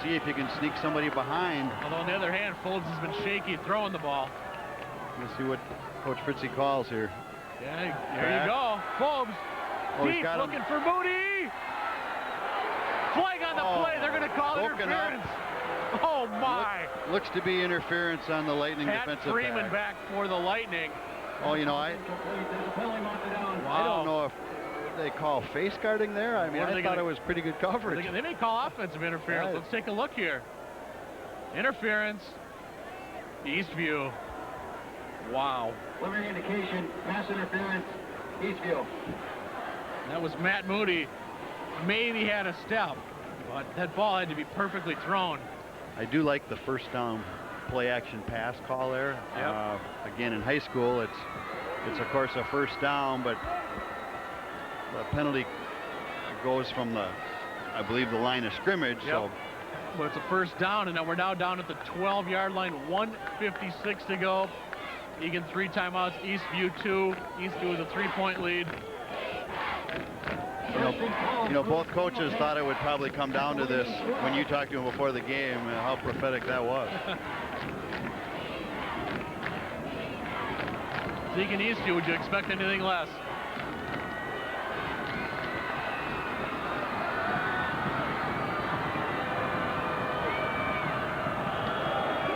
see if you can sneak somebody behind. Although on the other hand, Folds has been shaky throwing the ball. Let's see what Coach Fritzy calls here. Yeah, there you go. Folds deep, looking for Moody. Flag on the play. They're going to call interference. Oh, my. Looks to be interference on the Lightning defensive Pat Freeman back for the Lightning. Oh, you know, I don't know if they call face guarding there. I mean, I thought it was pretty good coverage. They may call offensive interference. Let's take a look here. Interference. Eastview. Wow. Preliminary indication, pass interference, Eastview. That was Matt Moody. Maybe had a step, but that ball had to be perfectly thrown. I do like the first down play action pass call there. Yep. Again, in high school, it's of course a first down, but the penalty goes from I believe the line of scrimmage. Yep. So, but it's a first down, and now we're down at the 12-yard line. 1:56 to go. Eagan 3 timeouts. Eastview 2. Eastview with a 3-point lead. You know, both coaches thought it would probably come down to this when you talked to him before the game, and how prophetic that was. Eagan Eastview, would you expect anything less?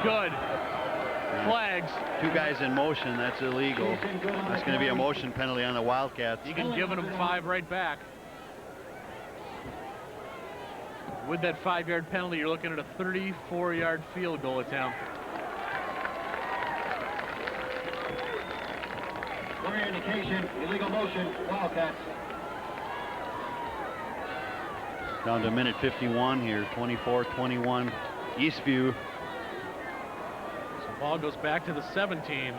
Good. Flags. 2 guys in motion, that's illegal. That's going to be a motion penalty on the Wildcats. Eagan giving them 5 right back. With that 5-yard penalty, you're looking at a 34-yard field goal attempt. Clear indication, illegal motion, Wildcats. Down to a minute 51 here, 24-21, Eastview. So ball goes back to the 17.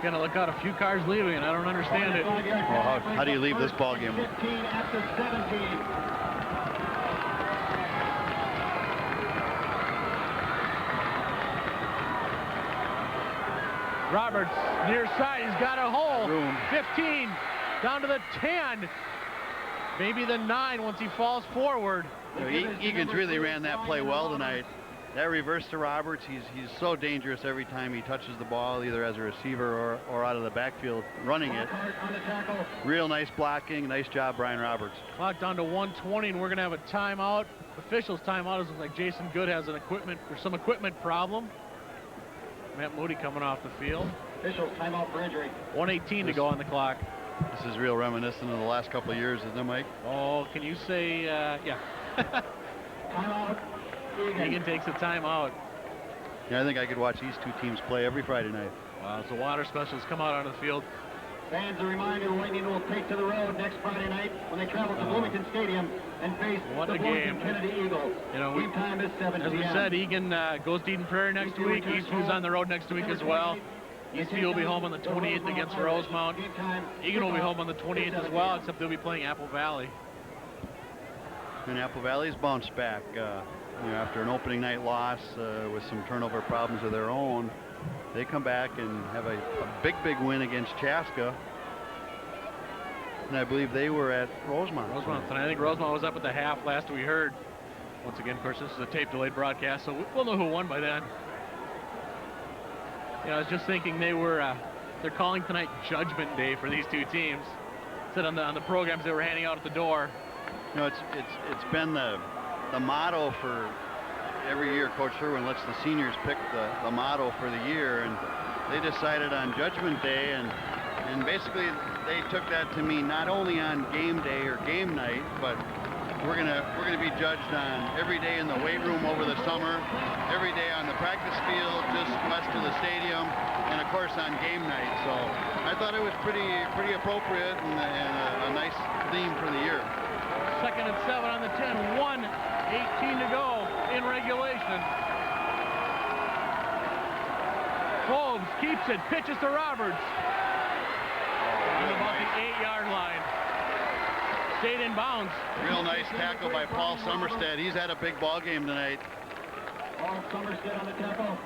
Going to look out, a few cars leaving, and I don't understand it. Well, how do you leave this ball game? 15 after 17. Roberts near side, he's got a hole. Room. 15 down to the 10, maybe the 9 once he falls forward. You know, Egan's really ran that play well tonight. That reverse to Roberts, he's so dangerous every time he touches the ball, either as a receiver or out of the backfield running it. Real nice blocking, nice job, Brian Roberts. Clock down to 1:20, and we're going to have a timeout. Officials timeout. It looks like Jason Good has some equipment problem. Matt Moody coming off the field. Officials timeout for injury. 1:18 to go on the clock. This is real reminiscent of the last couple of years, isn't it, Mike? Oh, can you say, yeah. Timeout. Eagan takes a timeout. Yeah, I think I could watch these 2 teams play every Friday night. Wow, so water specialists come out onto the field. Fans, a reminder, Lightning will take to the road next Friday night when they travel to Bloomington Stadium and face the Bloomington Kennedy Eagles. You know, game time is 7 as we said, Eagan goes to Eden Prairie next week. Eastview's on the road next week as well. Eastview will be home on the 28th against Rosemount. Eagan will be home on the 28th as well, except they'll be playing Apple Valley. And Apple Valley's bounced back. You know, after an opening night loss with some turnover problems of their own, they come back and have a big win against Chaska. And I believe they were at Rosemount. And I think Rosemount was up at the half last we heard. Once again, of course, this is a tape delayed broadcast, so we'll know who won by then. You know, I was just thinking they're calling tonight Judgment Day for these two teams. Said on the programs they were handing out at the door. You know, it's been the motto for every year. Coach Sherwin lets the seniors pick the motto for the year, and they decided on Judgment Day, and basically they took that to mean not only on game day or game night, but we're gonna be judged on every day in the weight room over the summer, every day on the practice field just west of the stadium, and of course on game night. So I thought it was pretty appropriate and a nice theme for the year. 2nd and 7 on the 10. 1:18 to go in regulation. Forbes keeps it, pitches to Roberts. About the 8-yard line. Stayed in bounds. Real nice tackle by Paul Summerstead. He's had a big ball game tonight. Paul Summerstead on the tackle.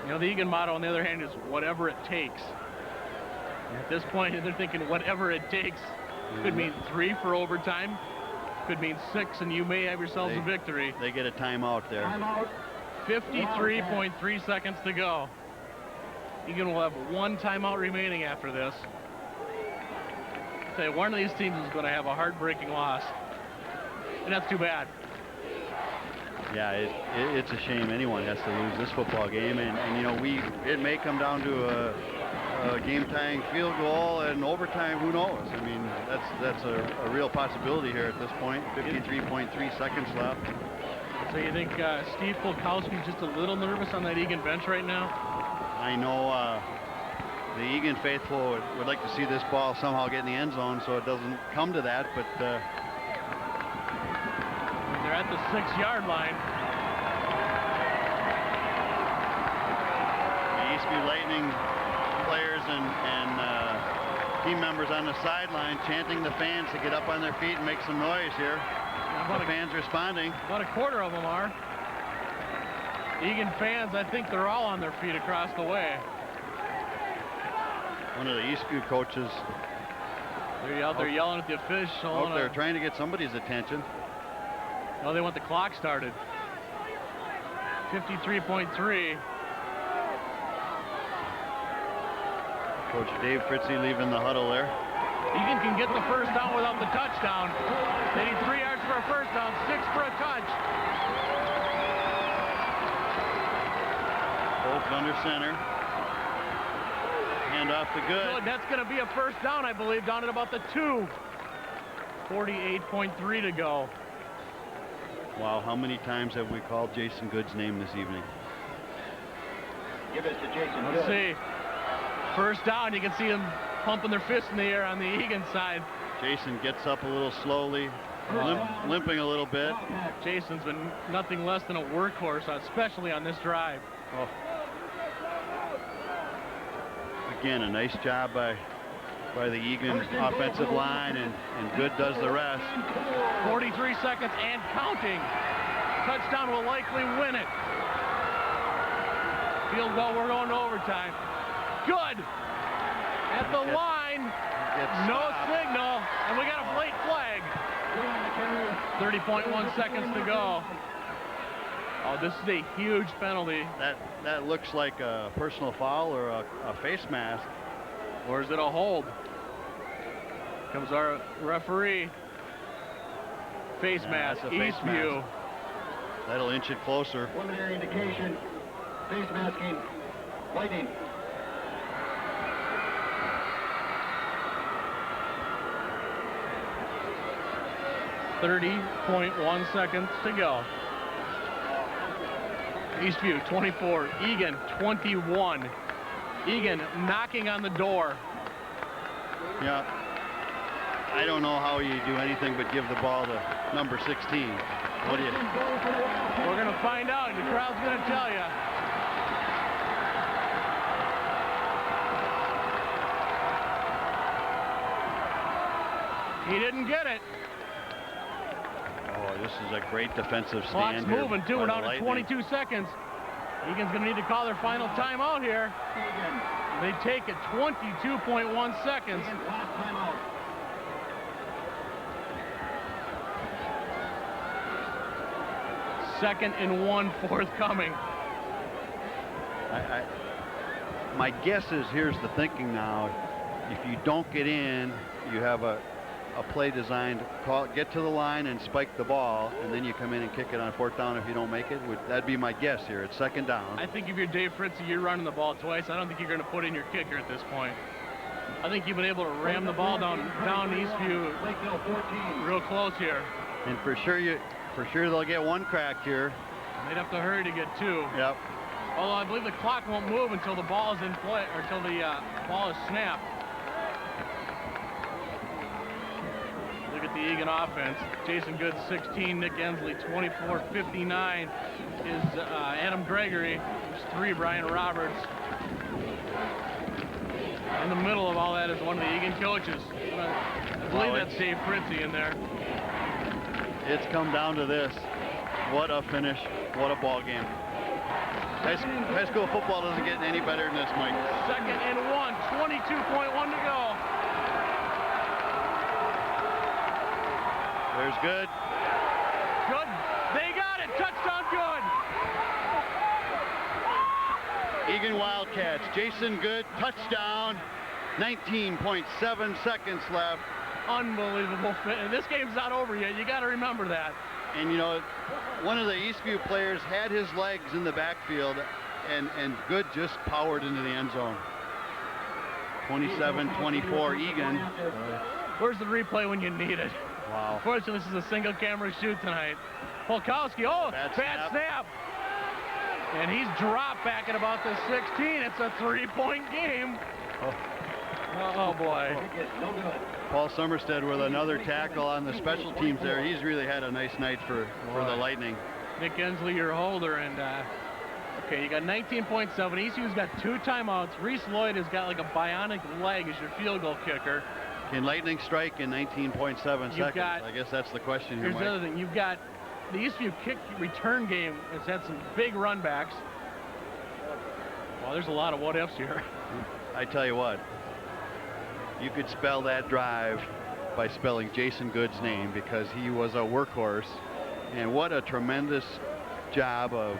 You know, the Eagan motto, on the other hand, is whatever it takes. And at this point, they're thinking whatever it takes. Could mean 3 for overtime. Could mean 6, and you may have yourselves a victory. They get a timeout there. Timeout. 53.3 seconds to go. Eagan will have 1 timeout remaining after this. Say one of these teams is going to have a heartbreaking loss, and that's too bad. Yeah, it's a shame anyone has to lose this football game, and you know, it may come down to a game-tying field goal and overtime. Who knows? I mean, that's a real possibility here at this point. 53.3 seconds left. So you think Steve Polkowski's just a little nervous on that Eagan bench right now? I know the Eagan faithful would like to see this ball somehow get in the end zone so it doesn't come to that, but they're at the 6-yard line. The Eastview Lightning players and team members on the sideline chanting the fans to get up on their feet and make some noise here. The fans responding. About a quarter of them are. Eagan fans, I think they're all on their feet across the way. One of the Eastview coaches. They're out there yelling at the official. They're trying to get somebody's attention. Oh, they want the clock started. 53.3. Coach Dave Fritzy leaving the huddle there. Eagan can get the first down without the touchdown. They need 3 yards for a first down, 6 for a touch. Both under center. Hand off to Good. That's going to be a first down, I believe, down at about the 2. 48.3 to go. Wow, how many times have we called Jason Good's name this evening? Give it to Jason Good. Let's see. First down, you can see them pumping their fists in the air on the Eagan side. Jason gets up a little slowly, limping a little bit. Jason's been nothing less than a workhorse, especially on this drive. Oh. Again, a nice job by the Eagan offensive line, and Good does the rest. 43 seconds and counting. Touchdown will likely win it. Field goal, we're going to overtime. Good. At the line, no signal, and we got a late flag. 30.1 seconds to go. Oh, this is a huge penalty. That looks like a personal foul or a face mask. Or is it a hold? Comes our referee. Face mask, Eastview. That'll inch it closer. Preliminary indication, face masking, Lightning. .1 seconds to go. Eastview 24, Eagan 21. Eagan knocking on the door. Yeah. I don't know how you do anything but give the ball to number 16. What do you? We're going to find out. The crowd's going to tell you. He didn't get it. Oh, this is a great defensive stand. Clock's moving too. We're down to 22 seconds. Eagan's going to need to call their final timeout here. They take it 22.1 seconds. Second and 1 forthcoming. My guess is here's the thinking now. If you don't get in, you have a play designed, get to the line and spike the ball, and then you come in and kick it on 4th down if you don't make it. That'd be my guess here. It's 2nd down. I think if you're Dave Fritzy, you're running the ball twice. I don't think you're going to put in your kicker at this point. I think you've been able to ram the ball down Eastview real close here. And for sure they'll get 1 crack here. They'd have to hurry to get 2. Yep. Although I believe the clock won't move until the ball is in play, or until the ball is snapped. Look at the Eagan offense. Jason Good 16, Nick Ensley 24, 59 is Adam Gregory. There's 3, Brian Roberts. In the middle of all that is one of the Eagan coaches. I believe that's Dave Fritzy in there. It's come down to this. What a finish. What a ball game. High school football doesn't get any better than this, Mike. 2nd and 1, 22.1 to go. There's Good. Good. They got it. Touchdown, Good. Eagan Wildcats. Jason Good, touchdown. 19.7 seconds left. Unbelievable. And this game's not over yet. You got to remember that. And you know, one of the Eastview players had his legs in the backfield, and Good just powered into the end zone. 27-24 Eagan. Where's the replay when you need it? Wow. Unfortunately, this is a single camera shoot tonight. Polkowski, bad snap. And he's dropped back at about the 16. It's a 3-point game. Oh boy. Paul Summerstead with another tackle on the special teams there. He's really had a nice night for the Lightning. Nick Ensley, your holder, and okay, you got 19.7. Eastview's got 2 timeouts. Reese Lloyd has got like a bionic leg as your field goal kicker. Can Lightning strike in 19.7 seconds? I guess that's the question here, Here's the other thing. You've got the Eastview kick return game has had some big run backs. Well, there's a lot of what ifs here. I tell you what, you could spell that drive by spelling Jason Good's name, because he was a workhorse, and what a tremendous job of